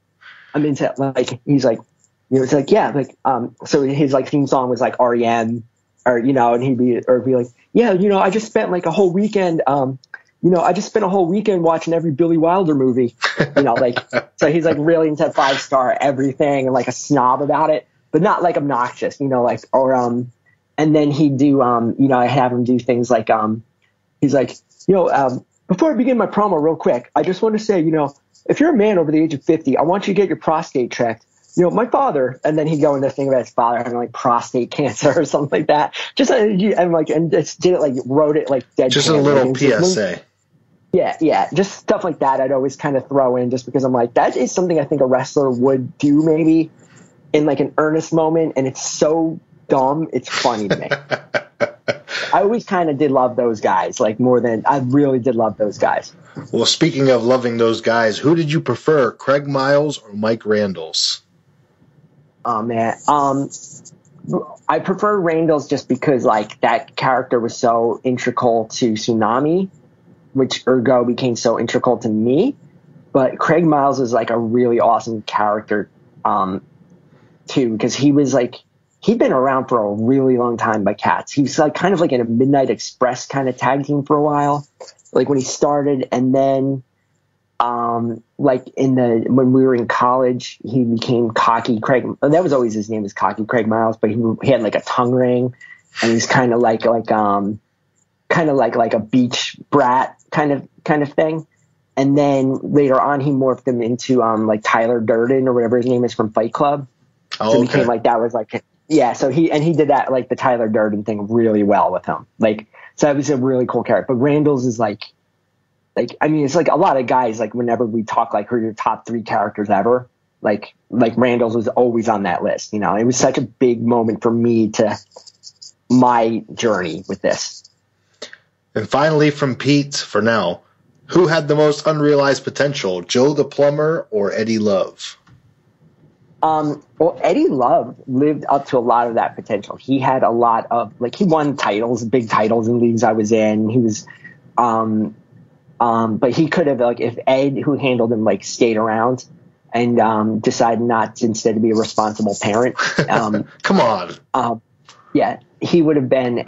I'm into like, he's like, you know, it's like, yeah, like, so his like theme song was like REM or, you know, and he'd be like, yeah, you know, I just spent like a whole weekend, watching every Billy Wilder movie, you know, like, so he's like really into 5-star everything and like a snob about it, but not like obnoxious, you know, like, or, and then he'd do, you know, I have him do things like, he's like, you know, before I begin my promo real quick, I just want to say, you know, if you're a man over the age of 50, I want you to get your prostate checked. You know, my father, and then he'd go into a thing about his father having like prostate cancer or something like that. Just, and just did it, like wrote it like dead. Just a little PSA. Yeah. Just stuff like that I'd always kind of throw in just because I'm like, that is something I think a wrestler would do maybe in like an earnest moment. And it's so dumb. It's funny to me. I always kind of did love those guys, like more than I really did love those guys. Well, speaking of loving those guys, who did you prefer, Craig Miles or Mike Randalls? Oh man, I prefer Randalls just because like that character was so integral to Tsunami, which ergo became so integral to me. But Craig Miles is like a really awesome character too, because he was like, he'd been around for a really long time by Cats. He was like kind of like in a Midnight Express kind of tag team for a while, like when he started, and then like when we were in college, he became Cocky Craig. That was always his name, was Cocky Craig Miles, but he had like a tongue ring, and he's kind of like a beach brat kind of thing. And then later on, he morphed him into like Tyler Durden or whatever his name is from Fight Club. Oh, so it okay. became like that was like. Yeah, so he did that, like the Tyler Durden thing really well with him. Like, so it was a really cool character. But Randalls is like, I mean, it's like a lot of guys, like whenever we talk like who are your top 3 characters ever, like Randalls was always on that list. You know, it was such a big moment for me to my journey with this. And finally from Pete, for now, who had the most unrealized potential, Joe the Plumber or Eddie Love? Well, Eddie Love lived up to a lot of that potential. He had a lot of, like, he won titles, big titles in leagues I was in. He was, but he could have, like, if Ed, who handled him, like, stayed around and, decided not to, instead to be a responsible parent. Come on. Yeah, he would have been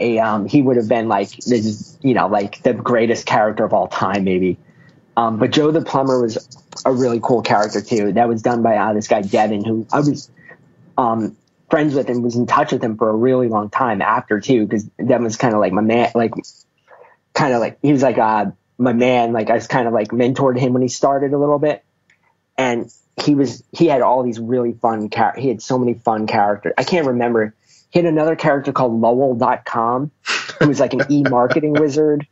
like, this, you know, like the greatest character of all time, maybe. But Joe the Plumber was a really cool character too. That was done by this guy Devin, who I was friends with and was in touch with him for a really long time after too, because Devin was kind of like my man, like kind of like he was like my man. Like I was kind of like mentored him when he started a little bit, and he had all these really fun he had so many fun characters. I can't remember. He had another character called Lowell.com, who was like an e-marketing wizard.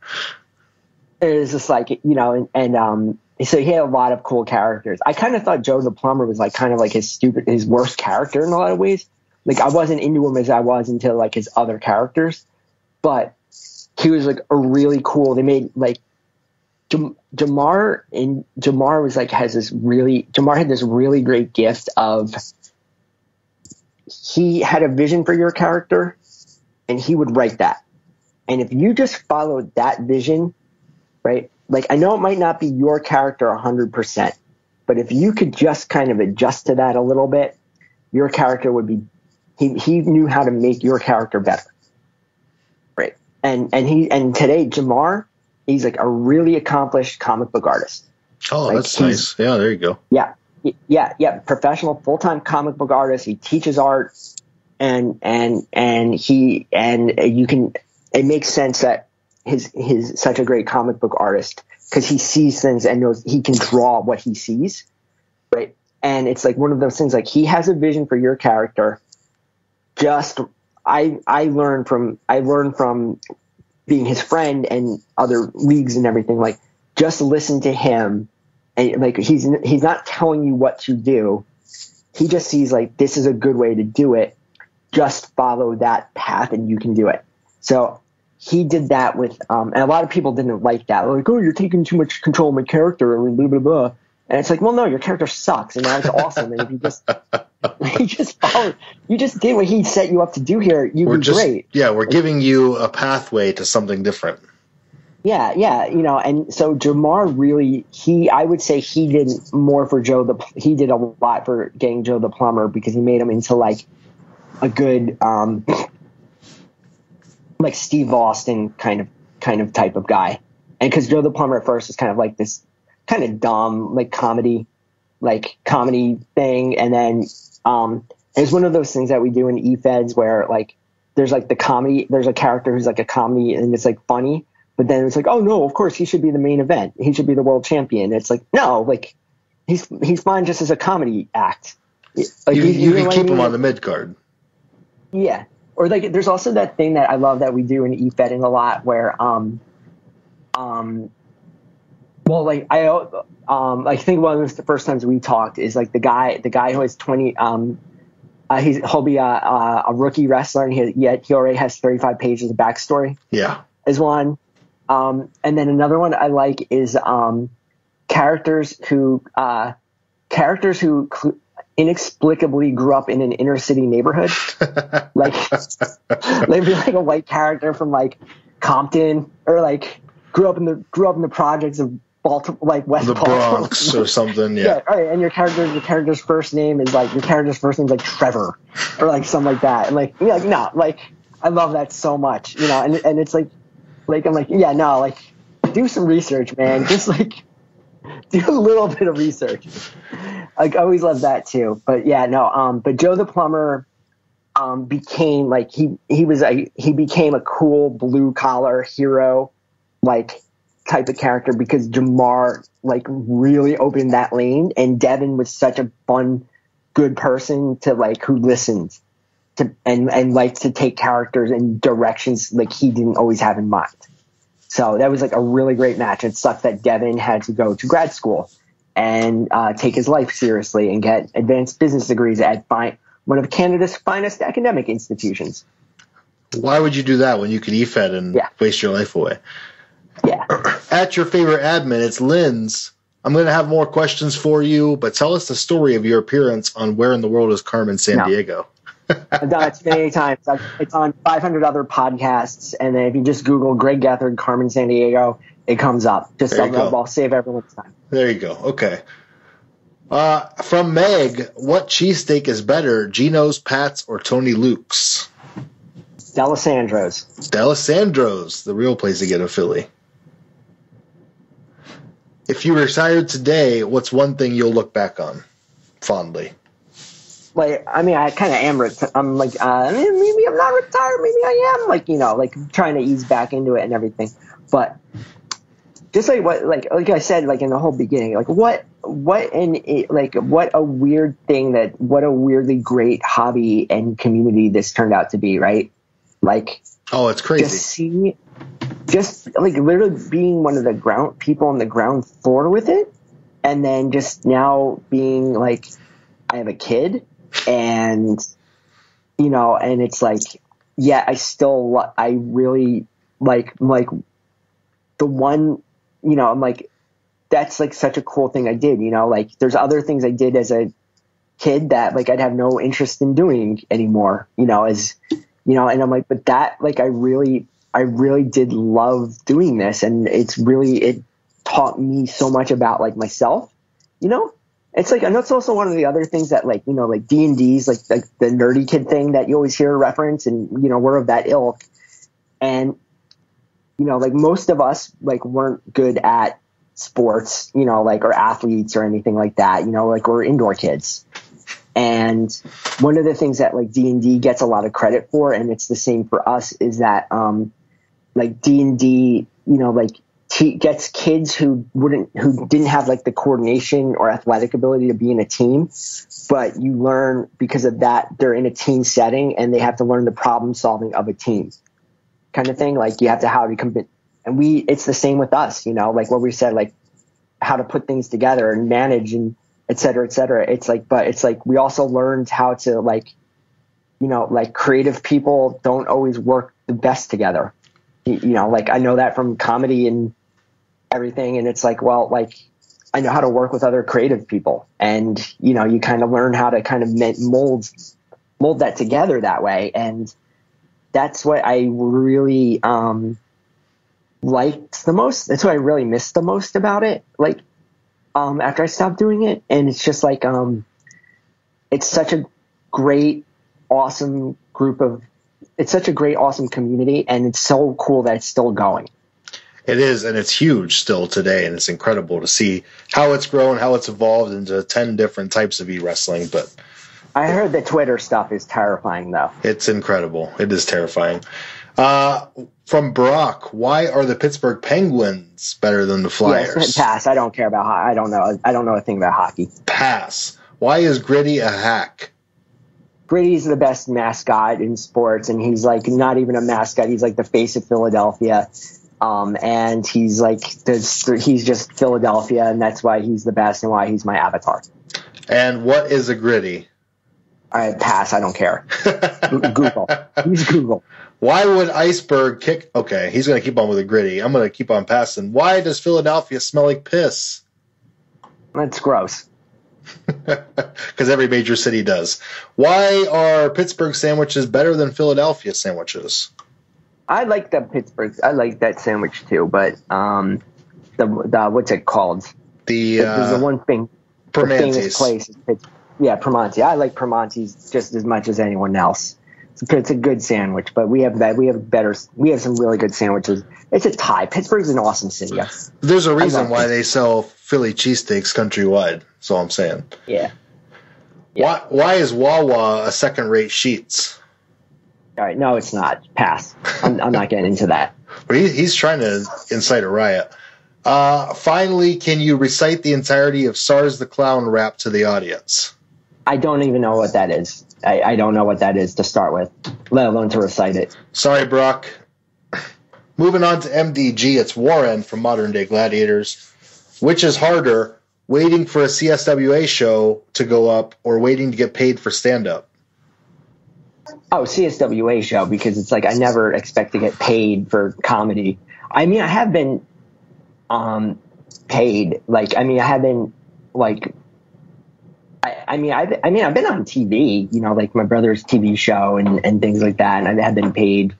It was just like, you know, and so he had a lot of cool characters. I kind of thought Joe the Plumber was like kind of like his worst character in a lot of ways. Like I wasn't into him as I was into like his other characters, but he was like a really cool. They made like Jamar was like Jamar had this really great gift of, he had a vision for your character and he would write that. And if you just followed that vision, right? Like, I know it might not be your character 100%, but if you could just kind of adjust to that a little bit, your character would be, he knew how to make your character better. Right. And today, Jamar, he's like a really accomplished comic book artist. Oh, like, that's nice. Yeah, there you go. Yeah. Professional full-time comic book artist. He teaches art it makes sense that his such a great comic book artist because he sees things and knows he can draw what he sees, right? And it's like one of those things, like he has a vision for your character. Just I learned from being his friend and other leagues and everything. Like, just listen to him, and like he's not telling you what to do. He just sees like this is a good way to do it. Just follow that path and you can do it. So he did that with, and a lot of people didn't like that. They're like, oh, you're taking too much control of my character and blah, blah, blah. And it's like, well, no, your character sucks. And now it's awesome. And if you just did what he set you up to do here, you'd be great. Yeah. We're giving you a pathway to something different. Yeah. Yeah. You know, and so Jamar really, I would say he did more for he did a lot for getting Joe the Plumber because he made him into like a good, like Steve Austin kind of type of guy. And because Joe the Plumber at first is kind of like this kind of dumb, like comedy thing. And then, it's one of those things that we do in EFEDs where like, there's like the comedy, there's a character who's like a comedy and it's like funny, but then it's like, oh no, of course he should be the main event. He should be the world champion. It's like, no, like he's fine just as a comedy act. Like, you can keep him on the mid card. Yeah. Or like, there's also that thing that I love that we do in EFEDing a lot where, well, like I think one of the first times we talked is like the guy who has 20. He'll be a rookie wrestler, and he already has 35 pages of backstory. Yeah, is one. And then another one I like is characters who inexplicably grew up in an inner city neighborhood, like maybe like a white character from like Compton, or like grew up in the projects of Baltimore, like West the Baltimore. Bronx or something. Yeah. All right. And your character's first name is like like Trevor or like something like that. And like, yeah, like, no, like I love that so much, you know, and it's like I'm like, yeah, no, like do some research, man. Just like do a little bit of research. Like I always love that too. But yeah, no, but Joe the Plumber became like he became a cool blue collar hero like type of character because Jamar like really opened that lane, and Devin was such a fun, good person to like who listened to and liked to take characters in directions like he didn't always have in mind. So that was like a really great match. It sucked that Devin had to go to grad school and take his life seriously and get advanced business degrees at one of Canada's finest academic institutions. Why would you do that when you could EFED and waste your life away? Yeah. At your favorite admin, it's Lynn's. I'm going to have more questions for you, but tell us the story of your appearance on Where in the World is Carmen Sandiego? I've done it too many times. It's on 500 other podcasts, and then if you just Google Gregg Gethard, Carmen Sandiego, it comes up. I'll save everyone's time. There you go. Okay. From Meg, what cheesesteak is better, Gino's, Pat's, or Tony Luke's? D'Alessandro's. D'Alessandro's, the real place to get a Philly. If you retired today, what's one thing you'll look back on fondly? Like, I mean, I kind of am. I'm like, maybe I'm not retired. Maybe I am. Like, you know, like trying to ease back into it and everything. But just like what, like I said, like in the whole beginning, like what a weird thing what a weirdly great hobby and community this turned out to be, right? Like, oh, it's crazy. Just like literally being one of the people on the ground floor with it, and then just now being like, I have a kid, and you know, and it's like, yeah, I really like the one, you know, I'm like, that's like such a cool thing I did, you know, like there's other things I did as a kid that like I'd have no interest in doing anymore, you know, as you know, and I'm like, but that like I really did love doing this, and it taught me so much about like myself, you know. It's like, I know it's also one of the other things that like, you know, like D&D's like the nerdy kid thing that you always hear reference, and you know, we're of that ilk, and you know, like most of us like weren't good at sports, you know, like or athletes or anything like that, you know, like we're indoor kids. And one of the things that like D&D gets a lot of credit for, and it's the same for us, is that like D&D, like gets kids who didn't have like the coordination or athletic ability to be in a team, but you learn because of that they're in a team setting and they have to learn the problem solving of a team kind of thing. Like you have to how to come in, and it's the same with us, like what we said, like how to put things together and manage and et cetera, et cetera. It's like we also learned how to like creative people don't always work the best together. Like I know that from comedy and everything. And it's like, well, like I know how to work with other creative people, and, you kind of learn how to kind of mold that together that way. And that's what I really, liked the most. That's what I really missed the most about it. Like, after I stopped doing it, and it's just like, it's such a great, awesome it's such a great, awesome community, and it's so cool that it's still going. It is, and it's huge still today, and it's incredible to see how it's grown, how it's evolved into 10 different types of e-wrestling. But I heard the Twitter stuff is terrifying, though. It's incredible. It is terrifying. From Brock, why are the Pittsburgh Penguins better than the Flyers? Yes, pass. I don't care about hockey. I don't know a thing about hockey. Pass. Why is Gritty a hack? Gritty's the best mascot in sports, and he's like not even a mascot. He's like the face of Philadelphia, and he's like he's just Philadelphia, and that's why he's the best and why he's my avatar. And what is a Gritty? I pass. I don't care. Google. Use Google. Why would Iceberg kick? Okay, he's going to keep on with a Gritty. I'm going to keep on passing. Why does Philadelphia smell like piss? That's gross. Because every major city does. Why are Pittsburgh sandwiches better than Philadelphia sandwiches? I like that sandwich too, but the what's it called? There's the one thing. Primanti's. The famous place is Pittsburgh. Yeah, Primanti. I like Primanti's just as much as anyone else. It's a good sandwich, but we have some really good sandwiches. It's a tie. Pittsburgh's an awesome city. There's a reason why they sell Philly cheesesteaks countrywide. That's all I'm saying. Yeah. Why is Wawa a second-rate Sheetz? All right, no, it's not. Pass. I'm not getting into that. But he's trying to incite a riot. Finally, can you recite the entirety of SARS the Clown rap to the audience? I don't even know what that is. I don't know what that is to start with, let alone to recite it. Sorry, Brock. Moving on to MDG, it's Warren from Modern Day Gladiators. Which is harder, waiting for a CSWA show to go up or waiting to get paid for stand-up? Oh, CSWA show, because it's like I never expect to get paid for comedy. I mean, I have been paid. Like, I mean, I have been like... I've been on TV, like my brother's TV show and things like that. And I have been paid,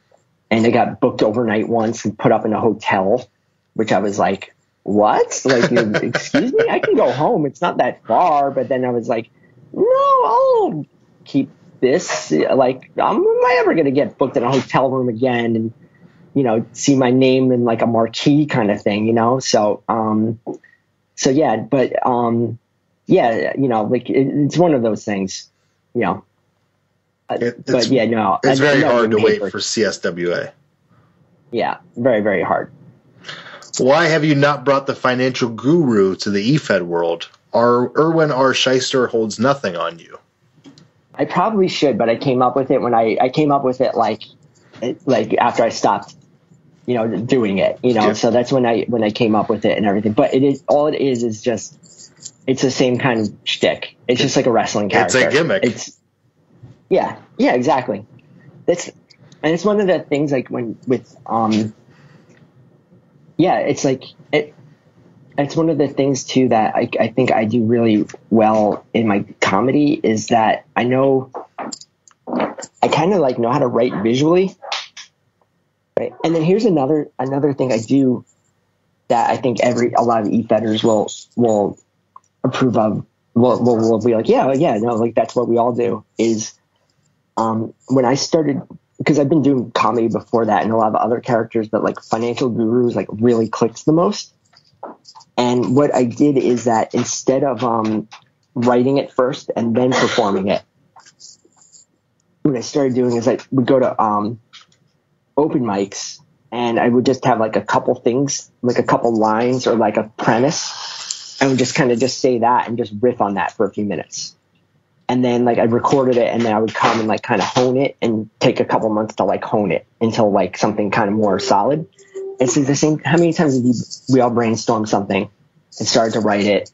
and I got booked overnight once and put up in a hotel, which I was like, what? Like, excuse me, I can go home. It's not that far. But then I was like, no, I'll keep this. Like, am I ever going to get booked in a hotel room again and, see my name in like a marquee kind of thing, So yeah, but, yeah, like it's one of those things, But yeah, no. It's very hard to wait for CSWA. Yeah, very, very hard. Why have you not brought the financial guru to the Efed world? Erwin R. Shyster holds nothing on you. I probably should, but I came up with it when I came up with it like after I stopped, doing it, Yeah. So that's when I came up with it and everything. But all it is just. It's the same kind of shtick. It's just like a wrestling character. It's a gimmick. Yeah, exactly. It's one of the things like it's like it's one of the things too that I think I do really well in my comedy is that I know I kind of like know how to write visually, right? And then here's another thing I do that I think a lot of e-fedders will approve of, will be like, yeah, no, like that's what we all do is, when I started, because I've been doing comedy before that and a lot of other characters, but like Financial Gurus like really clicks the most. And what I did is that instead of, writing it first and then performing it, what I started doing is I would go to, open mics and I would just have like a couple things, like a couple lines or like a premise. I would just kind of just say that and just riff on that for a few minutes. And then like I recorded it, and then I would come and like kind of hone it and take a couple months to like hone it until like something kind of more solid. It's the same. How many times have we all brainstormed something and started to write it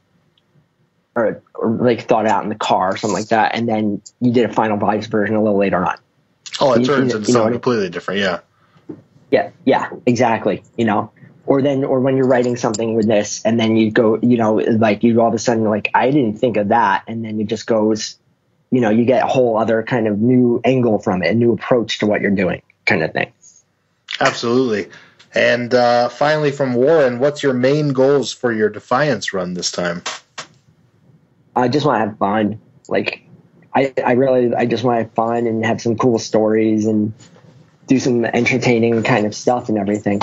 or like thought it out in the car or something like that, and then you did a final voice version a little later on. Oh, it turns into something completely different. Yeah. Yeah, exactly. Or when you're writing something with this, and then you go, like you all of a sudden like, I didn't think of that. And then it just goes, you get a whole other kind of new angle from it, a new approach to what you're doing kind of thing. Absolutely. And finally from Warren, what's your main goals for your Defiance run this time? I just want to have fun. Like I just want to have fun and have some cool stories and do some entertaining kind of stuff and everything.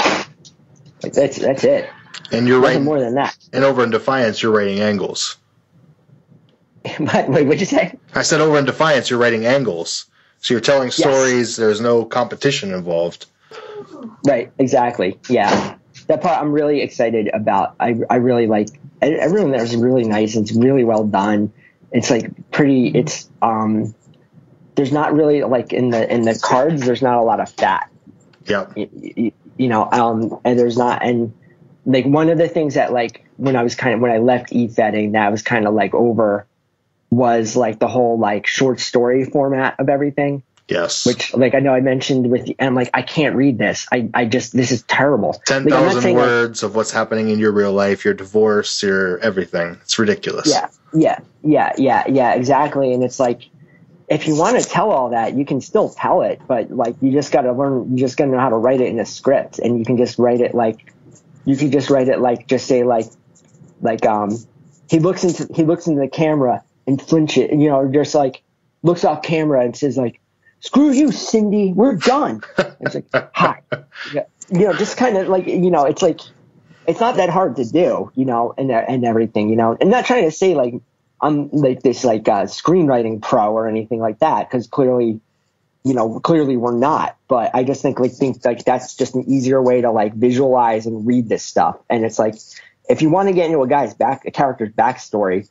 Like that's it. And you're writing more than that. And over in Defiance, you're writing angles. Wait, what'd you say? I said over in Defiance, you're writing angles. So you're telling stories. Yes. There's no competition involved. Right. Exactly. Yeah. That part I'm really excited about. I really like. Everyone there is really nice. It's really well done. It's like pretty. It's there's not really like in the cards. There's not a lot of fat. Yeah. And there's not, and like one of the things that like when I left Efeding that was kind of like over was like the whole like short story format of everything. Yes. Which like I know I mentioned and I'm like, I can't read this. I just, this is terrible. 10,000 words of what's happening in your real life, your divorce, your everything. It's ridiculous. Yeah, exactly. And it's like, if you want to tell all that, you can still tell it, but like you just got to learn. You just got to know how to write it in a script, and you can just write it like just say like he looks into the camera and flinch it, and just like looks off camera and says like, "Screw you, Cindy, we're done." It's like, "Hi," just kind of like it's like it's not that hard to do, and everything, I'm not trying to say like I'm like this like screenwriting pro or anything like that, because clearly we're not. But I just think that's just an easier way to like visualize and read this stuff. And it's like if you want to get into a character's backstory,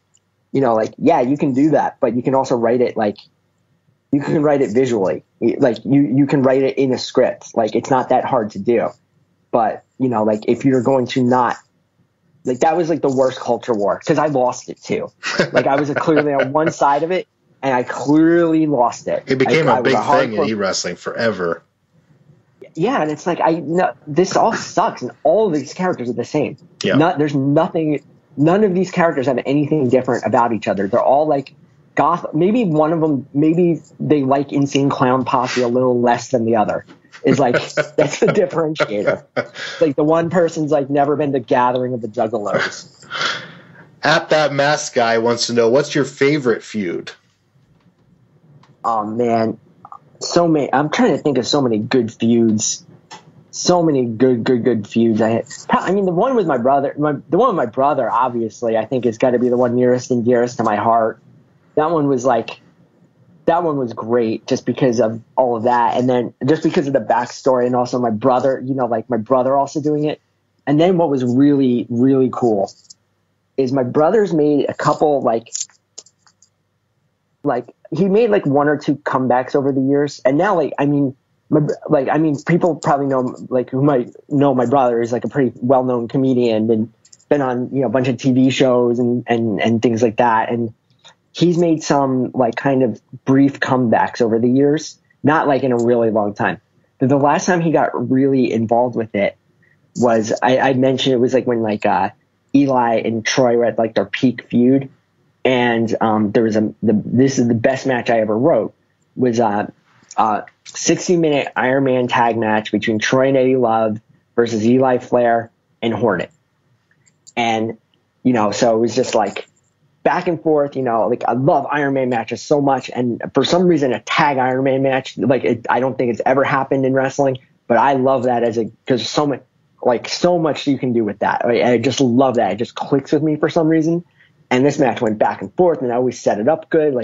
you can do that, but you can also write it like you can write it visually, like you can write it in a script. Like it's not that hard to do. But like if you're going to not. Like that was like the worst culture war because I lost it too. Like I was clearly on one side of it and I clearly lost it. It became a big thing in e-wrestling forever. Yeah, and it's like this all sucks, and all of these characters are the same. Yeah. There's nothing. None of these characters have anything different about each other. They're all like goth. Maybe one of them. Maybe they like Insane Clown Posse a little less than the other. Is like that's the differentiator. Like the one person's like never been to Gathering of the Juggalos. At That Mask Guy wants to know, what's your favorite feud? Oh man, so many. I'm trying to think of so many good feuds. So many good feuds. I mean, the one with my brother. The one with my brother, obviously, I think has got to be the one nearest and dearest to my heart. That one was great just because of all of that. And then just because of the backstory and also my brother, like my brother also doing it. And then what was really, really cool is my brother's made a couple like he made like one or two comebacks over the years. And now people probably know, like who might know my brother is like a pretty well-known comedian and been on, a bunch of TV shows and things like that. And he's made some like kind of brief comebacks over the years, not like in a really long time. But the last time he got really involved with it was I mentioned it was like when like Eli and Troy were at like their peak feud, and there was this is the best match I ever wrote was 60-minute Iron Man tag match between Troy and Eddie Love versus Eli Flair and Hornet, and so it was just like back and forth, like I love Iron Man matches so much. And for some reason, a tag Iron Man match, I don't think it's ever happened in wrestling, but I love that because so much you can do with that. I just love that. It just clicks with me for some reason. And this match went back and forth, and I always set it up good.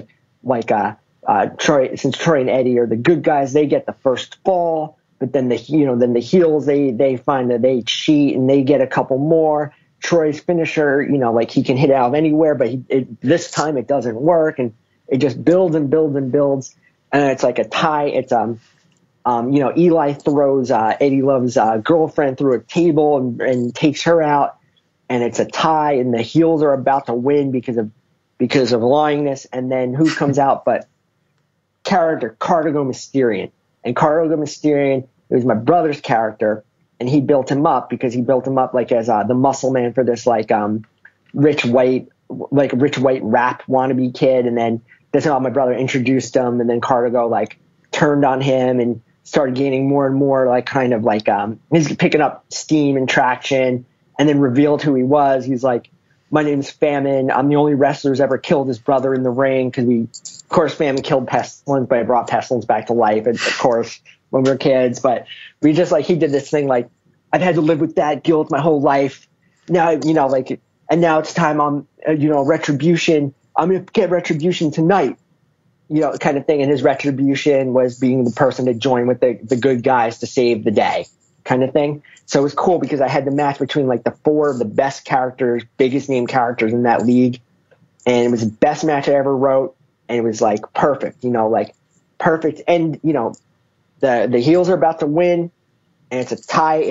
Troy, since Troy and Eddie are the good guys, they get the first fall. but then the heels, they find that they cheat and they get a couple more. Troy's finisher, like he can hit out of anywhere, but this time it doesn't work, and it just builds and builds and builds, and it's like a tie. It's Eli throws Eddie Love's girlfriend through a table and takes her out, and it's a tie, and the heels are about to win because of lyingness, and then who comes out but character Cardigo Mysterian. And Cardigo Mysterian, it was my brother's character, and he built him up like as the muscle man for this rich white rap wannabe kid. And then that's how my brother introduced him, and then Cardigo like turned on him and started gaining more and more he's picking up steam and traction, and then revealed who he was. He's like, my name's Famine. I'm the only wrestler who's ever killed his brother in the ring, because of course, Famine killed Pestilence, but I brought Pestilence back to life, and of course, when we were kids. But we just he did this thing like, I've had to live with that guilt my whole life. Now, and now it's time on, retribution. I'm going to get retribution tonight, kind of thing. And his retribution was being the person to join with the good guys to save the day, kind of thing. So it was cool because I had the match between the four of the best characters, biggest name characters in that league. And it was the best match I ever wrote. And it was perfect, perfect. And, the heels are about to win, and it's a tie.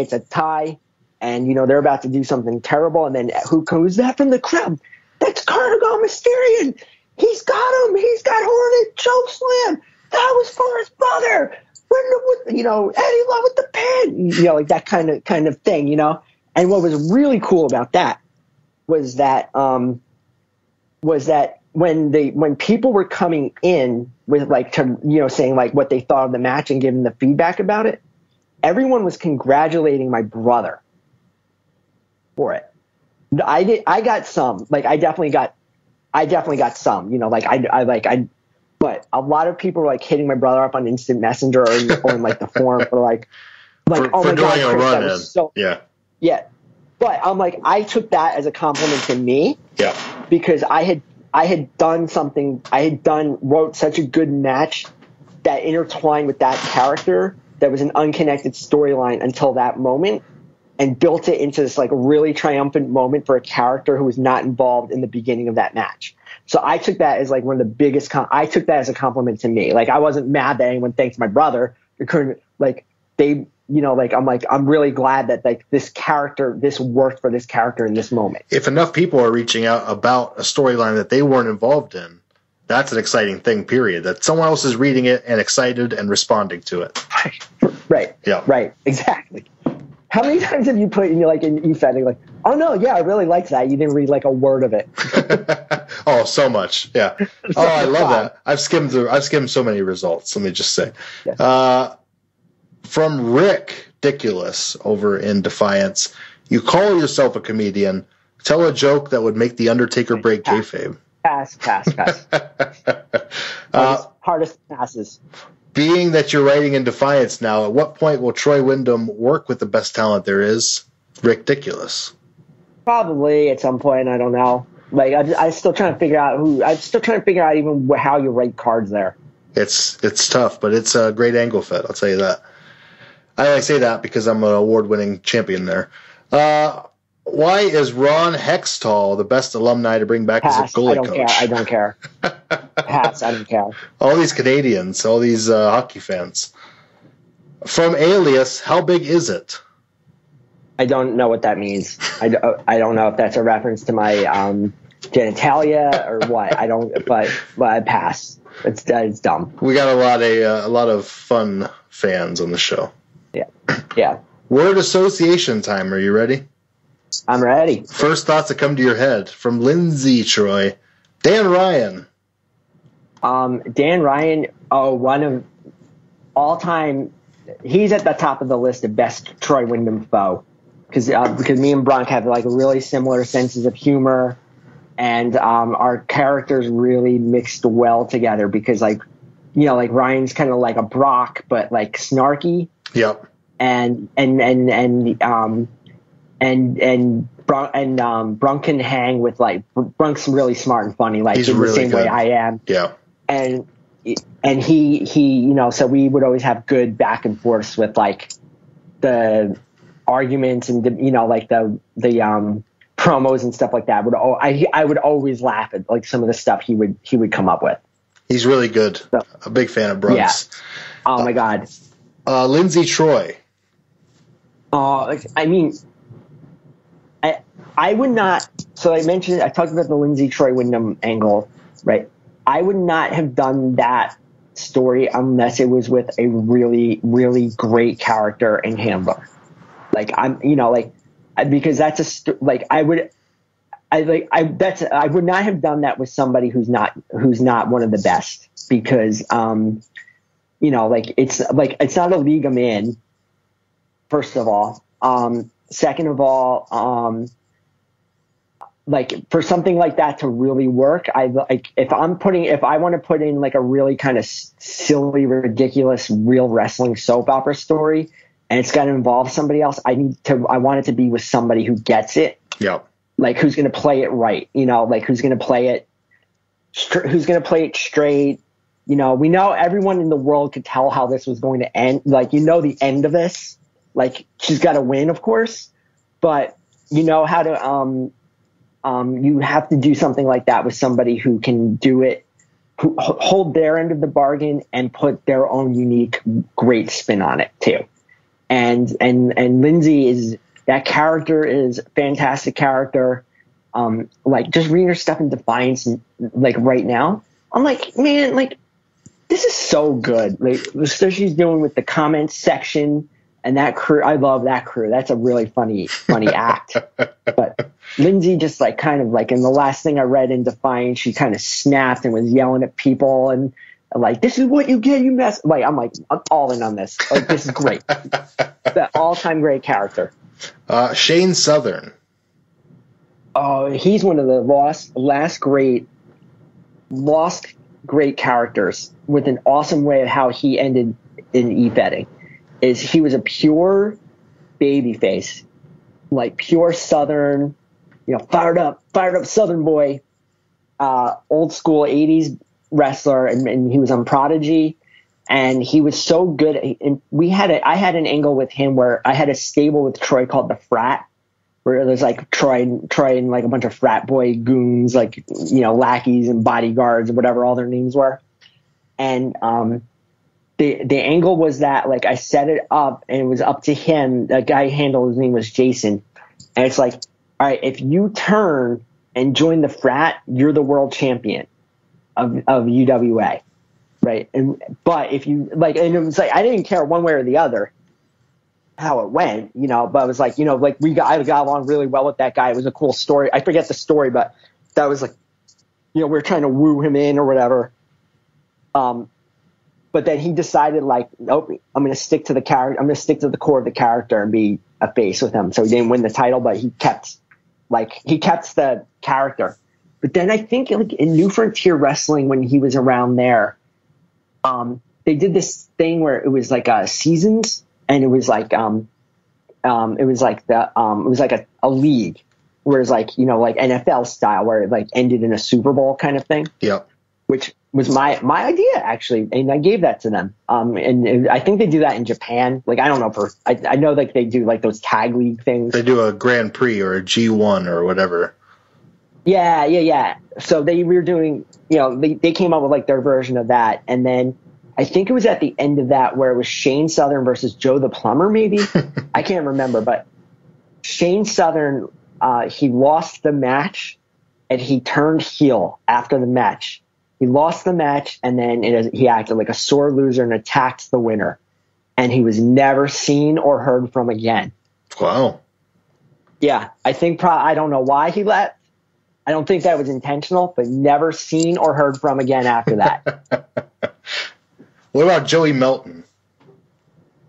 And, they're about to do something terrible. And then who's that from the crowd? That's Cardigo Mysterian. He's got him. He's got Hornet chokeslam. That was for his brother. Eddie Love with the pin. That kind of thing, And what was really cool about that was that when people were coming in with saying what they thought of the match and giving the feedback about it, everyone was congratulating my brother for it. I got some, I definitely got some, but a lot of people were hitting my brother up on instant messenger or in the forum for oh my God, Chris, that was so, yeah. But I'm I took that as a compliment to me, because I had wrote such a good match that intertwined with that character that was an unconnected storyline until that moment, and built it into this really triumphant moment for a character who was not involved in the beginning of that match. So I took that as one of the biggest, I took that as a compliment to me. I wasn't mad that anyone thanked my brother. I'm really glad that this character, this worked for this character in this moment. If enough people are reaching out about a storyline that they weren't involved in, that's an exciting thing, period. That someone else is reading it and excited and responding to it. Right. Yeah. Right. Exactly. How many times have you put in Efed, oh no, yeah, I really like that. You didn't read a word of it. Oh, so much. Yeah. Oh, I love that. I've skimmed so many results. Let me just say. Yeah. From Ridiculous over in Defiance, you call yourself a comedian. Tell a joke that would make the Undertaker break kayfabe. Pass. Hardest passes. Being that you're writing in Defiance now, at what point will Troy Windham work with the best talent there is? Ridiculous. Probably at some point. I don't know. I'm still trying to figure out even how you write cards there. It's tough, but it's a great angle fit. I'll tell you that. I only say that because I'm an award-winning champion there. Why is Ron Hextall the best alumni to bring back as a goalie coach? I don't care. Pass. I don't care. All these Canadians, all these hockey fans. From Alias, how big is it? I don't know what that means. I don't know if that's a reference to my genitalia or what. I don't. But I pass. It's dumb. We got a lot of fun fans on the show. Yeah. Word association time. Are you ready? I'm ready. First thoughts that come to your head from Lindsay Troy. Dan Ryan. Dan Ryan, one of all time. He's at the top of the list of best Troy Windham foe because me and Bronk have really similar senses of humor, and our characters really mixed well together because Ryan's kind of like a Brock but snarky. Yep. And Brunk can hang with Brunk's really smart and funny, he's in really the same good. way I am. Yeah. And and he so we would always have good back and forths with like the arguments and like the promos and stuff like that. I would always laugh at like some of the stuff he would come up with. He's really good. So, a big fan of Brooks. Yeah. Oh my God. Lindsay Troy. I mean, I would not. So I talked about the Lindsay Troy Windham angle, right? I would not have done that story unless it was with a really, really great character in Handbook. Like because that's I would not have done that with somebody who's not one of the best, because it's not a league I'm in, first of all. Second of all, for something like that to really work, if I want to put in like a really kind of silly, ridiculous, real wrestling soap opera story, and it's got to involve somebody else, I want it to be with somebody who gets it. Yep. Like who's going to play it right, who's going to play it straight. We know everyone in the world could tell how this was going to end. Like, the end of this, like she's got to win, of course, but how to, you have to do something like that with somebody who can do it, who hold their end of the bargain and put their own unique, great spin on it too. And Lindsay that character is a fantastic character. Just reading her stuff in Defiance, like right now, I'm like, man, like this is so good. Like the stuff she's doing with the comments section and that crew. I love that crew. That's a really funny act. But Lindsay just like kind of like in the last thing I read in Defiance, she kind of snapped and was yelling at people and like, this is what you get, you mess. Like, I'm all in on this. Like, this is great. The all-time great character. Shane Southern. Oh, he's one of the lost great characters with an awesome way of how he ended in Efed. Is he was a pure babyface, like pure Southern, fired up Southern boy, old school 80s wrestler, and he was on Prodigy, and he was so good. And I had an angle with him where I had a stable with Troy called the Frat, where there's like Troy and like a bunch of frat boy goons, like lackeys and bodyguards and whatever all their names were. And the angle was that like I set it up and it was up to him. The guy handled, his name was Jason, and it's like, all right, if you turn and join the Frat, you're the world champion of UWA, right? But if you and it was like I didn't care one way or the other how it went, but I was like, I got along really well with that guy. It was a cool story. I forget the story, but that was like, we were trying to woo him in or whatever. But then he decided like, nope, I'm going to stick to the character. I'm going to stick to the core of the character and be a face with him. So he didn't win the title, but he kept the character. But then I think like in New Frontier Wrestling, when he was around there, they did this thing where it was like seasons, and it was like a league, whereas like like NFL style, where it like ended in a Super Bowl kind of thing. Yep. Which was my idea actually, and I gave that to them. And I think they do that in Japan. Like I don't know I know like they do like those tag league things. They do a Grand Prix or a G1 or whatever. Yeah. So they were doing, they came up with like their version of that. And then I think it was at the end of that where it was Shane Southern versus Joe the Plumber, maybe. I can't remember, but Shane Southern, he lost the match and he turned heel after the match. He lost the match and then he acted like a sore loser and attacked the winner. And he was never seen or heard from again. Wow. Yeah, I think I don't know why he left. I don't think that was intentional, but never seen or heard from again after that. What about Joey Melton?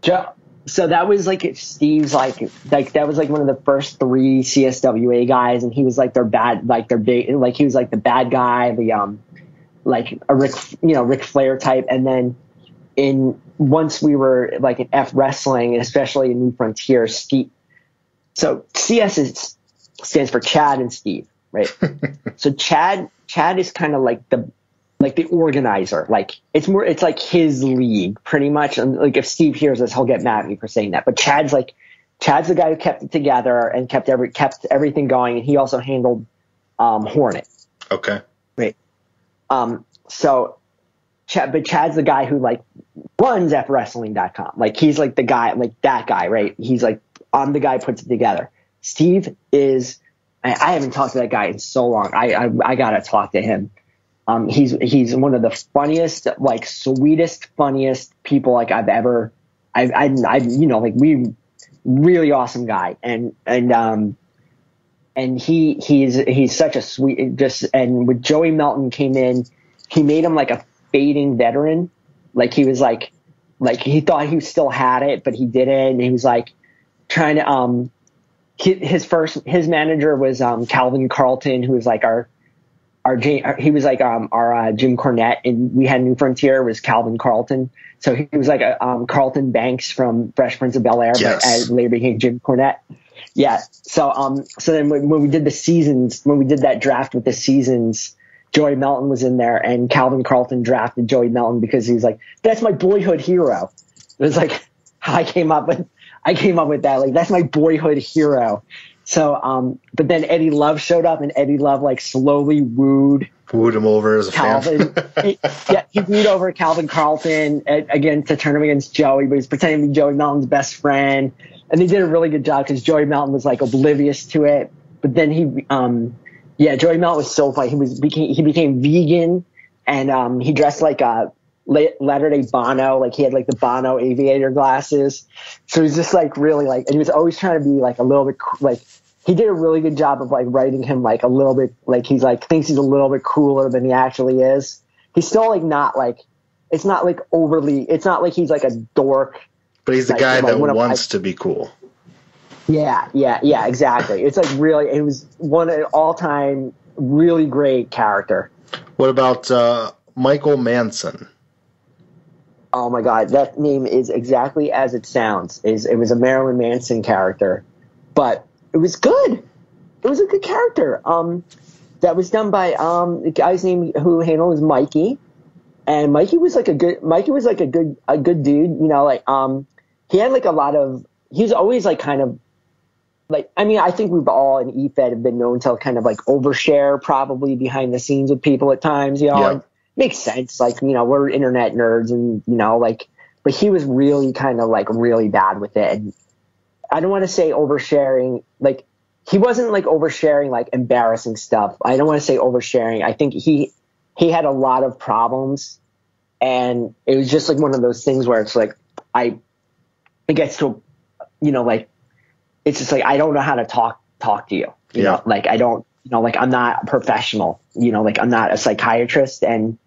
So that was like Steve's like that was like one of the first 3 CSWA guys, and he was like their big, like he was like the bad guy, the like a Ric Flair type. And then once we were like in EWrestling, and especially in New Frontier, Steve. So CS stands for Chad and Steve, right? So Chad is kind of like like the organizer. Like it's like his league pretty much. And like if Steve hears this, he'll get mad at me for saying that. But Chad's the guy who kept it together and kept everything going, and he also handled Hornet. Okay. Right. So Chad's the guy who like runs EWrestling.com. Like he's like the guy, like that guy, right? He's like, I'm the guy who puts it together. Steve is, I haven't talked to that guy in so long. I gotta talk to him. He's one of the funniest, like sweetest, funniest people like I've we really awesome guy. And he's such a sweet, and with Joey Melton came in, he made him like a fading veteran. Like he was like he thought he still had it, but he didn't. And he was like trying to, his manager was, Calvin Carlton, who was like our Jim Cornette, and we had New Frontier was Calvin Carlton. So he was like Carlton Banks from Fresh Prince of Bel-Air, yes. But as later became Jim Cornette. Yeah. So then when we did the seasons, when we did that draft with the seasons, Joey Melton was in there, and Calvin Carlton drafted Joey Melton because he was like, that's my boyhood hero. It was like how I came up with that. Like, that's my boyhood hero. So, but then Eddie Love showed up, and Eddie Love like slowly wooed him over as a Calvin. He wooed over Calvin Carlton again to turn him against Joey, but he's pretending to be Joey Melton's best friend. And they did a really good job because Joey Melton was like oblivious to it. But then Joey Melton was so funny. He became vegan, and he dressed like a Latter-day Bono. Like he had like the Bono aviator glasses. So he's just like really like, and he was always trying to be like a little bit like, he did a really good job of like writing him like a little bit, like he's like, thinks he's a little bit cooler than he actually is. He's still like not like, it's not like overly, it's not like he's like a dork. But he's the like, guy that wants to be cool. Yeah, exactly. It's like really, it was one of all-time really great character. What about Michael Manson? Oh my God, that name is exactly as it sounds. It was a Marilyn Manson character, but it was good. It was a good character. That was done by the guy's name who handled was Mikey, and Mikey was like a good dude. You know, like he had like a lot of. He was always like kind of. Like, I mean, I think we've all in EFED have been known to kind of like overshare probably behind the scenes with people at times, you know, yeah. It makes sense. Like, you know, we're internet nerds and, you know, like, but he was really kind of like really bad with it. And I don't want to say oversharing, like he wasn't like oversharing, like embarrassing stuff. I don't want to say oversharing. I think he had a lot of problems, and it was just like one of those things where it's like, it gets to, you know, like, it's just like, I don't know how to talk to you, you know, like I don't, you know, like I'm not a professional, you know, like I'm not a psychiatrist, and,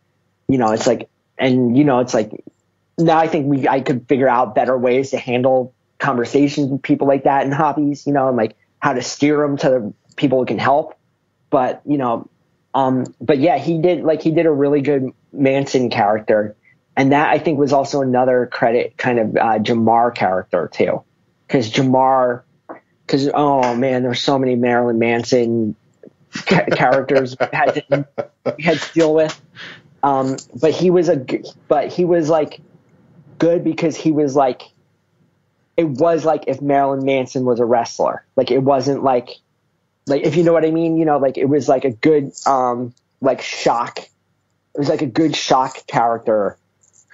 you know, it's like, and, you know, it's like, now I think I could figure out better ways to handle conversations with people like that and hobbies, you know, and like how to steer them to people who can help. But, you know, but yeah, he did a really good Manson character. And that I think was also another credit kind of Jamar character too. Because, oh man, there's so many Marilyn Manson characters we had to deal with. But he was like good because he was like, it was like if Marilyn Manson was a wrestler. Like it wasn't like if you know what I mean, you know, like it was like a good like shock. It was like a good shock character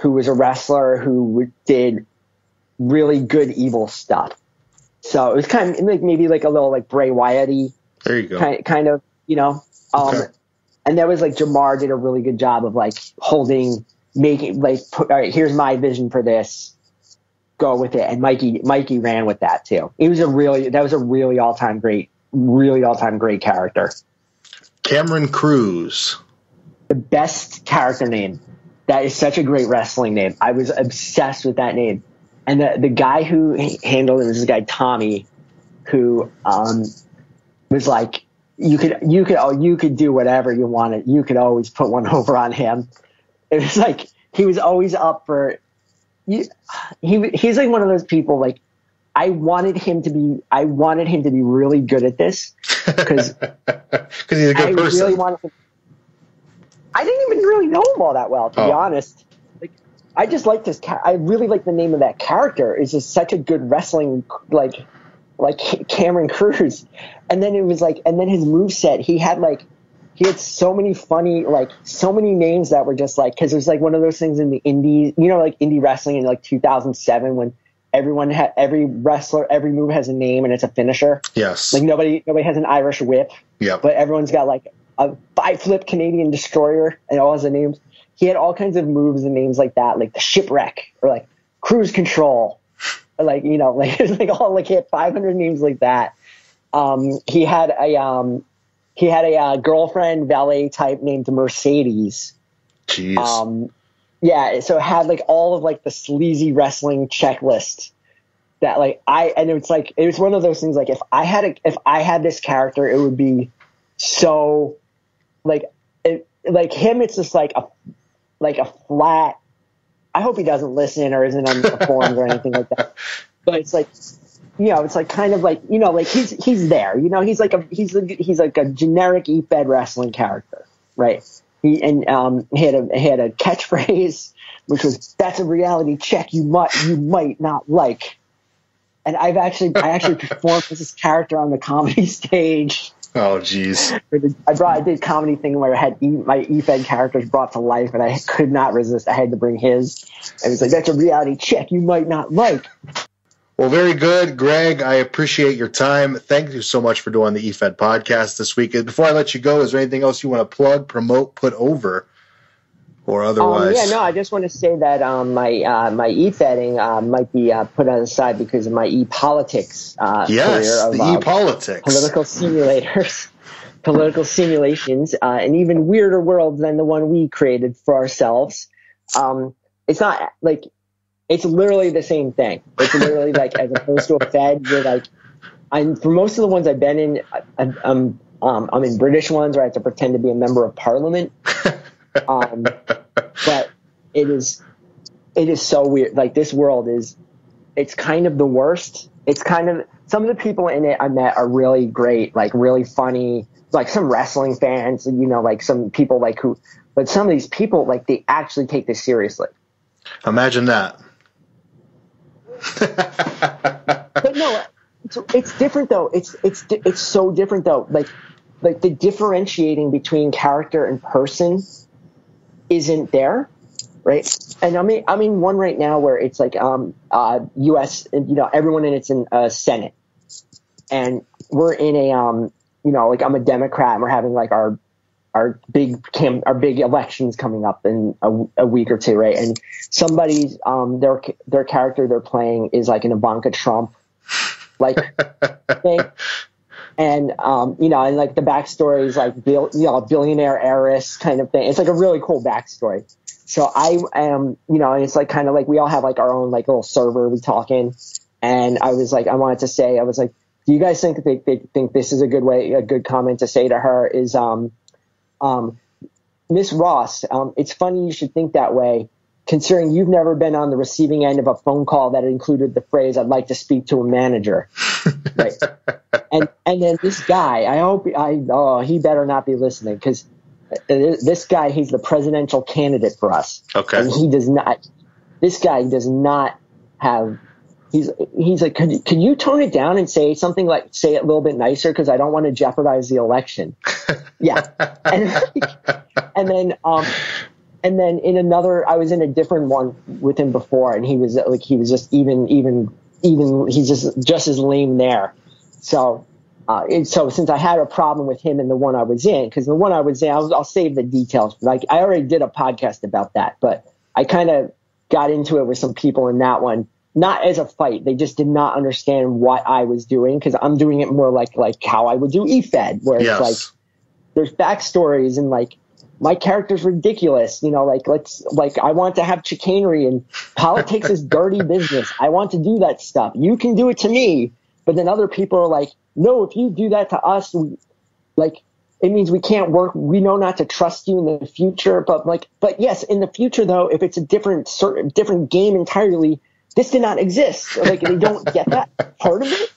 who was a wrestler who did really good evil stuff. So it was kind of like maybe like a little like Bray Wyatt-y. There you go. Kind of, you know. Okay. And that was like Jamar did a really good job of like making like, all right, here's my vision for this. Go with it. And Mikey ran with that too. That was a really all-time great character. Cameron Cruz. The best character name. That is such a great wrestling name. I was obsessed with that name. And the guy who handled it was this guy, Tommy, who was like, you could do whatever you wanted. You could always put one over on him. It was like, he was always up for, he's like one of those people, like, I wanted him to be really good at this. Because he's a good person. Really wanted him, I didn't even really know him all that well, to be honest. Like, I just liked I really like the name of that character. It's just such a good wrestling, like Cameron Cruz. And then it was like, and then his moveset, he had so many funny, like, so many names that were just like, because it was like one of those things in the indies, you know, like indie wrestling in like 2007 when every wrestler, every move has a name and it's a finisher. Yes. Like nobody has an Irish whip. Yeah. But everyone's got like a 5-flip Canadian destroyer and all has the names. He had all kinds of moves and names like that, like the shipwreck or like cruise control, or like, you know, like it was like all like he had 500 names like that. He had a girlfriend valet type named Mercedes. Jeez. Yeah, so it had like all of like the sleazy wrestling checklist that like and it's like it was one of those things like if I had this character, it would be so like him. It's just like a flat. I hope he doesn't listen or isn't on the forums or anything like that. But it's like, you know, it's like kind of like, you know, like he's there. You know, he's like a generic Efed wrestling character, right? He had a catchphrase which was, "That's a reality check you might not like." And I actually performed as this character on the comedy stage. Oh, jeez. I did comedy thing where I had my Efed characters brought to life, and I could not resist. I had to bring his. And it was like, "That's a reality check you might not like." Well, very good, Greg. I appreciate your time. Thank you so much for doing the Efed podcast this week. Before I let you go, is there anything else you want to plug, promote, put over, or otherwise? Yeah, no, I just want to say that my Efedding might be put on the side because of my e-politics yes, career of the e-politics. political simulations, an even weirder world than the one we created for ourselves. It's not like, it's literally the same thing. It's literally like, as opposed to a Fed, you're like, for most of the ones I've been in, I'm in British ones where I have to pretend to be a member of parliament. But it is so weird. Like, this world it's kind of the worst. It's kind of, some of the people in it I met are really great, like really funny, like some wrestling fans, you know, like some people like but some of these people, like, they actually take this seriously. Imagine that. But no, it's different though. It's so different though. Like the differentiating between character and person isn't there, right? And I'm in one right now where it's like U.S. You know, everyone in it's in Senate, and we're in a you know, like, I'm a Democrat and we're having like our big elections coming up in a week or two, right? And somebody's their character they're playing is like an Ivanka Trump like thing, and you know, and like the backstory is like a billionaire heiress kind of thing. It's like a really cool backstory. So I am, you know, and it's like kind of like we all have like our own like little server we talk in, and I was like, I wanted to say, I was like, do you guys think that they think this is a good comment to say to her is Miss Ross, it's funny you should think that way, considering you've never been on the receiving end of a phone call that included the phrase, "I'd like to speak to a manager." Right. And then this guy, he better not be listening, because this guy, he's the presidential candidate for us. Okay. And this guy does not have, he's like, can you tone it down and say something like, say it a little bit nicer, because I don't want to jeopardize the election. Yeah. And then in another, I was in a different one with him before, and he was just even he's just as lame there. So since I had a problem with him in the one I was in, because the one I was in, I'll save the details. Like, I already did a podcast about that, but I kind of got into it with some people in that one, not as a fight. They just did not understand what I was doing, because I'm doing it more like how I would do Efed, where it's like there's backstories and like my character's ridiculous, you know, like I want to have chicanery, and politics is dirty business. I want to do that stuff. You can do it to me. But then other people are like, no, if you do that to us, it means we can't work. We know not to trust you in the future. But yes, in the future though, if it's a different game entirely, this did not exist. Like, they don't get that part of it.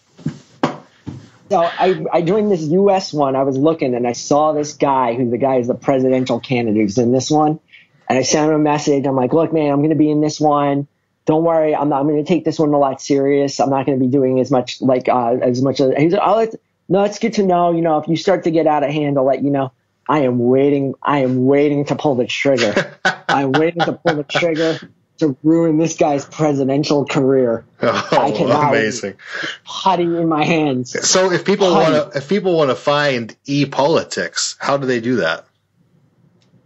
So I joined this U.S. one. I was looking and I saw this guy who's the presidential candidate who's in this one. And I sent him a message. I'm like, look, man, I'm going to be in this one. Don't worry. I'm going to take this one a lot serious. I'm not going to be doing as much as much as he's like, no, it's good to know. You know, if you start to get out of hand, I'll let you know. I am waiting to pull the trigger. I'm waiting to pull the trigger to ruin this guy's presidential career. Oh, I cannot amazing! Putty in my hands. So if people want to find e-politics, how do they do that?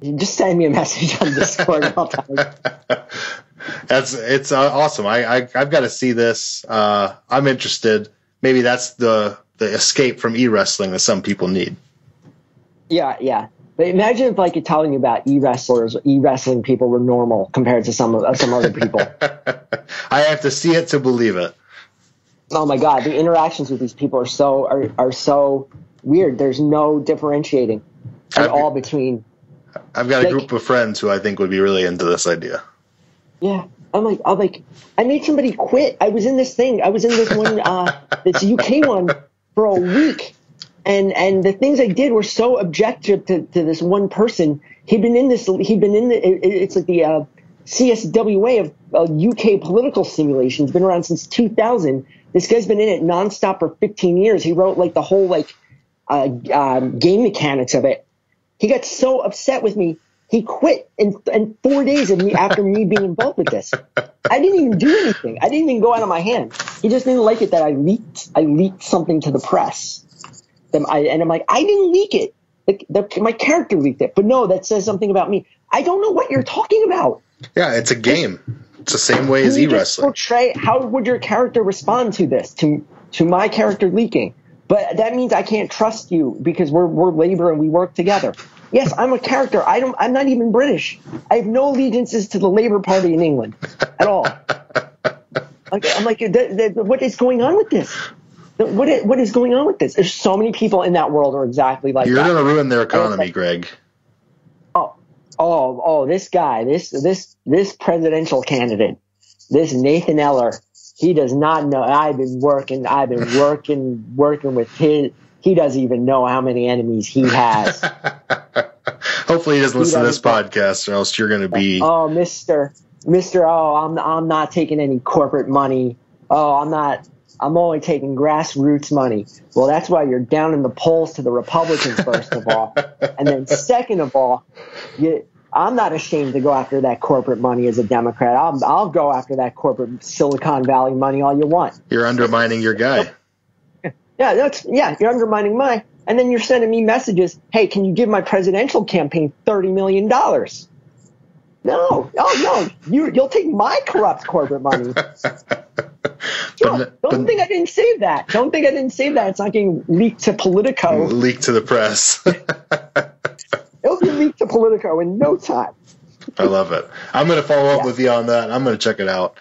Just send me a message on Discord. I'll tell you. It's awesome. I've got to see this. I'm interested. Maybe that's the escape from e-wrestling that some people need. Yeah. But imagine if, like, telling you about e-wrestling people were normal compared to some other people. I have to see it to believe it. Oh my God, the interactions with these people are so weird. There's no differentiating at all between. I've got a group of friends who I think would be really into this idea. Yeah, I'm like, I made somebody quit. I was in this one, this UK one for a week. And the things I did were so objective to this one person. It's like the CSWA of UK political simulation. It's been around since 2000. This guy's been in it nonstop for 15 years. He wrote like the whole game mechanics of it. He got so upset with me. He quit in 4 days after me being involved with this. I didn't even do anything. I didn't even go out of my hand. He just didn't like it that I leaked something to the press. And I'm like, I didn't leak it. My character leaked it. But no, that says something about me. I don't know what you're talking about. Yeah, it's a game. It's the same way as e-wrestling. How would your character respond to this, to my character leaking? But that means I can't trust you because we're labor and we work together. Yes, I'm a character. I'm not even British. I have no allegiances to the Labour Party in England at all. I'm like, what is going on with this? What is going on with this? There's so many people in that world who are exactly like that. You're going to ruin their economy, Greg. Oh, this guy, this presidential candidate, this Nathan Eller, he does not know. I've been working with his. He doesn't even know how many enemies he has. Hopefully he doesn't listen to this podcast, or else you're going to be. Oh, Mister. Oh, I'm not taking any corporate money. Oh, I'm not. I'm only taking grassroots money. Well, that's why you're down in the polls to the Republicans, first of all. And then second of all, I'm not ashamed to go after that corporate money as a Democrat. I'll go after that corporate Silicon Valley money all you want. You're undermining your guy. Yeah, you're undermining mine. And then you're sending me messages, hey, can you give my presidential campaign $30 million? No. You'll take my corrupt corporate money. Don't think I didn't save that. It's not getting leaked to Politico. Leaked to the press. It'll be leaked to Politico in no time. I love it. I'm going to follow up with you on that. I'm going to check it out.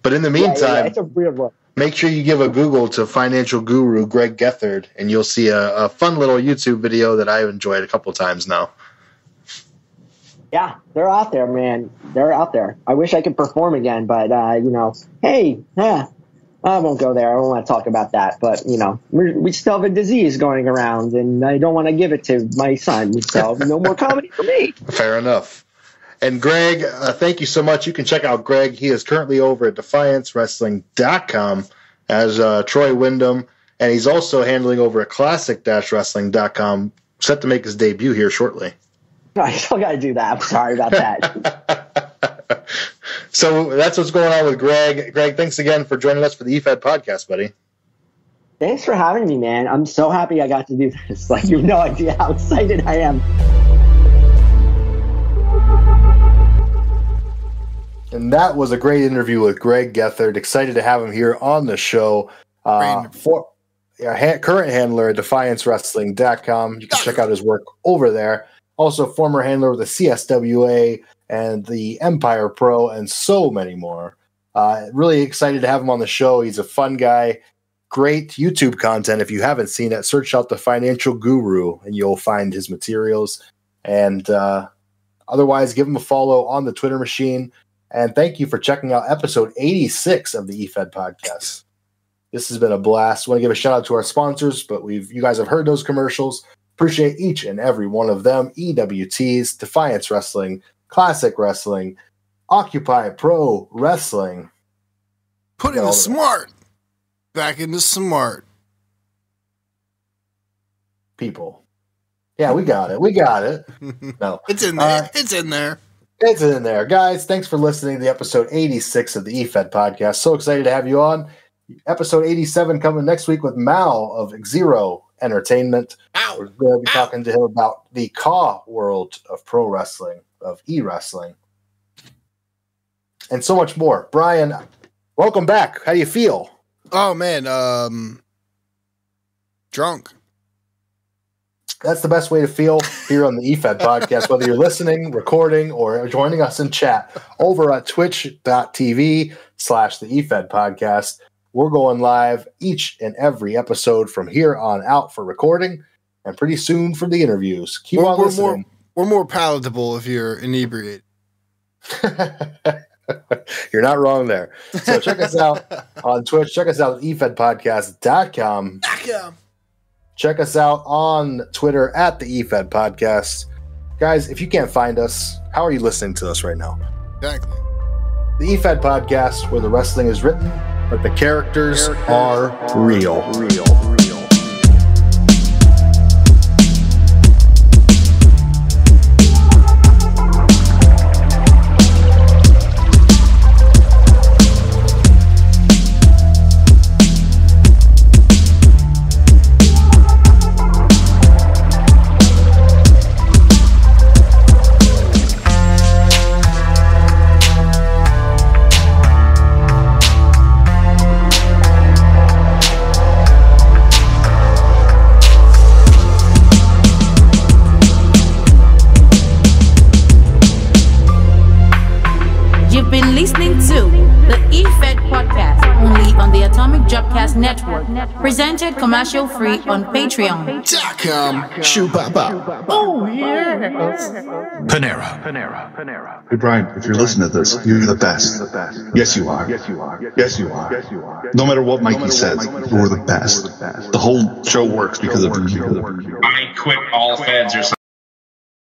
But in the meantime, it's a weird one. Make sure you give a Google to financial guru Gregg Gethard, and you'll see a fun little YouTube video that I've enjoyed a couple times now. Yeah, they're out there, man. They're out there. I wish I could perform again, but, I won't go there. I don't want to talk about that. But, we still have a disease going around, and I don't want to give it to my son. So no more comedy for me. Fair enough. And Greg, thank you so much. You can check out Greg. He is currently over at DefianceWrestling.com as Troy Windham, and he's also handling over at Classic-Wrestling.com, set to make his debut here shortly. I still got to do that. I'm sorry about that. So that's what's going on with Greg. Greg, thanks again for joining us for the EFED podcast, buddy. Thanks for having me, man. I'm so happy I got to do this. Like, you have no idea how excited I am. And that was a great interview with Gregg Gethard. Excited to have him here on the show. Current handler at DefianceWrestling.com. You can check out his work over there. Also, former handler of the CSWA and the Empire Pro and so many more. Really excited to have him on the show. He's a fun guy. Great YouTube content. If you haven't seen it, search out The Financial Guru and you'll find his materials. And otherwise, give him a follow on the Twitter machine. And thank you for checking out episode 86 of the EFED podcast. This has been a blast. Want to give a shout out to our sponsors, but you guys have heard those commercials. Appreciate each and every one of them. EWTs, Defiance Wrestling, Classic Wrestling, Occupy Pro Wrestling. Putting the smart back into smart. People. Yeah, we got it. We got it. No. It's in there. It's in there. It's in there. Guys, thanks for listening to episode 86 of the EFED podcast. So excited to have you on. Episode 87 coming next week with Mal of Zero Entertainment. Ow. We're going to be talking to him about the CAW world of pro wrestling, of e-wrestling, and so much more. Brian, welcome back. How do you feel? Oh, man. Drunk. That's the best way to feel here on the EFED podcast, whether you're listening, recording, or joining us in chat over at twitch.tv/the EFED podcast. We're going live each and every episode from here on out for recording and pretty soon for the interviews. Keep on listening. We're more palatable if you're inebriated. You're not wrong there. So check us out on Twitch. Check us out at efedpodcast.com. Check us out on Twitter at the EFED Podcast. Guys, if you can't find us, how are you listening to us right now? Exactly. The EFED Podcast, where the wrestling is written, but the characters are real. Presented commercial free on Patreon.com. Shoo papa. Oh yes. Panera. Hey Brian, if you're listening to this, you're the best. Yes, you are. Yes, you are. No matter what Mikey says, you're the best. The whole show works because of you. I quit all feds or something.